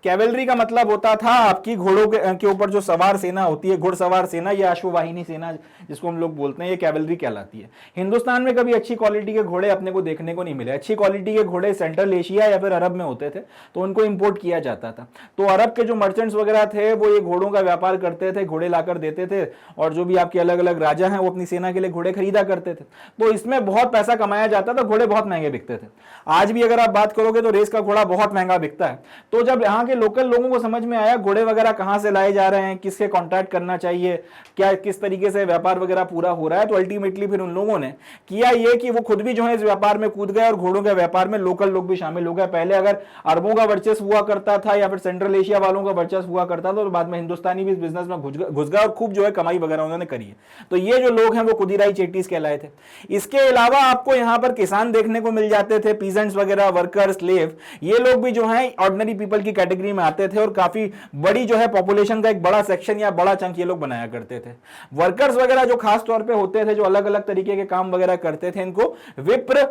कैवेलरी का मतलब होता था आपकी घोड़ों के ऊपर जो सवार सेना होती है, घुड़सवार सेना या अश्ववाहिनी सेना जिसको हम लोग बोलते हैं, ये कैवेलरी कहलाती है। हिंदुस्तान में कभी अच्छी क्वालिटी के घोड़े अपने को देखने को नहीं मिले। अच्छी क्वालिटी के घोड़े सेंट्रल एशिया या फिर अरब में होते थे, तो उनको इंपोर्ट किया जाता था। तो अरब के जो मर्चेंट्स वगैरह थे वो ये घोड़ों का व्यापार करते थे, घोड़े लाकर देते थे, और जो भी आपके अलग अलग राजा हैं वो अपनी सेना के लिए घोड़े खरीदा करते थे। तो इसमें बहुत पैसा कमाया जाता था, घोड़े बहुत महंगे बिकते थे। आज भी अगर आप बात करोगे तो रेस का घोड़ा बहुत महंगा बिकता है। तो जब यहाँ के लोकल लोगों को समझ में आया घोड़े वगैरह कहाँ से लाए जा रहे हैं, किससे कॉन्टैक्ट करना चाहिए, क्या किस तरीके से व्यापार वगैरह पूरा हो रहा है, तो अल्टीमेटली फिर उन लोगों ने किया ये कि वो खुद भी जो है इस व्यापार में कूद गए और घोड़ों के व्यापार में लोकल लोग भी शामिल हो गए। पहले अगर अरबों का वर्चस्व हुआ करता था या फिर सेंट्रल एशिया वालों का वर्चस्व हुआ करता था, तो बाद में हिंदुस्तानी भी इस बिजनेस में घुस गए और खूब जो है कमाई वगैरह उन्होंने करी है। तो ये जो लोग हैं वो खुदीराई चेट्टीज कहलाए थे। इसके अलावा आपको यहाँ पर किसान देखने को मिल जाते थे, पीजेंट्स वगैरह, वर्कर, स्लेव, ये लोग भी जो है ऑर्डिनरी पीपल की कैटेगरी में आते थे और काफी बड़ी जो है पॉपुलेशन का एक बड़ा सेक्शन या बड़ा चंक ये लोग बनाया करते थे। वर्कर्स वगैरह जो खास तौर पे होते थे, जो अलग अलग तरीके के काम वगैरह करते थे, इनको विप्र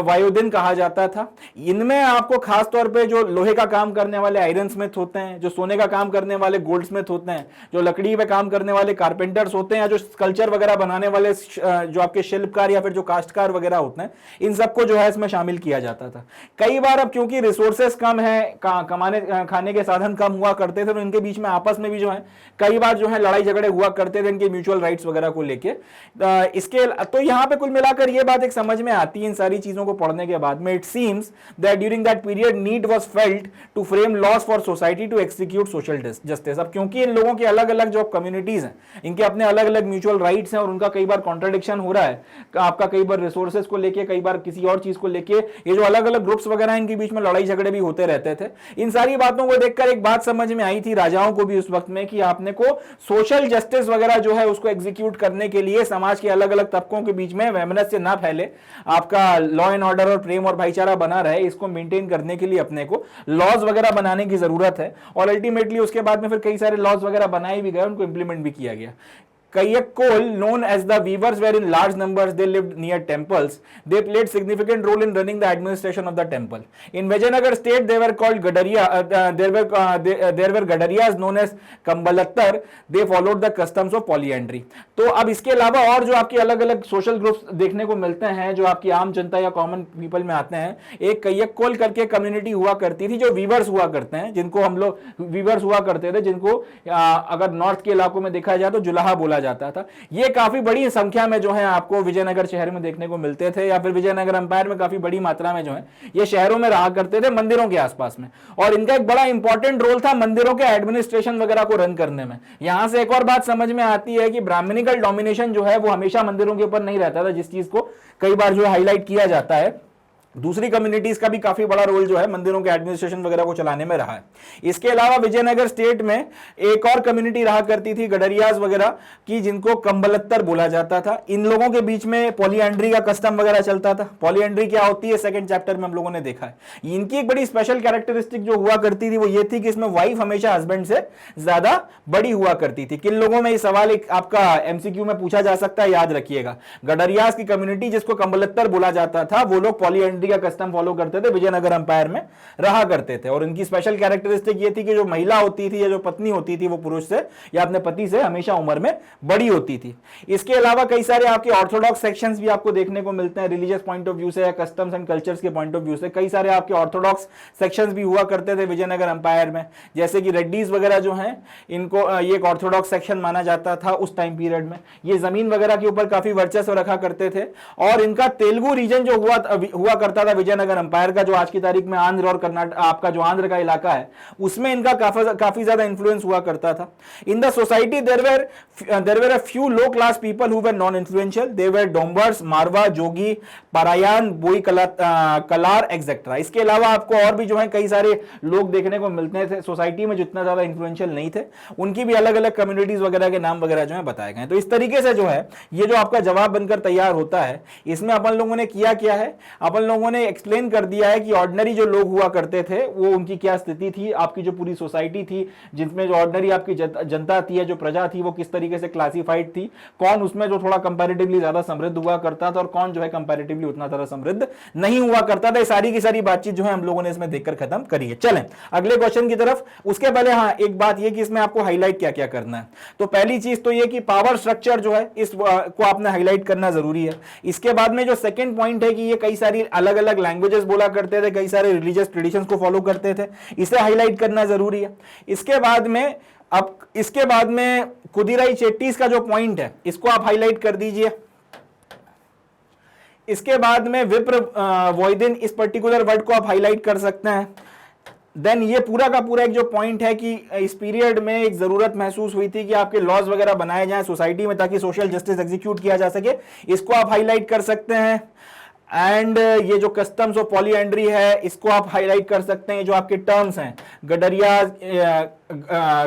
वायुदिन कहा जाता था। इनमें आपको खास तौर पे जो लोहे का काम करने वाले आयरन स्मिथ होते हैं, जो सोने का काम करने वाले गोल्ड स्मिथ होते हैं, जो लकड़ी पे काम करने वाले कारपेंटर्स होते हैं, या जो स्कल्पचर वगैरह बनाने वाले जो आपके शिल्पकार या फिर जो काश्तकार वगैरह होते हैं, इन सबको जो है इसमें शामिल किया जाता था। कई बार अब क्योंकि रिसोर्सेस कम है, कमाने खाने के साधन कम हुआ करते थे, तो इनके बीच में आपस में भी जो है कई बार जो है लड़ाई झगड़े हुआ करते थे इनके म्यूचुअल राइट्स वगैरह को लेके। इसके तो यहाँ पे कुल मिलाकर ये बात एक समझ में आती है इन सारी चीजों को पढ़ने के बाद में, it seems that during that period need was felt to frame laws for society to execute social justice. अब क्योंकि इन लोगों के अलग अलग जो कम्युनिटीज हैं, इनके अपने अलग अलग म्यूचुअल राइट्स हैं और उनका कई बार कॉन्ट्रडिक्शन हो रहा है, आपका कई बार रिसोर्सेज को लेके, कई बार किसी और चीज को लेके, ये जो अलग अलग ग्रुप्स वगैरह इनके बीच में लड़ाई झगड़े भी होते रहते थे। इन सारी बातों को देखकर एक बात समझ में आई थी राजाओं को भी उस वक्त में कि आपने को सोशल जस्टिस वगैरह जो है उसको एग्जीक्यूट करने के लिए समाज के अलग अलग तबकों के बीच में वैमनस्य ना फैले, आपका लॉ एंड ऑर्डर और प्रेम और भाईचारा बना रहे, इसको मेंटेन करने के लिए अपने को लॉज वगैरह बनाने की जरूरत है। और अल्टीमेटली उसके बाद में फिर कई सारे लॉज वगैरह बनाए भी गए, उनको इंप्लीमेंट भी किया गया। Kayakkol, known as the weavers, were in large numbers. They lived near temples. They played significant role in running the administration of the temple. In Vijayanagar state, they were called Gadariya. There were Gadariyas known as Kambalattar. They followed the customs of polyandry. तो अब इसके अलावा और जो आपके अलग अलग सोशल ग्रुप्स देखने को मिलते हैं, जो आपकी आम जनता या कॉमन पीपल में आते हैं, एक कयक्कोल करके कम्युनिटी हुआ करती थी, जो वीवर्स हुआ करते हैं, जिनको हम लोग वीवर्स हुआ करते थे, जिनको अगर नॉर्थ के इलाकों में देखा जाए तो जुलाहा बोला जाता था। ये काफी बड़ी संख्या में जो है आपको विजयनगर शहर में देखने को मिलते थे, या फिर विजयनगर अंपायर में काफी बड़ी मात्रा में जो है ये शहरों में रहा करते थे, मंदिरों के आसपास में। और इनका एक बड़ा इंपॉर्टेंट रोल था मंदिरों के एडमिनिस्ट्रेशन वगैरह को रन करने में। यहां से एक और बात समझ में आती है कि ब्राह्मणिकल डोमिनेशन जो है वो हमेशा मंदिरों के ऊपर नहीं रहता था, जिस चीज को कई बार जो हाईलाइट किया जाता है। दूसरी कम्युनिटीज का भी काफी बड़ा रोल जो है मंदिरों के एडमिनिस्ट्रेशन वगैरह को चलाने में रहा है। इसके अलावा विजयनगर स्टेट में एक और कम्युनिटी रहा करती थी, गडरियाज वगैरह की, जिनको कंबलत्तर बोला जाता था। इन लोगों के बीच में पॉलीएंड्री का कस्टम वगैरह चलता था। पॉलीएंड्री क्या होती है, सेकंड चैप्टर में हम लोगों ने देखा है। इनकी एक बड़ी स्पेशल कैरेक्टरिस्टिक जो हुआ करती थी वो ये थी कि इसमें वाइफ हमेशा हस्बैंड से ज्यादा बड़ी हुआ करती थी। किन लोगों में ये सवाल एक आपका एमसीक्यू में पूछा जा सकता है, याद रखिएगा। गडरियाज की कम्युनिटी, जिसको कंबलत्तर बोला जाता था, वो लोग पॉलीएंड्री का कस्टम फॉलो करते थे, विजयनगर अंपायर में रहा करते थे। और इनकी स्पेशल कैरेक्टरिस्टिक ये थी कि जो महिला होती थी या जो पत्नी होती थी वो पुरुष से या अपने पति से हमेशा उम्र में बड़ी होती थी। इसके अलावा कई सारे आपके ऑर्थोडॉक्स सेक्शंस भी आपको देखने को मिलते हैं, रिलीजियस पॉइंट ऑफ व्यू से या कस्टम्स एंड कल्चर्स के पॉइंट ऑफ व्यू से। कई सारे आपके ऑर्थोडॉक्स सेक्शंस भी हुआ करते थे विजयनगर अंपायर में, जैसे कि रेड्डीज वगैरह जो हैं, इनको ये एक ऑर्थोडॉक्स सेक्शन माना जाता था उस टाइम पीरियड में। ये जमीन वगैरह के ऊपर काफी वर्चस्व रखा करते थे। और इनका तेलुगु रीजन जो हुआ करता था विजयनगर अंपायर का, जो आज की तारीख में आंध्र और कर्नाटक, आपका जो आंध्र का इलाका है, उसमें इनका काफी ज्यादा इंफ्लुएंस हुआ करता था। In the society there were a few low class people who were non influential. They were Dombars, Marava, Jogi, Parayan, Boyi, colour etcetera. इसके अलावा आपको और भी जो है कई सारे लोग देखने को मिलते थे सोसाइटी में, जितना ज्यादा इंफ्लुएंशियल नहीं थे। उनकी भी अलग अलग कम्युनिटीज वगैरह के नाम वगैरह जो है बताए गए। तो इस तरीके से जो है ये जो आपका जवाब बनकर तैयार होता है, इसमें अपन लोगों ने किया क्या है, अपन लोगों लोगों ने एक्सप्लेन कर दिया है कि ऑर्डिनरी जो लोग हुआ करते थे वो उनकी क्या स्थिति थी, आपकी जो पूरी सोसाइटी थी जिसमें जो ऑर्डिनरी आपकी जनता थी, जो प्रजा थी, वो किस तरीके से क्लासिफाइड थी, कौन उसमें जो थोड़ा कंपैरेटिवली ज्यादा समृद्ध हुआ करता था और कौन जो है कंपैरेटिवली उतना ज्यादा समृद्ध नहीं हुआ करता था। सारी की सारी बातचीत जो है हम लोगों ने इसमें देखकर खत्म करी है। चलें अगले क्वेश्चन की तरफ। उसके पहले हाँ एक बात ये कि इसमें आपको हाईलाइट क्या क्या करना है। तो पहली चीज तो ये कि पावर स्ट्रक्चर जो है इस को आपने हाईलाइट करना जरूरी है। इसके बाद में जो सेकंड पॉइंट है कि ये कई सारी अलग अलग लैंग्वेजेस बोला करते थे, कई सारे रिलीजियस ट्रेडिशंस को फॉलो करते थे, इसे हाईलाइट करना जरूरी है। इसके बाद में कुदिराई चेट्टीज का जो पॉइंट है इसको आप हाईलाइट कर दीजिए। इसके बाद में विप्र वॉइदिन, इस पर्टिकुलर वर्ड को आप हाईलाइट कर सकते हैं। देन ये पूरा का पूरा एक जो पॉइंट है कि इस पीरियड में एक जरूरत महसूस हुई थी कि आपके लॉज वगैरह बनाए जाएं सोसाइटी में ताकि सोशल जस्टिस एग्जीक्यूट किया जा सके, इसको आप हाईलाइट कर सकते हैं। एंड ये जो कस्टम्स और पॉलीएंड्री है इसको आप हाईलाइट कर सकते हैं। जो आपके टर्म्स हैं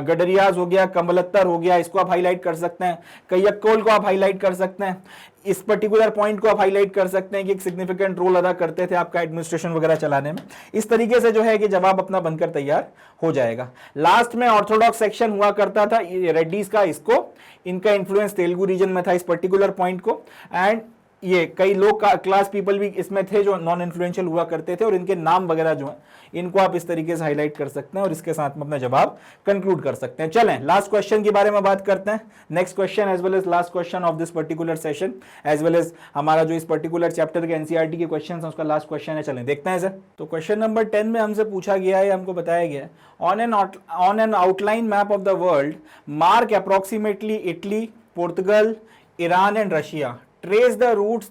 गडरियाज हो गया, कमलत्तर हो गया, इसको आप हाईलाइट कर सकते हैं। कैयक्कोल को आप हाईलाइट कर सकते हैं। इस पर्टिकुलर पॉइंट को आप हाईलाइट कर सकते हैं कि एक सिग्निफिकेंट रोल अदा करते थे आपका एडमिनिस्ट्रेशन वगैरह चलाने में। इस तरीके से जो है कि जवाब अपना बनकर तैयार हो जाएगा। लास्ट में ऑर्थोडॉक्स सेक्शन हुआ करता था रेड्डीज का, इसको इनका इन्फ्लुएंस तेलुगु रीजन में था इस पर्टिकुलर पॉइंट को। एंड ये कई लोग क्लास पीपल भी इसमें थे जो नॉन इन्फ्लुएंशियल हुआ करते थे और इनके नाम वगैरह जो है इनको आप इस तरीके से हाईलाइट कर सकते हैं और इसके साथ में अपना जवाब कंक्लूड कर सकते हैं। चलें लास्ट क्वेश्चन के बारे में बात करते हैं। Next question as well as last question of this particular session as well as हमारा जो इस पर्टिकुलर चैप्टर के एनसीईआरटी के क्वेश्चन है उसका लास्ट क्वेश्चन है। चलें देखते हैं सर। तो क्वेश्चन नंबर 10 में हमसे पूछा गया है, हमको बताया गया है, on an outline map of the world mark approximately Italy, Portugal, Iran and Russia, trace the routes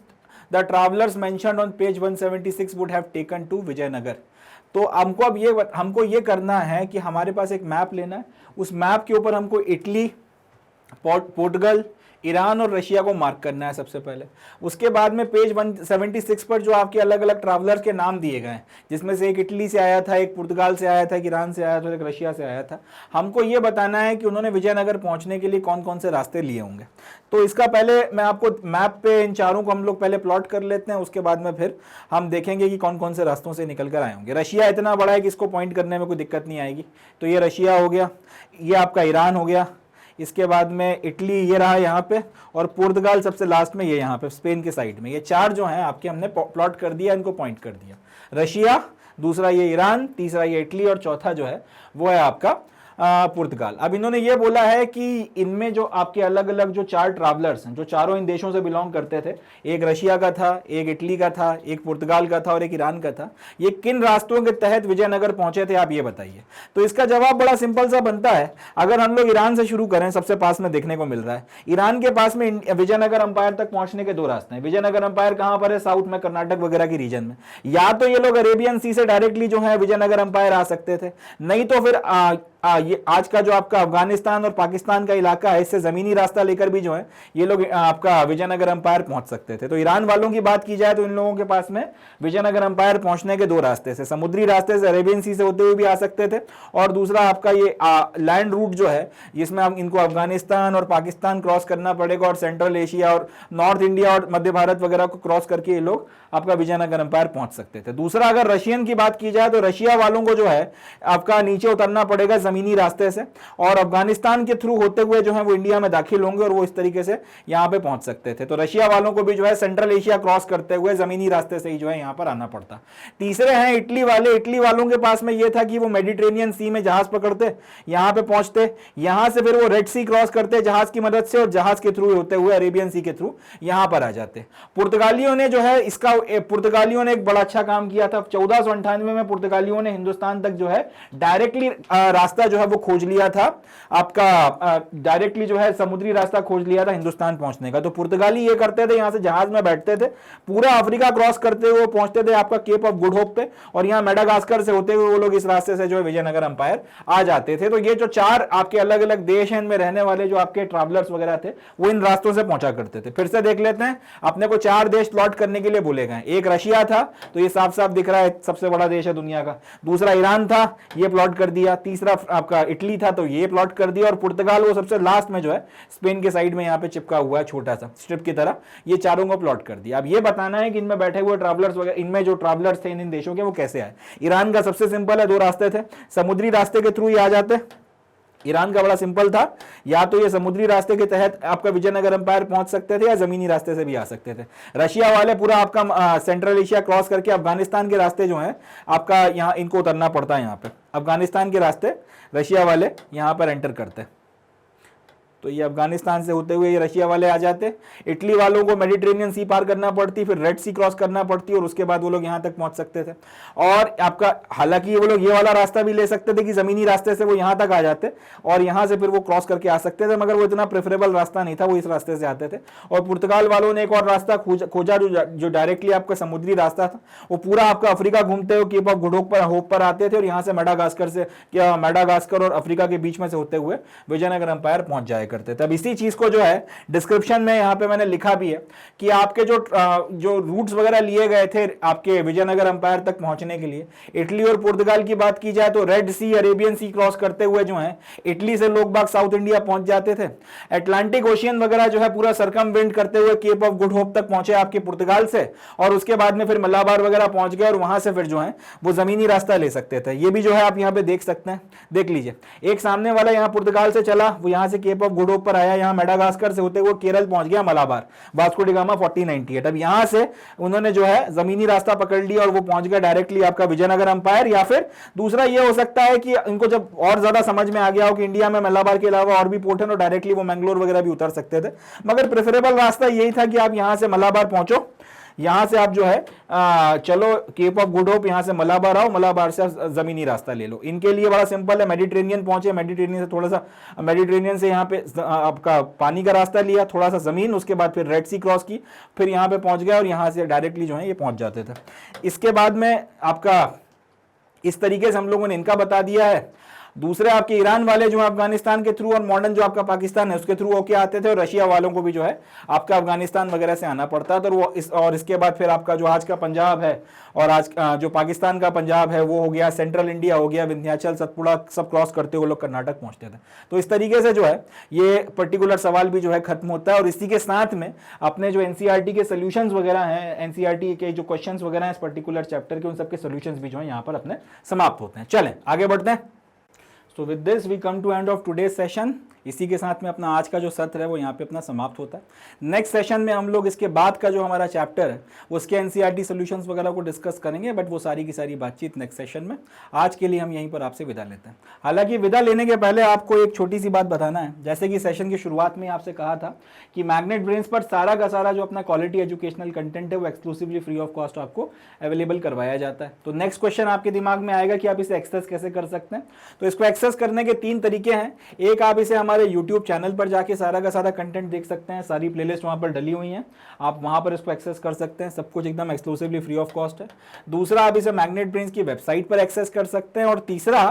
the travelers mentioned on page 176 would have taken to Vijayanagar. तो हमको ये करना है कि हमारे पास एक मैप लेना है, उस मैप के ऊपर हमको इटली, पोर्टुगल, ईरान और रशिया को मार्क करना है सबसे पहले। उसके बाद में पेज 176 पर जो आपके अलग अलग ट्रैवलर्स के नाम दिए गए हैं, जिसमें से एक इटली से आया था, एक पुर्तगाल से आया था, एक ईरान से आया था, एक रशिया से आया था, हमको ये बताना है कि उन्होंने विजयनगर पहुंचने के लिए कौन कौन से रास्ते लिए होंगे। तो इसका पहले मैं आपको मैप पे इन चारों को हम लोग पहले प्लॉट कर लेते हैं, उसके बाद में फिर हम देखेंगे कि कौन कौन से रास्तों से निकल कर आए होंगे। रशिया इतना बड़ा है कि इसको पॉइंट करने में कोई दिक्कत नहीं आएगी, तो ये रशिया हो गया, ये आपका ईरान हो गया, इसके बाद में इटली ये रहा यहाँ पे, और पुर्तगाल सबसे लास्ट में ये यहाँ पे स्पेन के साइड में। ये चार जो हैं आपके हमने प्लॉट कर दिया, इनको पॉइंट कर दिया। रशिया, दूसरा ये ईरान, तीसरा ये इटली और चौथा जो है वो है आपका पुर्तगाल। अब इन्होंने ये बोला है कि इनमें जो आपके अलग अलग जो चार ट्रैवलर्स हैं जो चारों इन देशों से बिलोंग करते थे, एक रशिया का था, एक इटली का था, एक पुर्तगाल का था और एक ईरान का था, ये किन रास्तों के तहत विजयनगर पहुंचे थे आप ये बताइए। तो इसका जवाब बड़ा सिंपल सा बनता है। अगर हम लोग ईरान से शुरू करें, सबसे पास में देखने को मिल रहा है, ईरान के पास में विजयनगर अंपायर तक पहुंचने के दो रास्ते हैं। विजयनगर अंपायर कहां पर है? साउथ में, कर्नाटक वगैरह की रीजन में। या तो ये लोग अरेबियन सी से डायरेक्टली जो है विजयनगर अंपायर आ सकते थे, नहीं तो फिर ये आज का जो आपका अफगानिस्तान और पाकिस्तान का इलाका है, इससे जमीनी रास्ता लेकर भी जो है ये लोग आपका विजयनगर अंपायर पहुंच सकते थे। तो ईरान वालों की बात की जाए तो इन लोगों के पास में विजयनगर अंपायर पहुंचने के दो रास्ते से, समुद्री रास्ते से अरेबियन सी से होते हुए भी आ सकते थे, और दूसरा आपका ये लैंड रूट जो है जिसमें इनको अफगानिस्तान और पाकिस्तान क्रॉस करना पड़ेगा और सेंट्रल एशिया और नॉर्थ इंडिया और मध्य भारत वगैरह को क्रॉस करके ये लोग आपका विजयनगर अंपायर पहुंच सकते थे। दूसरा अगर रशियन की बात की जाए तो रशिया वालों को जो है आपका नीचे उतरना पड़ेगा जमीनी रास्ते से, और अफगानिस्तान के थ्रू होते हुए जो है वो इंडिया में दाखिल होंगे और वो इस तरीके से यहाँ पे पहुंच सकते थे। तो रशिया वालों को भी जो है सेंट्रल एशिया क्रॉस करते हुए जमीनी रास्ते से ही जो है यहाँ पर आना पड़ता। तीसरे हैं इटली वाले। इटली वालों के पास में ये था कि वो मेडिटेरेनियन सी में जहाज पकड़ते, यहाँ पे पहुंचते, यहां से फिर वो रेड सी क्रॉस करते जहाज की मदद से, और जहाज के थ्रू होते हुए अरेबियन सी के थ्रू यहाँ पर आ जाते। पुर्तगालियों ने जो है पुर्तगालियों ने एक बड़ा अच्छा काम किया था। 1498 में पुर्तगालियों ने हिंदुस्तान तक जो है डायरेक्टली रास्ता जो है वो खोज लिया था, आपका डायरेक्टली जो है समुद्री रास्ता खोज लिया था हिंदुस्तान पहुंचने का। तो पुर्तगाली ये करते थे, यहां से जहाज में बैठते थे, पूरा अफ्रीका क्रॉस करते हुए पहुंचते थे आपका केप ऑफ गुड होप पे, और यहां मेडागास्कर से होते हुए वो लोग इस रास्ते से जो है विजयनगर अंपायर आ जाते थे। तो ये जो चार आपके अलग अलग देश हैं, इनमें रहने वाले जो आपके ट्रैवलर्स वगैरह थे वो इन रास्तों से पहुंचा करते थे। फिर से देख लेते हैं, अपने को चार देश प्लॉट करने के लिए बोले गए। एक रशिया था, तो ये साफ साफ दिख रहा है सबसे बड़ा देश है दुनिया का। दूसरा ईरान था, ये प्लॉट कर दिया। तीसरा आपका इटली था तो ये प्लॉट कर दिया, और पुर्तगाल वो सबसे लास्ट में जो है स्पेन के साइड में यहाँ पे चिपका हुआ है छोटा सा स्ट्रिप की तरह, ये चारों को प्लॉट कर दिया। अब ये बताना है कि इनमें बैठे हुए ट्रैवलर्स वगैरह, इनमें जो ट्रैवलर्स थे इन देशों के वो कैसे आए। ईरान का सबसे सिंपल है, 2 रास्ते थे, समुद्री रास्ते के थ्रू ये आ जाते। ईरान का बड़ा सिंपल था, या तो ये समुद्री रास्ते के तहत आपका विजयनगर एम्पायर पहुंच सकते थे या जमीनी रास्ते से भी आ सकते थे। रशिया वाले पूरा आपका सेंट्रल एशिया क्रॉस करके अफगानिस्तान के रास्ते जो हैं आपका यहाँ इनको उतरना पड़ता है। यहाँ पे अफगानिस्तान के रास्ते रशिया वाले यहाँ पर एंटर करते, तो ये अफगानिस्तान से होते हुए ये रशिया वाले आ जाते। इटली वालों को मेडिटेरेनियन सी पार करना पड़ती, फिर रेड सी क्रॉस करना पड़ती, और उसके बाद वो लोग यहाँ तक पहुंच सकते थे। और आपका हालांकि वो लोग ये वाला रास्ता भी ले सकते थे कि जमीनी रास्ते से वो यहाँ तक आ जाते और यहाँ से फिर वो क्रॉस करके आ सकते थे, मगर वो इतना प्रेफरेबल रास्ता नहीं था, वो इस रास्ते से आते थे। और पुर्तगाल वालों ने एक और रास्ता खोजा जो डायरेक्टली आपका समुद्री रास्ता था, वो पूरा आपका अफ्रीका घूमते हुए केप ऑफ गुड होप पर आते थे, और यहाँ से मेडागास्कर और अफ्रीका के बीच में से होते हुए विजयनगर एम्पायर पहुंच जाया करते थे। अब इसी चीज को जो है डिस्क्रिप्शन में यहाँ पे मैंने लिखा भी है कि आपके जो रूट्स वगैरह लिए गए थे आपके विजयनगर एम्पायर तक पहुंचने के लिए, इटली और पुर्तगाल की बात की जाए तो रेड सी, अरेबियन सी क्रॉस करते हुए जो है इटली से लोग बाग साउथ इंडिया पहुंच जाते थे। अटलांटिक ओशियन वगैरह जो है पूरा सरकमवेंट करते हुए केप ऑफ गुड होप तक पहुंचे आपके पुर्तगाल से, और उसके बाद में फिर मलाबार वगैरह पहुंच गए, और वहां से फिर जो है वो जमीनी रास्ता ले सकते थे। ये भी जो है आप यहाँ पे देख सकते हैं, देख लीजिए। एक सामने वाला यहाँ पुर्तगाल से चला, वो यहाँ से केप ऑफ गुड होप पर आया, यहाँ मेडागास्कर से होते हुए केरल पहुंच गया मलाबार, वास्को डी गामा 1498। अब यहां से उन्होंने जो है जमीनी रास्ता पकड़ लिया और वो पहुंच गया डायरेक्टली आपका विजयनगर एम्पायर। या फिर दूसरा ये हो सकता है कि इनको जब और ज्यादा समझ में आ गया हो कि इंडिया में मलाबार के अलावा और भी पोर्ट है, तो डायरेक्टली वो मैंगलोर वगैरह भी उतर सकते थे, मगर प्रेफरेबल रास्ता यही था कि आप यहां से मलाबार पहुंचो, यहां से आप जो है चलो केप ऑफ गुड होप, यहां से मलाबार आओ, मलाबार से जमीनी रास्ता ले लो। इनके लिए बड़ा सिंपल है, मेडिटेरेनियन पहुंचे, मेडिटेरेनियन से थोड़ा सा मेडिटेरेनियन से यहाँ पे आपका पानी का रास्ता लिया, थोड़ा सा जमीन, उसके बाद फिर रेड सी क्रॉस की, फिर यहाँ पे पहुंच गया और यहाँ से डायरेक्टली जो है ये पहुंच जाते थे। इसके बाद में आपका इस तरीके से हम लोगों ने इनका बता दिया है। दूसरे आपके ईरान वाले जो अफगानिस्तान के थ्रू और मॉडर्न जो आपका पाकिस्तान है उसके थ्रू होके आते थे, और रशिया वालों को भी जो है आपका अफगानिस्तान वगैरह से आना पड़ता था। तो वो इसके बाद फिर आपका जो आज का पंजाब है और आज जो पाकिस्तान का पंजाब है वो हो गया, सेंट्रल इंडिया हो गया, विंध्याचल, सतपुड़ा सब क्रॉस करते हुए लोग कर्नाटक पहुंचते थे। तो इस तरीके से जो है ये पर्टिकुलर सवाल भी जो है खत्म होता है, और इसी के साथ में अपने जो एनसीईआरटी के सोल्यूशंस वगैरह हैं, एनसीईआरटी के जो क्वेश्चंस वगैरह हैं इस पर्टिकुलर चैप्टर के, उन सबके सोल्यूशंस भी जो है यहाँ पर अपने समाप्त होते हैं। चलें आगे बढ़ते हैं। So with this we come to end of today's session। इसी के साथ में अपना आज का जो सत्र है वो यहाँ पे अपना समाप्त होता है। नेक्स्ट सेशन में हम लोग इसके बाद का जो हमारा चैप्टर है उसके एनसीईआरटी सॉल्यूशंस वगैरह को डिस्कस करेंगे, बट वो सारी की सारी बातचीत नेक्स्ट सेशन में। आज के लिए हम यहीं पर आपसे विदा लेते हैं। हालांकि विदा लेने के पहले आपको एक छोटी सी बात बताना है, जैसे कि सेशन की शुरुआत में आपसे कहा था कि मैग्नेट ब्रेन्स पर सारा का सारा जो अपना क्वालिटी एजुकेशनल कंटेंट है वो एक्सक्लूसिवली फ्री ऑफ कॉस्ट आपको अवेलेबल करवाया जाता है। तो नेक्स्ट क्वेश्चन आपके दिमाग में आएगा कि आप इसे एक्सेस कैसे कर सकते हैं। तो इसको एक्सेस करने के 3 तरीके हैं। एक, आप इसे हमारे यूट्यूब चैनल पर जाके सारा का सारा कंटेंट देख सकते हैं, सारी प्लेलिस्ट वहां पर डली हुई हैं, आप वहां पर इसको एक्सेस कर सकते हैं, सब कुछ एकदम एक्सक्लूसिवली फ्री ऑफ कॉस्ट है। दूसरा, आप इसे मैग्नेट ब्रेन्स की वेबसाइट पर एक्सेस कर सकते हैं, और तीसरा,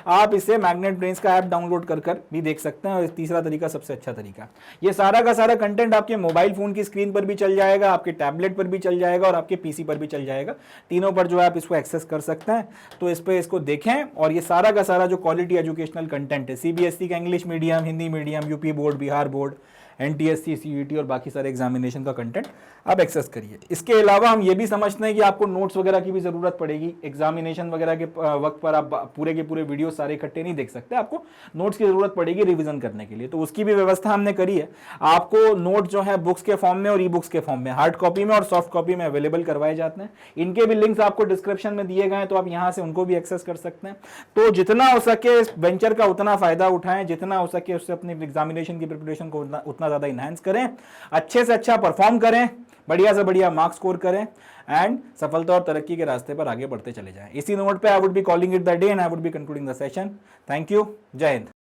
आप इसे मैग्नेट ब्रेन्स का ऐप डाउनलोड कर भी देख सकते हैं, और तीसरा तरीका सबसे अच्छा तरीका। ये सारा का सारा कंटेंट आपके मोबाइल फोन की स्क्रीन पर भी चल जाएगा, आपके टैबलेट पर भी चल जाएगा और आपके पीसी पर भी चल जाएगा, तीनों पर जो है आप इसको एक्सेस कर सकते हैं। तो इस पर इसको देखें, और ये सारा का सारा जो क्वालिटी एजुकेशनल कंटेंट है, सीबीएसई का English medium, Hindi medium, UP board, Bihar board, NTSC, CET और बाकी सारे एग्जामिनेशन का कंटेंट आप एक्सेस करिए। इसके अलावा हम ये भी समझते हैं कि आपको नोट्स वगैरह की भी ज़रूरत पड़ेगी। एग्जामिनेशन वगैरह के वक्त पर आप पूरे के पूरे वीडियो सारे इकट्ठे नहीं देख सकते, आपको नोट्स की ज़रूरत पड़ेगी रिवीजन करने के लिए। तो उसकी भी व्यवस्था हमने करी है। आपको नोट जो है बुक्स के फॉर्म में और ई बुक्स के फॉर्म में, हार्ड कॉपी में और सॉफ्ट कॉपी में अवेलेबल करवाए जाते हैं। इनके भी लिंक्स आपको डिस्क्रिप्शन में दिए गए हैं, तो आप यहाँ से उनको भी एक्सेस कर सकते हैं। तो जितना हो सके इस वेंचर का उतना फ़ायदा उठाएं, जितना हो सके उससे अपनी एग्जामिनेशन की प्रिपरेशन को उतना ज़्यादा इनहांस करें, अच्छे से अच्छा परफॉर्म करें, बढ़िया से बढ़िया मार्क्स स्कोर करें, एंड सफलता और तरक्की के रास्ते पर आगे बढ़ते चले जाएं। इसी नोट पे I would be calling it the day and I would be concluding the session. Thank you, जय हिंद।